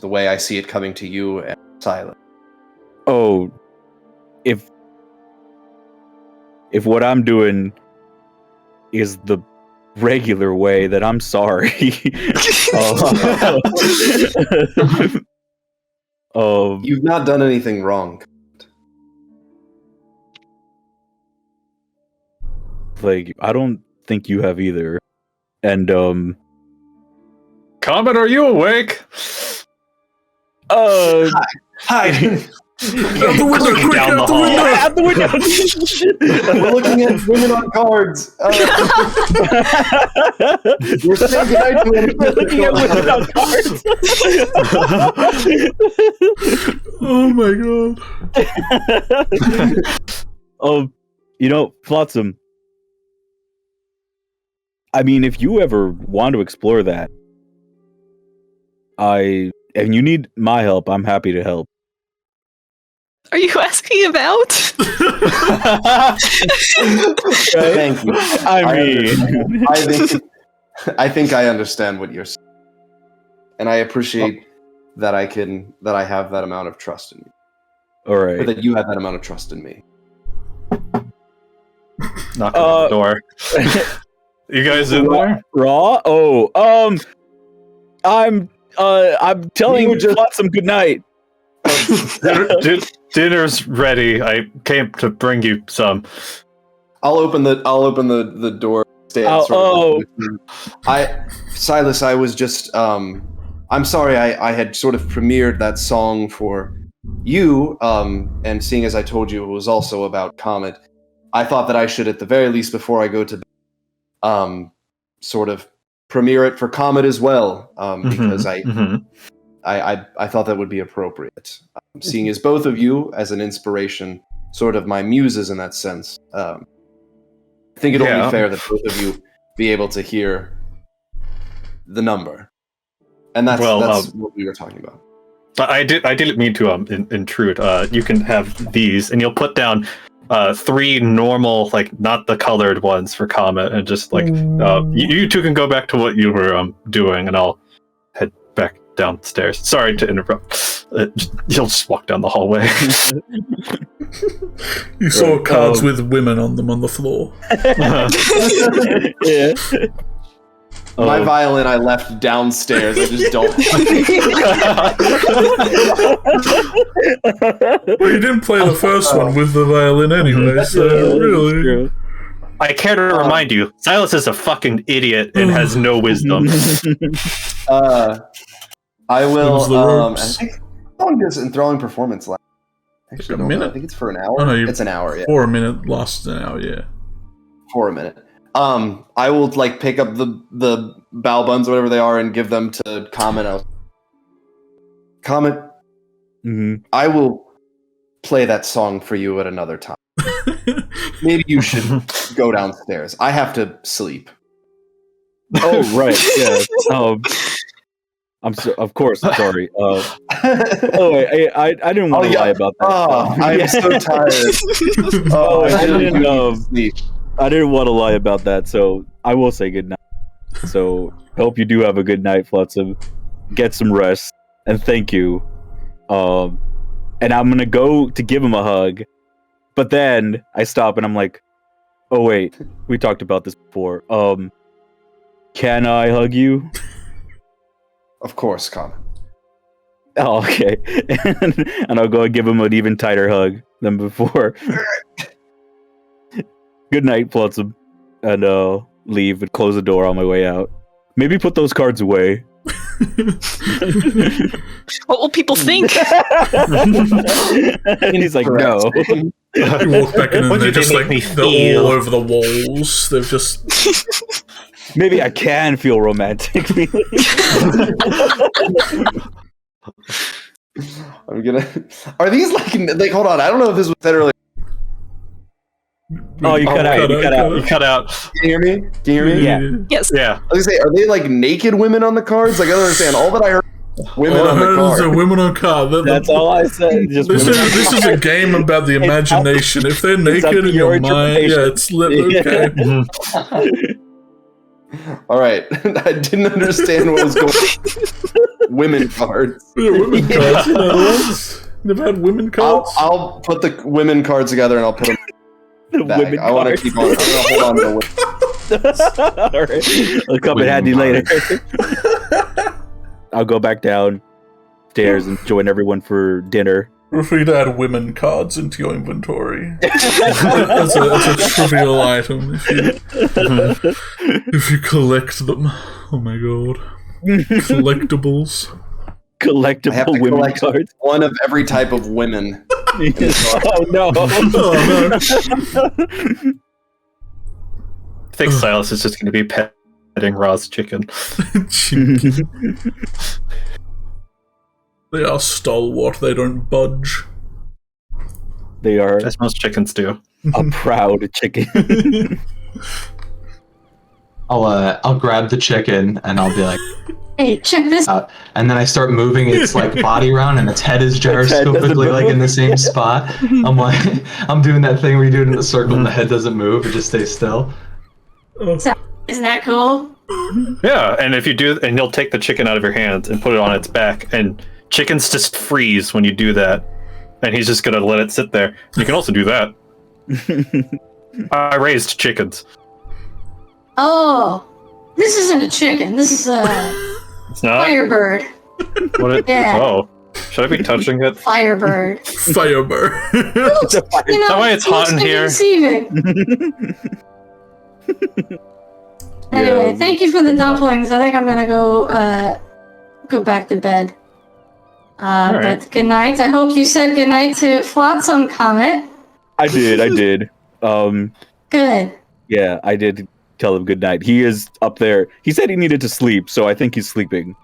Speaker 2: the way I see it coming to you and Silas.
Speaker 5: Oh, if what I'm doing is the regular way, then I'm sorry.
Speaker 2: You've not done anything wrong.
Speaker 5: Like, I don't think you have either. And
Speaker 3: Comet, are you awake?
Speaker 2: Hi.
Speaker 1: Out the window, quick,
Speaker 3: Down
Speaker 1: out
Speaker 3: the
Speaker 1: the window!
Speaker 3: hall.
Speaker 5: out the window.
Speaker 2: We're looking at women on cards. We're saying goodnight to women.
Speaker 5: We're looking at women on cards.
Speaker 1: Oh my god.
Speaker 5: Flotsam. I mean, if you ever want to explore that, and you need my help, I'm happy to help.
Speaker 4: Are you asking about?
Speaker 2: Thank you. I think I understand what you're saying, and I appreciate that I have that amount of trust in you.
Speaker 5: All right.
Speaker 2: Or that you have that amount of trust in me.
Speaker 3: Knock on the door. You guys in there?
Speaker 5: Raw? I'm telling Flotsam good night.
Speaker 3: Dinner's ready. I came to bring you some.
Speaker 2: I'll open the door. Silas, I was just I'm sorry I had sort of premiered that song for you, and seeing as I told you it was also about Comet, I thought that I should, at the very least, before I go to bed, sort of premiere it for Comet as well, because I thought that would be appropriate. Seeing as both of you as an inspiration, sort of my muses in that sense, I think it'll be fair that both of you be able to hear the number. And that's what we were talking about.
Speaker 3: I didn't mean to intrude. You can have these, and you'll put down 3 normal, like not the colored ones for Comet, and just like you two can go back to what you were doing, and I'll head back downstairs. Sorry to interrupt. You'll just walk down the hallway.
Speaker 1: You saw cards with women on them on the floor.
Speaker 5: Yeah.
Speaker 2: My violin I left downstairs. I just don't.
Speaker 1: Well, you didn't play the first one with the violin anyway, so really.
Speaker 3: I care to remind you, Silas is a fucking idiot and has no wisdom.
Speaker 2: I will. I
Speaker 1: ropes.
Speaker 2: think how long does enthralling performance last? Actually,
Speaker 1: Like a minute?
Speaker 2: I think it's for an hour.
Speaker 1: Oh, no,
Speaker 2: it's an hour. Yeah,
Speaker 1: For a minute lasts an hour, yeah.
Speaker 2: for a minute. I will like pick up the Spellbounds, whatever they are, and give them to Comet. Comet, I will play that song for you at another time. maybe you should go downstairs. I have to sleep.
Speaker 5: Oh, right. Yeah. Of course. Sorry. Oh, wait, I didn't want to lie about that.
Speaker 2: I'm so tired.
Speaker 5: I didn't want to lie about that, so I will say good night. So, hope you do have a good night, Flotsam. Get some rest, and thank you. And I'm gonna go to give him a hug, but then I stop and I'm like, oh wait, we talked about this before. Can I hug you?
Speaker 2: Of course, Connor.
Speaker 5: Oh, okay. And I'll go and give him an even tighter hug than before. Good night, Flotsam. And leave and close the door on my way out. Maybe put those cards away.
Speaker 4: What will people think?
Speaker 5: And he's like, no.
Speaker 1: You walk back in and they're just like, they're all over the walls. They've just...
Speaker 5: Maybe I can feel romantic.
Speaker 2: I'm gonna... Are these like, hold on, I don't know if this was said earlier.
Speaker 5: Oh, you cut out.
Speaker 3: You cut out.
Speaker 2: Can you hear me? Can you hear me?
Speaker 5: Yeah.
Speaker 4: Yes.
Speaker 3: Yeah.
Speaker 2: I was gonna say, are they like naked women on the cards? Like, I don't understand. All that I heard women on the cards.
Speaker 1: Women on card.
Speaker 5: That's all I said. Just
Speaker 1: this is a game about the imagination. If they're naked in your mind, it's okay.
Speaker 2: All right. I didn't understand what was going on. Women cards.
Speaker 1: Yeah, women cards. Never had women cards?
Speaker 2: I'll put the women cards together and I'll put them back. I want to keep on. I'm going to hold on to the women.
Speaker 5: All right. I'll come in handy later. I'll go back downstairs and join everyone for dinner.
Speaker 1: Feel free to add women cards into your inventory. That's a trivial item if you collect them. Oh my god. Collectibles.
Speaker 5: Collectible women cards.
Speaker 2: One of every type of women.
Speaker 5: Oh no.
Speaker 1: Oh, no.
Speaker 3: I think Silas is just going to be petting Ra's chicken.
Speaker 1: They are stalwart. They don't budge.
Speaker 5: They are,
Speaker 3: as most chickens do,
Speaker 5: a proud chicken.
Speaker 6: I'll grab the chicken and I'll be like,
Speaker 7: Hey, check this out.
Speaker 6: and then I start moving its like body around, and its head is gyroscopically like in the same spot. I'm like, I'm doing that thing where you do it in a circle and the head doesn't move; it just stays still.
Speaker 7: Isn't that cool?
Speaker 3: Yeah, and if you do, and you'll take the chicken out of your hands and put it on its back, and chickens just freeze when you do that, and he's just gonna let it sit there. You can also do that. I raised chickens.
Speaker 7: Oh, this isn't a chicken. This is a
Speaker 3: It's not.
Speaker 7: firebird.
Speaker 3: What?
Speaker 7: Yeah.
Speaker 3: Oh, should I be touching it?
Speaker 7: Firebird.
Speaker 1: Firebird.
Speaker 7: You
Speaker 3: That way it's hot in here.
Speaker 7: Deceiving. Anyway, thank you for the dumplings. I think I'm gonna go back to bed.
Speaker 3: right.
Speaker 7: But good night. I hope you said good night to Flotsam Comet.
Speaker 5: I did.
Speaker 7: Good.
Speaker 5: Yeah, I did tell him good night. He is up there. He said he needed to sleep, so I think he's sleeping.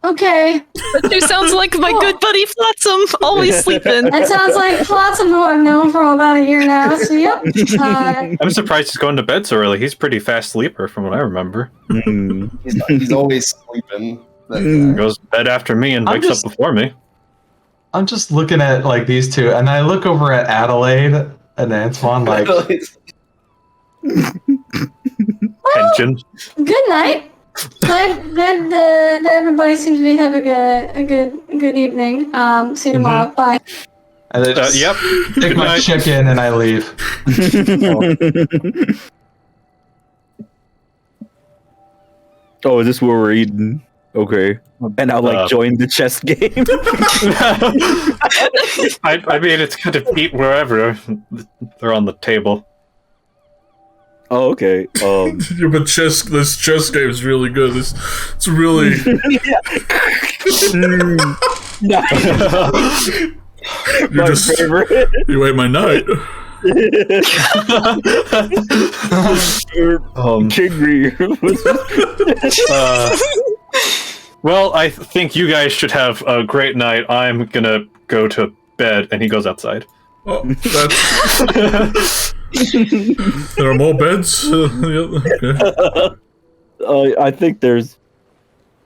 Speaker 7: Okay.
Speaker 4: That too sounds like my good buddy Flotsam, always sleeping.
Speaker 7: That sounds like Flotsam, who I've known for about a year now. So yep.
Speaker 3: I'm surprised he's going to bed so early. He's a pretty fast sleeper, from what I remember.
Speaker 2: He's always sleeping.
Speaker 3: He goes to bed after me and wakes up before me.
Speaker 6: I'm just looking at like these two, and I look over at Adelaide and Antoine like,
Speaker 3: Tension.
Speaker 7: Good night. Glad that everybody seems to be having a good evening. See you tomorrow. Bye.
Speaker 6: and I just
Speaker 3: Yep.
Speaker 6: take
Speaker 3: Good
Speaker 6: my
Speaker 3: night.
Speaker 6: chicken and I leave.
Speaker 5: Oh, is this where we're eating? Okay. And I'll like join the chess game.
Speaker 3: I mean, it's good to eat wherever they're on the table.
Speaker 5: Oh, okay.
Speaker 1: Yeah, but this chess game is really good. It's really.
Speaker 5: My favorite.
Speaker 1: You ate my night.
Speaker 5: Kingry.
Speaker 3: Well, I think you guys should have a great night. I'm gonna go to bed, and he goes outside.
Speaker 1: Oh, that's... There are more beds? Okay.
Speaker 5: I think there's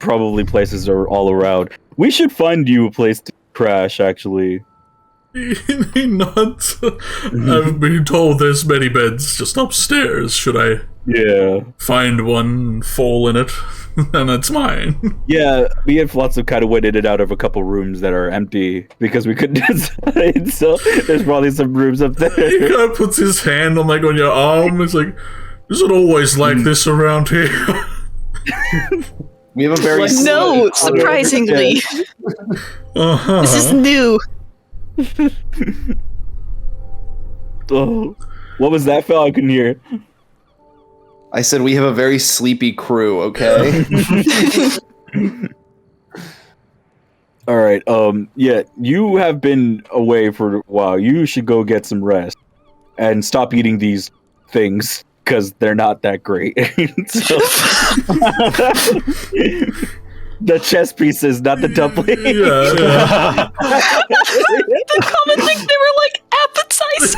Speaker 5: probably places are all around. We should find you a place to crash, actually.
Speaker 1: He nods. I've been told there's many beds just upstairs. Should I find one and fall in it? And it's mine.
Speaker 5: Yeah, me and Flotsam kind of went in and out of a couple rooms that are empty because we couldn't decide. So there's probably some rooms up there.
Speaker 1: He kind of puts his hand on on your arm. It's like, is it always like this around here?
Speaker 2: We have a very
Speaker 4: no, surprisingly, this is new.
Speaker 5: Oh, what was that, Phil? I couldn't hear.
Speaker 2: I said we have a very sleepy crew, okay?
Speaker 5: All right. Yeah, you have been away for a while. You should go get some rest and stop eating these things because they're not that great. The chess pieces, not the dumpling.
Speaker 1: Yeah.
Speaker 4: The common thing, they were like appetizers.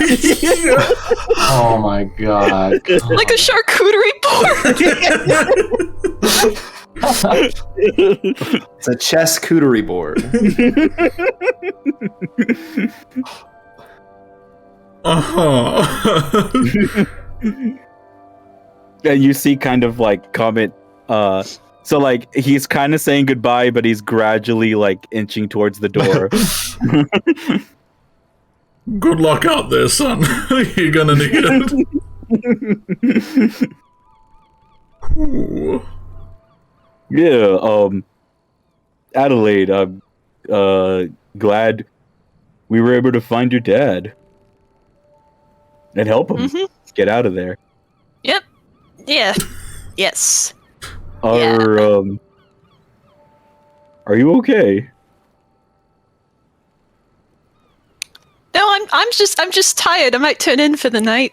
Speaker 6: Oh my god.
Speaker 4: Like a charcuterie board.
Speaker 2: It's a chess cootery board.
Speaker 5: And you see kind of like Comet, so like he's kind of saying goodbye, but he's gradually like inching towards the door.
Speaker 1: Good luck out there, son. You're gonna need it. Ooh.
Speaker 5: Yeah, Adelaide, I'm glad we were able to find your dad and help him get out of there.
Speaker 4: Yep. Yeah. Yes.
Speaker 5: Are you okay?
Speaker 4: No, I'm just tired. I might turn in for the night.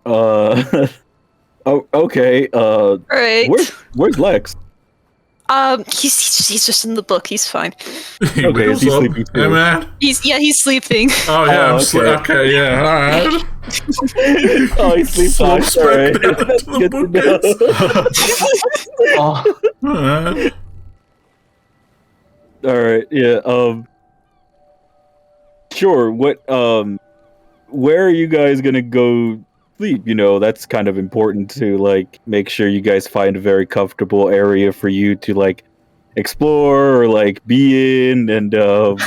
Speaker 5: Oh, okay.
Speaker 4: Right.
Speaker 5: Where's Lex?
Speaker 4: He's just in the book. He's fine.
Speaker 5: Okay, is he sleeping too?
Speaker 1: Hey, man.
Speaker 4: He's sleeping.
Speaker 1: Oh, yeah,
Speaker 5: okay.
Speaker 1: okay, yeah, alright.
Speaker 5: Oh, he sleeps
Speaker 1: Slump
Speaker 5: fine. Alright.
Speaker 1: back down to the
Speaker 5: Good to know.
Speaker 6: Oh,
Speaker 1: Alright.
Speaker 5: Alright, yeah, sure, where are you guys gonna go sleep? You know, that's kind of important to, like, make sure you guys find a very comfortable area for you to, like, explore or, like, be in, and, the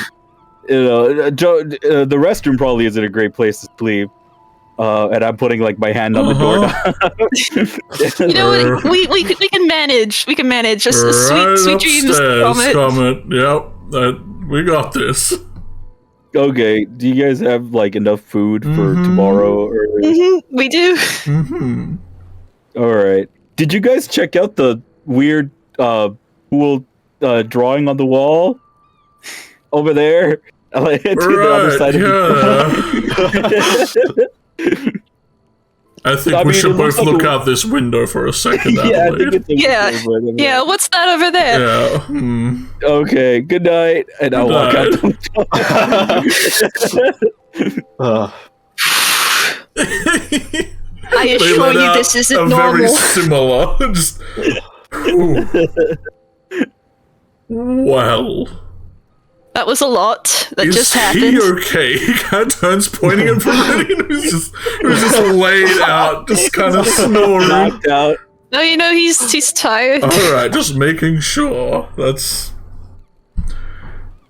Speaker 5: restroom probably isn't a great place to sleep. And I'm putting like my hand on the door.
Speaker 4: You know what? We can manage. We can manage. Just a sweet dreams, Comet.
Speaker 1: Yep, we got this.
Speaker 5: Okay. Do you guys have like enough food for tomorrow? Or...
Speaker 4: We do.
Speaker 5: All right. Did you guys check out the weird pool drawing on the wall over there? Like, to the other side of the
Speaker 1: I think we should both look out this window for a second.
Speaker 4: Yeah. What's that over there?
Speaker 1: Yeah.
Speaker 5: Okay. Good night, and I'll walk out.
Speaker 4: I assure you, this isn't normal.
Speaker 1: Very similar. Just. Well.
Speaker 4: That was a lot. That just happened.
Speaker 1: Is he okay? He kind of turns, pointing at Viridian, who's just laid out, just kind of snoring.
Speaker 5: Knocked out.
Speaker 4: No, you know, he's tired.
Speaker 1: Alright, just making sure. That's...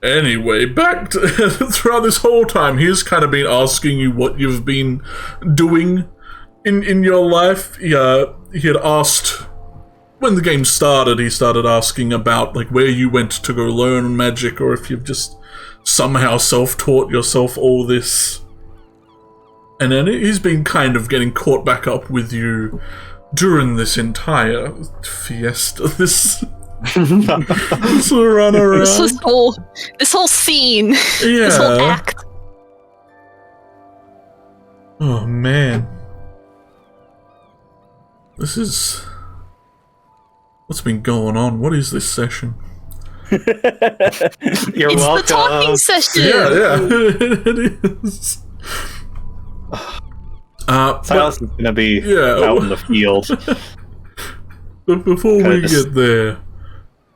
Speaker 1: Anyway, back to... throughout this whole time, he's kind of been asking you what you've been doing in your life. He had asked... When the game started, he started asking about like where you went to go learn magic, or if you've just somehow self-taught yourself all this. And then he's been kind of getting caught back up with you during this entire fiesta, this run around.
Speaker 4: This whole scene, this whole act.
Speaker 1: Oh man, this is... What's been going on? What is this session?
Speaker 3: You're
Speaker 4: It's
Speaker 3: welcome.
Speaker 4: the talking session.
Speaker 1: Yeah, it is.
Speaker 3: Silas is gonna be out in the field.
Speaker 1: But before we get there,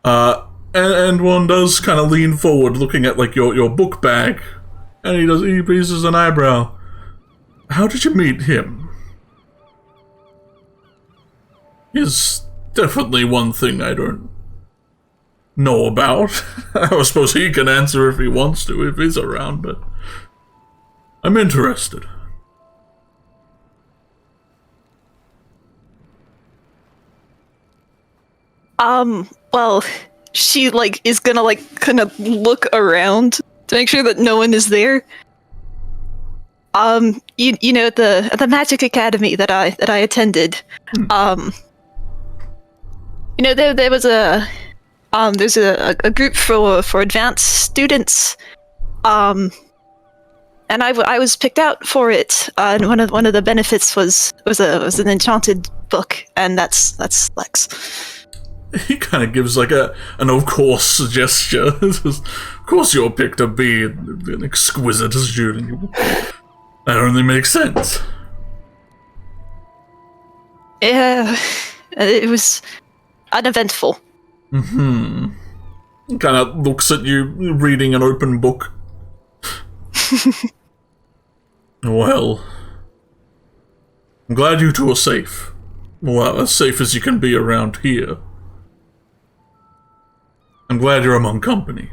Speaker 1: and one does kind of lean forward, looking at like your book bag, and he raises an eyebrow. How did you meet him? Is definitely one thing I don't know about. I suppose he can answer if he wants to, if he's around, but I'm interested.
Speaker 4: Well, she is gonna kind of look around to make sure that no one is there. You know, at the Magic Academy that I attended, you know, there was there's a group for advanced students, and I was picked out for it. And one of the benefits was an enchanted book, and that's Lex.
Speaker 1: He kind of gives like an of course gesture. Of course you're picked to be an exquisite student. That only makes sense.
Speaker 4: Yeah, it was uneventful.
Speaker 1: Kind of looks at you reading an open book. Well, I'm glad you two are safe. Well, as safe as you can be around here. I'm glad you're among company.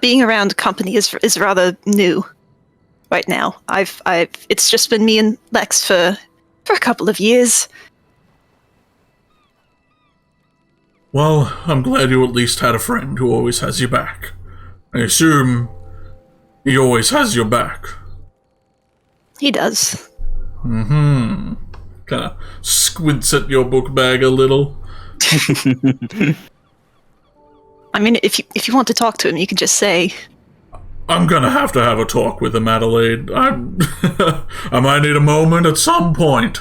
Speaker 4: Being around company is rather new right now. It's just been me and Lex for a couple of years.
Speaker 1: Well, I'm glad you at least had a friend who always has your back. I assume he always has your back.
Speaker 4: He does.
Speaker 1: Kind of squints at your book bag a little.
Speaker 4: I mean, if you want to talk to him, you can just say.
Speaker 1: I'm gonna have a talk with him, Adelaide. I might need a moment at some point,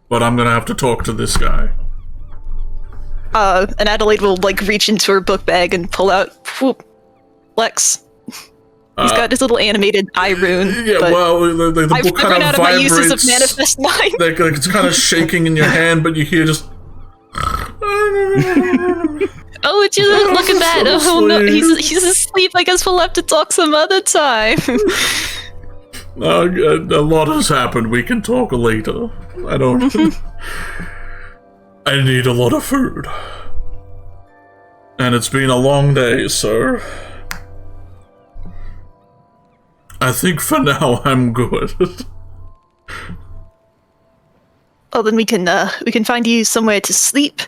Speaker 1: but I'm gonna have to talk to this guy.
Speaker 4: And Adelaide will reach into her book bag and pull out Lex. He's got his little animated eye rune.
Speaker 1: Yeah, well, the book
Speaker 4: I've
Speaker 1: kind
Speaker 4: run
Speaker 1: of
Speaker 4: out of my
Speaker 1: vibrates.
Speaker 4: uses of manifest mind.
Speaker 1: It's kind of shaking in your hand, but you hear just.
Speaker 4: Oh, would you look at that? Oh no, he's asleep. I guess we'll have to talk some other time.
Speaker 1: A lot has happened. We can talk later. I don't. I need a lot of food, and it's been a long day, sir. I think for now I'm good.
Speaker 4: Well, then we can find you somewhere to sleep.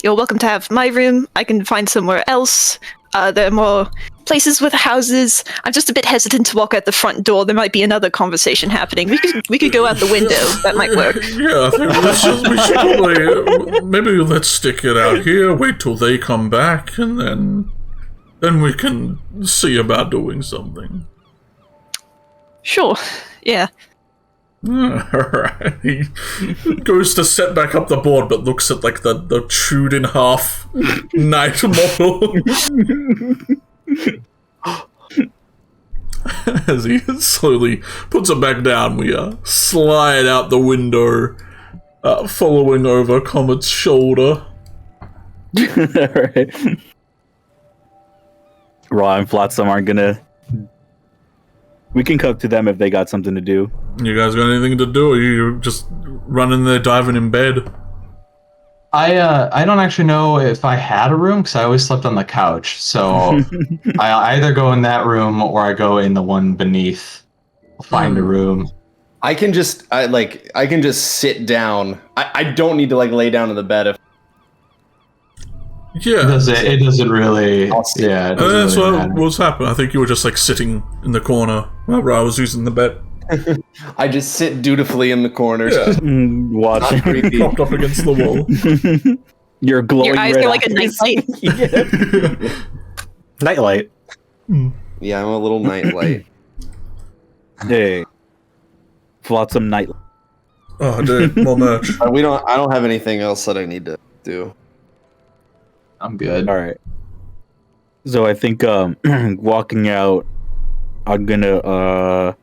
Speaker 4: You're welcome to have my room. I can find somewhere else. There are more places with houses. I'm just a bit hesitant to walk out the front door. There might be another conversation happening. We could go out the window. That might work.
Speaker 1: Yeah, I think we should probably maybe let's stick it out here. Wait till they come back, and then we can see about doing something.
Speaker 4: Sure. Yeah.
Speaker 1: Alright. He goes to set back up the board, but looks at the chewed in half knight model. As he slowly puts it back down, we slide out the window, following over Comet's shoulder.
Speaker 5: Alright. Raw and Flotsam aren't gonna. We can cut to them if they got something to do.
Speaker 1: You guys got anything to do, or you just running there, diving in bed?
Speaker 6: I don't actually know if I had a room because I always slept on the couch. So I either go in that room or I go in the one beneath. Find a room.
Speaker 2: I can just sit down. I don't need to lay down in the bed.
Speaker 1: Yeah,
Speaker 6: it doesn't really. Yeah,
Speaker 1: that's what was happening. I think you were just sitting in the corner whenever I was using the bed.
Speaker 2: I just sit dutifully in the corner.
Speaker 1: Yeah.
Speaker 5: Watching.
Speaker 1: Propped up against the wall.
Speaker 5: Your glowing
Speaker 4: Your eyes
Speaker 5: red
Speaker 4: are like a nightlight.
Speaker 3: Nightlight.
Speaker 2: Yeah, I'm a little nightlight.
Speaker 5: Hey. Flotsam nightlight.
Speaker 1: Oh, dude, more merch.
Speaker 2: I don't have anything else that I need to do.
Speaker 6: I'm good.
Speaker 5: All right. So I think walking out, I'm gonna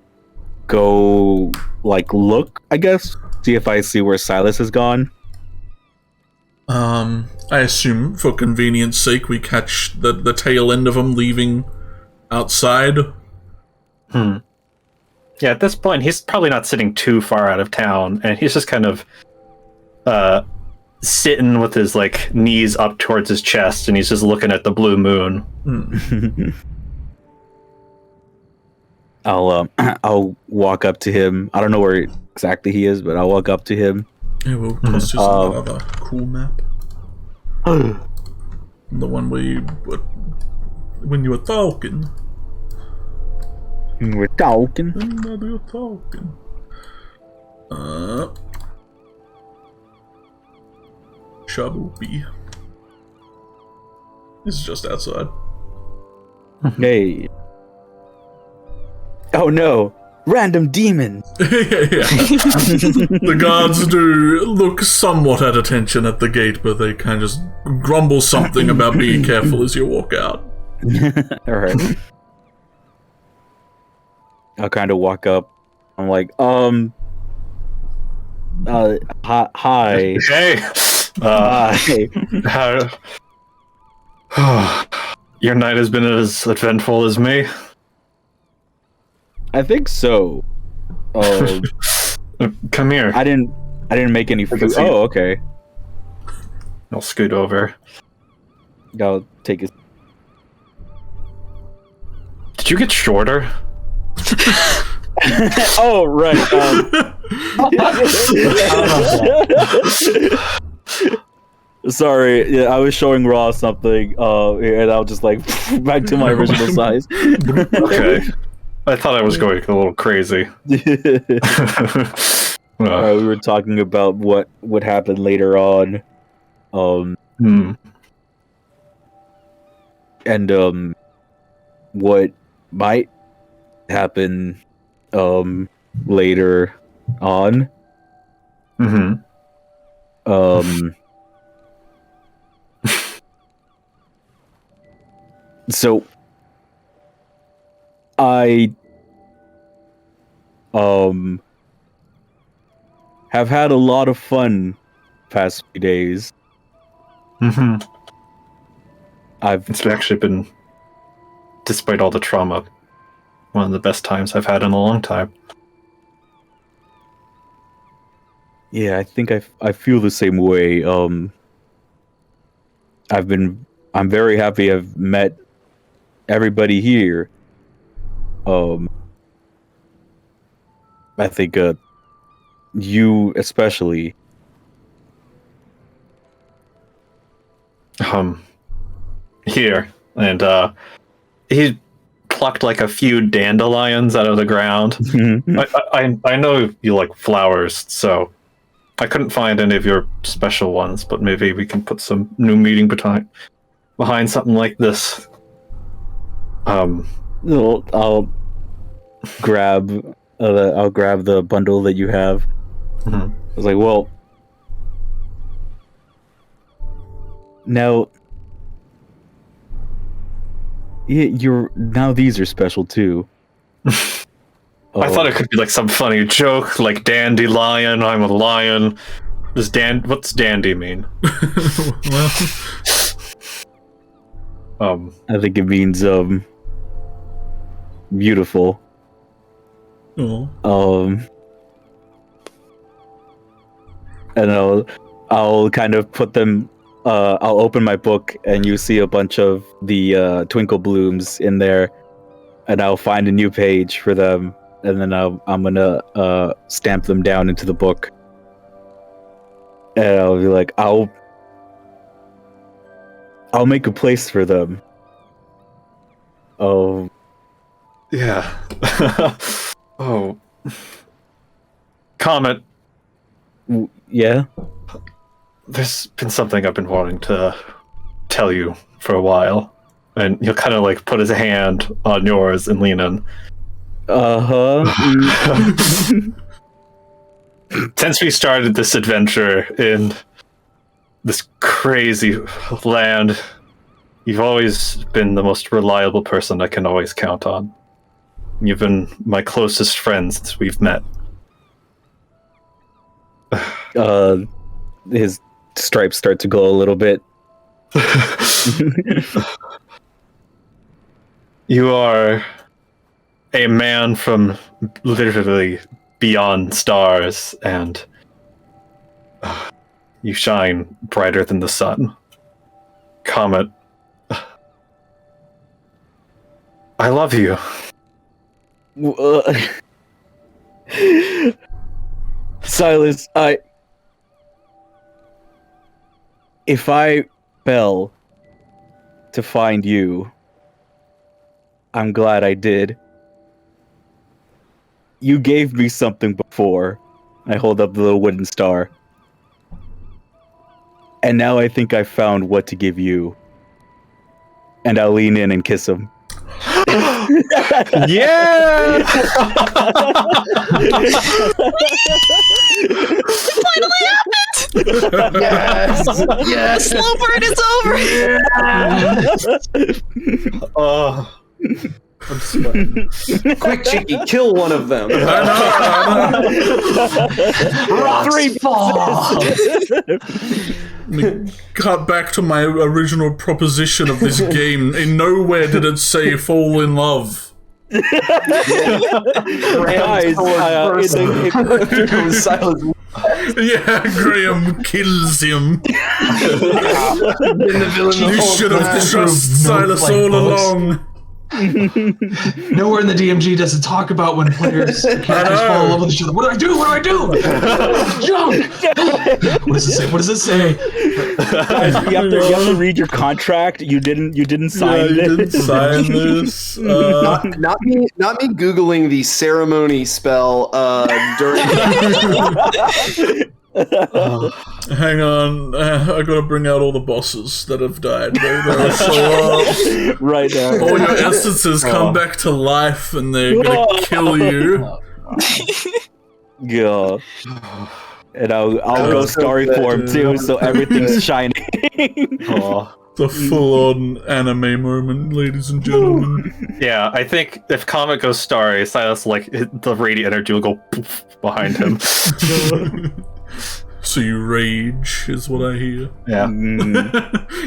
Speaker 5: go like look, I guess, see if I see where Silas has gone.
Speaker 1: I assume, for convenience sake, we catch the tail end of him leaving outside.
Speaker 3: Yeah, at this point, he's probably not sitting too far out of town, and he's just kind of sitting with his like knees up towards his chest, and he's just looking at the blue moon.
Speaker 5: I'll walk up to him. I don't know where exactly he is, but I'll walk up to him.
Speaker 1: Yeah, we'll toss you some other cool map. The one where you when you were talking.
Speaker 5: We're talking.
Speaker 1: You're talking. Shaboopy. This is just outside.
Speaker 5: Hey. Oh no! Random demons!
Speaker 1: Yeah. The guards do look somewhat at attention at the gate, but they kind of just grumble something about being careful as you walk out.
Speaker 5: Alright. I'll kind of walk up. I'm like, hi.
Speaker 3: Hey,
Speaker 5: Hi.
Speaker 3: Your night has been as eventful as me.
Speaker 5: I think so.
Speaker 3: Come here.
Speaker 5: I didn't make any food.
Speaker 3: see.
Speaker 5: Oh, okay.
Speaker 3: I'll scoot over.
Speaker 5: I'll take it.
Speaker 3: Did you get shorter?
Speaker 5: Oh, right. Sorry, yeah, I was showing Raw something, and I'll just like back to my original size.
Speaker 3: Okay. I thought I was going a little crazy.
Speaker 5: We were talking about what would happen later on, and what might happen later on. So I have had a lot of fun past few days.
Speaker 3: It's actually been, despite all the trauma, one of the best times I've had in a long time.
Speaker 5: Yeah, I think I feel the same way. I'm very happy I've met everybody here. I think you especially.
Speaker 3: Here, and he plucked like a few dandelions out of the ground. I know you like flowers, so I couldn't find any of your special ones, but maybe we can put some new meaning behind something like this.
Speaker 5: I'll grab the bundle that you have. I was like, well, now these are special too.
Speaker 3: I thought it could be like some funny joke, like dandelion. I'm a lion. What's dandy mean?
Speaker 5: I think it means beautiful. And I'll kind of put them. I'll open my book, and you see a bunch of the twinkle blooms in there, and I'll find a new page for them, and then I'm gonna stamp them down into the book, and I'll be like, I'll make a place for them. Oh,
Speaker 3: yeah. Oh, Comet.
Speaker 5: Yeah.
Speaker 3: There's been something I've been wanting to tell you for a while, and he'll kind of like put his hand on yours and lean in. Since we started this adventure in this crazy land, you've always been the most reliable person I can always count on. You've been my closest friend since we've met.
Speaker 5: His stripes start to glow a little bit.
Speaker 3: You are a man from literally beyond stars, and you shine brighter than the sun. Comet, I love you.
Speaker 5: Silas, if I fell to find you, I'm glad I did. You gave me something before. I hold up the little wooden star. And now I think I found what to give you. And I'll lean in and kiss him.
Speaker 3: Yeah!
Speaker 4: It finally happened!
Speaker 2: Yes! Yes!
Speaker 4: The slow burn is over!
Speaker 3: Oh, I'm sweating.
Speaker 2: Quick, Cheeky, kill one of them.
Speaker 6: Rocks fall.
Speaker 1: Cut back to my original proposition of this game. In nowhere did it say fall in love.
Speaker 5: Guys,
Speaker 1: Yeah, Graham kills him. You should have trusted Silas all along.
Speaker 6: Nowhere in the DMG does it talk about when players characters fall in love with each other. What do I do? What do I do? Junk! What does it say? What does it say?
Speaker 5: Guys, you have to read your contract. You didn't sign this.
Speaker 1: You didn't sign this.
Speaker 2: Not me googling the ceremony spell during.
Speaker 1: Hang on, I gotta bring out all the bosses that have died. They'll show up.
Speaker 5: Right now.
Speaker 1: All your instances come back to life, and they're gonna kill you.
Speaker 5: Yeah. And I'll go story form too, so everything's shining.
Speaker 1: The full-on anime moment, ladies and gentlemen.
Speaker 3: Yeah, I think if Comet goes starry, Silas, the radiant energy will go poof behind him.
Speaker 1: So you rage, is what I hear.
Speaker 3: Yeah.
Speaker 1: You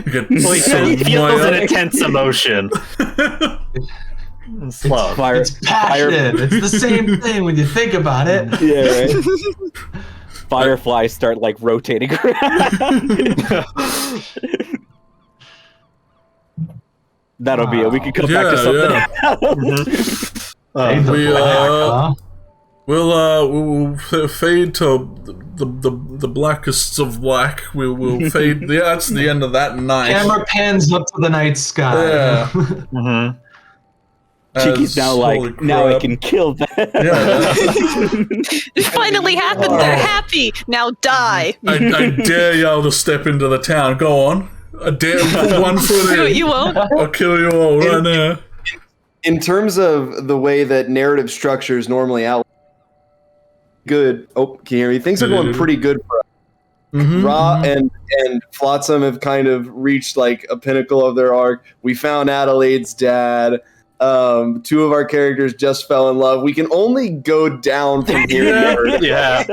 Speaker 1: get
Speaker 3: He feels an
Speaker 1: so
Speaker 3: intense emotion. It's love.
Speaker 6: It's passion. It's the same thing when you think about it.
Speaker 5: Yeah, right? Fireflies start rotating around. That'll be it. We can come back to something else.
Speaker 1: We'll fade to the blackest of black. We'll fade. Yeah, that's the end of that night.
Speaker 6: Camera pans up to the night sky.
Speaker 1: Yeah.
Speaker 5: Cheeky's now I can kill them.
Speaker 1: Yeah.
Speaker 4: It finally happened. They're happy. Now die.
Speaker 1: I dare y'all to step into the town. Go on. I dare put one foot in.
Speaker 4: You won't.
Speaker 1: I'll kill you all right now.
Speaker 2: In terms of the way that narrative structures normally out. Good. Oh, can you hear me? Things are going pretty good for us. Ra and Flotsam have kind of reached a pinnacle of their arc. We found Adelaide's dad. Two of our characters just fell in love. We can only go down from here.
Speaker 3: Yeah.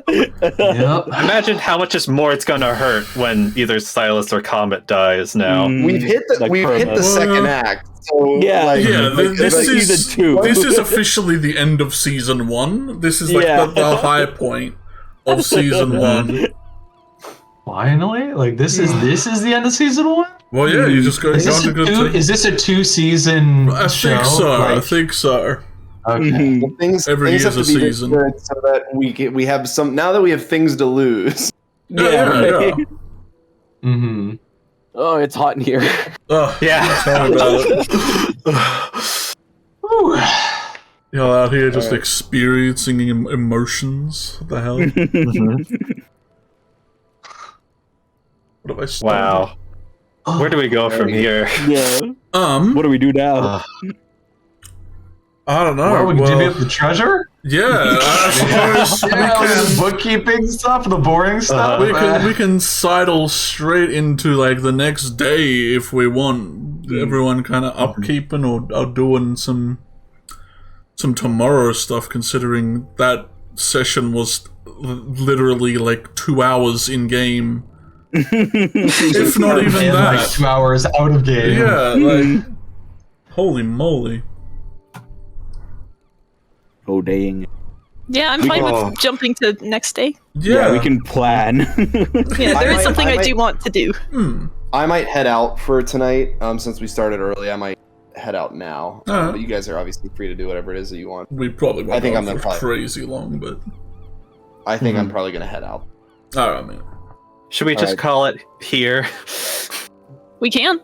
Speaker 6: Yep.
Speaker 3: Imagine how much more it's gonna hurt when either Silas or Comet dies now.
Speaker 2: We've hit the second act. So,
Speaker 1: this is
Speaker 5: season 2.
Speaker 1: This is officially the end of season 1. This is the high point of season 1.
Speaker 6: Finally, this is the end of season 1.
Speaker 1: Well, yeah, you just go.
Speaker 6: Is this a 2-season show?
Speaker 1: I think so.
Speaker 6: Okay.
Speaker 2: Well, things
Speaker 1: Every
Speaker 2: have
Speaker 1: year's
Speaker 2: to
Speaker 1: a
Speaker 2: be
Speaker 1: season.
Speaker 2: different so that we have some. Now that we have things to lose.
Speaker 1: Yeah.
Speaker 6: Mm-hmm.
Speaker 5: Oh, it's hot in here.
Speaker 3: Yeah.
Speaker 1: Tell me about it. Y'all out here just experiencing emotions. What the hell? What have I started?
Speaker 3: Wow. Where do we go from here?
Speaker 5: Yeah.
Speaker 1: What
Speaker 5: do we do now?
Speaker 1: I don't know.
Speaker 6: Well, we can divvy up the treasure?
Speaker 1: Yeah, I suppose
Speaker 6: the bookkeeping stuff, the boring stuff.
Speaker 1: we can sidle straight into like the next day if we want. Everyone kind of upkeeping or doing some tomorrow stuff, considering that session was literally like 2 hours in game. If not even that.
Speaker 6: Like 2 hours out of game.
Speaker 1: Yeah, like holy moly.
Speaker 5: Oh dang.
Speaker 4: Yeah, I'm fine with jumping to next day.
Speaker 1: Yeah,
Speaker 5: we can plan.
Speaker 4: Yeah, there is something I do want to do.
Speaker 2: I might head out for tonight. Since we started early, I might head out now. But you guys are obviously free to do whatever it is that you want.
Speaker 1: We probably won't go
Speaker 2: I'm
Speaker 1: for
Speaker 2: probably
Speaker 1: crazy long, but
Speaker 2: I think I'm probably gonna head out.
Speaker 1: alright, man.
Speaker 3: Should we just call it here?
Speaker 4: We can.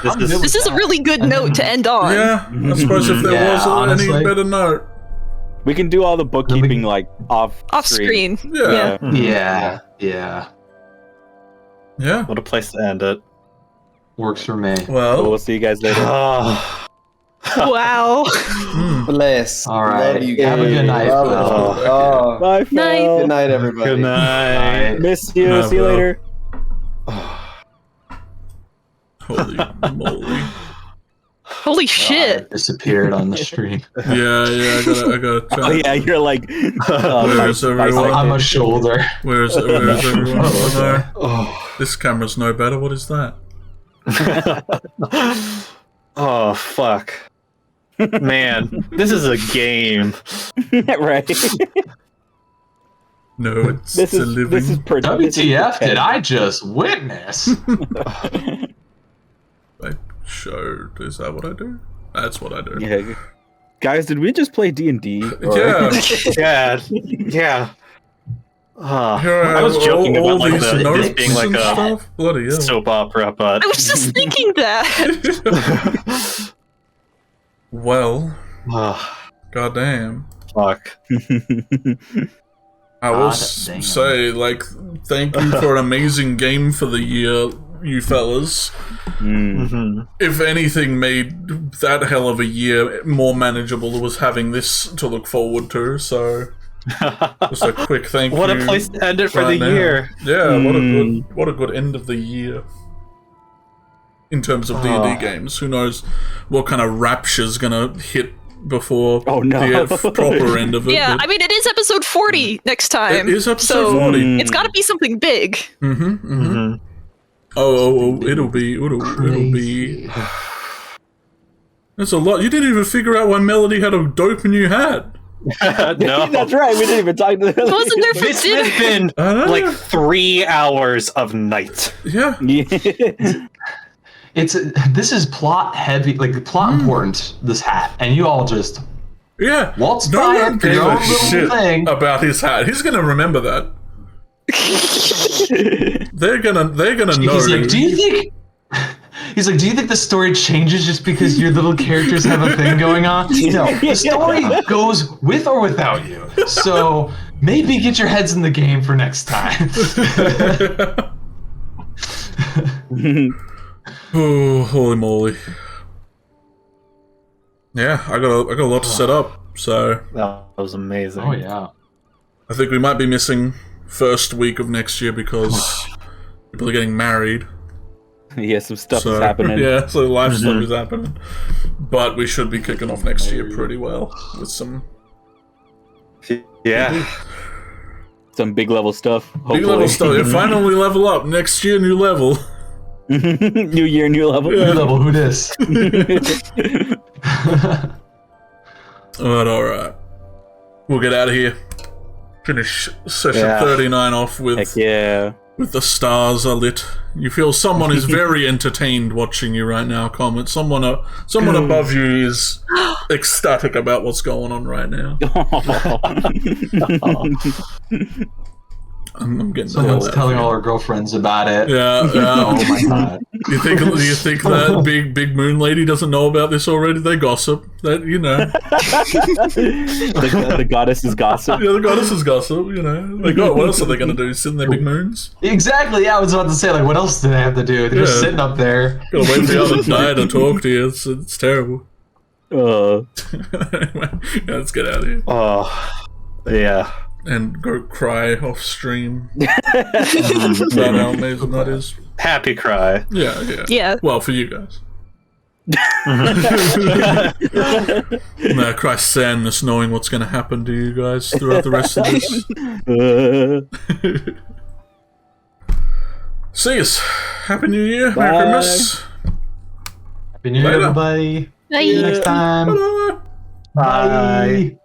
Speaker 3: This
Speaker 4: This is a really good note to end on.
Speaker 1: Yeah, I suppose if there was
Speaker 6: honestly.
Speaker 1: any better note.
Speaker 5: We can do all the bookkeeping like off
Speaker 4: Screen.
Speaker 1: Yeah.
Speaker 6: Yeah.
Speaker 3: What a place to end it.
Speaker 6: Works for me.
Speaker 5: So
Speaker 1: Well,
Speaker 5: we'll see you guys later.
Speaker 4: Wow.
Speaker 2: Bless.
Speaker 6: All right.
Speaker 2: Love you guys.
Speaker 6: Have a good night.
Speaker 2: Love it.
Speaker 5: Bye, Phil.
Speaker 4: Night.
Speaker 2: Good night, everybody.
Speaker 3: Good night.
Speaker 5: Miss you.
Speaker 1: No,
Speaker 5: See you
Speaker 1: bro.
Speaker 5: later.
Speaker 1: holy moly.
Speaker 4: Holy shit.
Speaker 6: Disappeared on the stream.
Speaker 1: Yeah, I gotta try.
Speaker 5: Oh yeah, you're like.
Speaker 1: Where's everyone?
Speaker 6: I'm a shoulder.
Speaker 1: Where's everyone? Oh, no. This camera's no better. What is that?
Speaker 3: Oh fuck. Man, this is a game.
Speaker 5: Right.
Speaker 1: No, it's
Speaker 5: This
Speaker 1: a
Speaker 5: is
Speaker 1: living.
Speaker 5: this is
Speaker 6: WTF did I just witness?
Speaker 1: I showed. Is that what I do? That's what I do.
Speaker 5: Yeah. Guys, did we just play D&D?
Speaker 1: Yeah.
Speaker 3: Yeah.
Speaker 1: Here
Speaker 3: I was joking
Speaker 1: all
Speaker 3: about like
Speaker 1: these
Speaker 3: this
Speaker 1: notes
Speaker 3: being like
Speaker 1: and
Speaker 3: a
Speaker 1: stuff. Bloody hell.
Speaker 3: soap opera, but
Speaker 4: I was just thinking that.
Speaker 1: Well, goddamn.
Speaker 3: Fuck.
Speaker 1: I will
Speaker 6: damn.
Speaker 1: say, like, thank you for an amazing game for the year, you fellas. If anything made that hell of a year more manageable was having this to look forward to, so just a quick thank you.
Speaker 3: What a place to end it for
Speaker 1: right
Speaker 3: the
Speaker 1: now.
Speaker 3: year.
Speaker 1: Yeah, what a good end of the year. In terms of D&D games, who knows what kind of rapture's gonna hit before the proper end of it.
Speaker 4: Yeah,
Speaker 1: but
Speaker 4: I mean, it is episode 40 next time.
Speaker 1: it is episode
Speaker 4: so
Speaker 1: 40.
Speaker 4: It's gotta be something big.
Speaker 1: Oh, it'll be. That's a lot. You didn't even figure out why Melody had a dope new hat.
Speaker 3: No.
Speaker 5: That's right. We didn't even talk to them.
Speaker 4: Wasn't there for
Speaker 3: This
Speaker 4: dinner?
Speaker 3: has been
Speaker 1: I know.
Speaker 3: like 3 hours of night.
Speaker 1: Yeah.
Speaker 6: This is plot heavy, like plot important. This hat, and you all just
Speaker 1: Yeah.
Speaker 6: waltz
Speaker 1: No
Speaker 6: by
Speaker 1: one
Speaker 6: it for
Speaker 1: gave
Speaker 6: your
Speaker 1: a
Speaker 6: own little
Speaker 1: shit
Speaker 6: thing.
Speaker 1: about his hat. He's gonna remember that. They're gonna know.
Speaker 6: He's like, do you think? He's like, do you think the story changes just because your little characters have a thing going on? No, the story goes with or without you. So maybe get your heads in the game for next time.
Speaker 1: Oh, holy moly! Yeah, I got a lot to set up, so
Speaker 3: That was amazing.
Speaker 6: Oh yeah.
Speaker 1: I think we might be missing first week of next year because people are getting married.
Speaker 5: Yeah, some stuff
Speaker 1: So,
Speaker 5: is happening.
Speaker 1: Yeah, so life stuff is happening. But we should be kicking off next year pretty well with some
Speaker 3: Yeah.
Speaker 5: Some big level stuff.
Speaker 1: big level stuff. Yeah, finally level up. Next year, new level.
Speaker 5: New year, new level.
Speaker 1: Yeah.
Speaker 6: Level, who dis?
Speaker 1: But alright. We'll get out of here. Finish session
Speaker 3: Yeah.
Speaker 1: 39 off with
Speaker 5: Heck yeah.
Speaker 1: with the stars are lit. You feel someone is very entertained watching you right now, Comet. Someone above you is ecstatic about what's going on right now. I'm getting the hell
Speaker 6: Someone's
Speaker 1: out of
Speaker 6: telling
Speaker 1: here.
Speaker 6: all our girlfriends about it.
Speaker 1: Yeah,
Speaker 6: Oh my god.
Speaker 1: You think that big moon lady doesn't know about this already? They gossip. That
Speaker 5: The goddess is gossip.
Speaker 1: Yeah, the goddesses gossip. What else are they gonna do? Sit in their big moons?
Speaker 6: Exactly. Yeah, I was about to say, like, what else do they have to do? They're just
Speaker 1: Yeah.
Speaker 6: sitting up there.
Speaker 1: Gotta wait for the other die to talk to you. It's terrible. Anyway, yeah, let's get out of here.
Speaker 3: Oh, yeah.
Speaker 1: And go cry off stream. About how amazing that is.
Speaker 3: Happy cry.
Speaker 1: Yeah. Well, for you guys. Cry sadness knowing what's going to happen to you guys throughout the rest of this. See us. Happy New Year.
Speaker 5: Bye.
Speaker 1: Merry Christmas.
Speaker 6: Happy New Year, everybody.
Speaker 4: Bye.
Speaker 6: See you next time.
Speaker 1: Bye.
Speaker 6: Bye.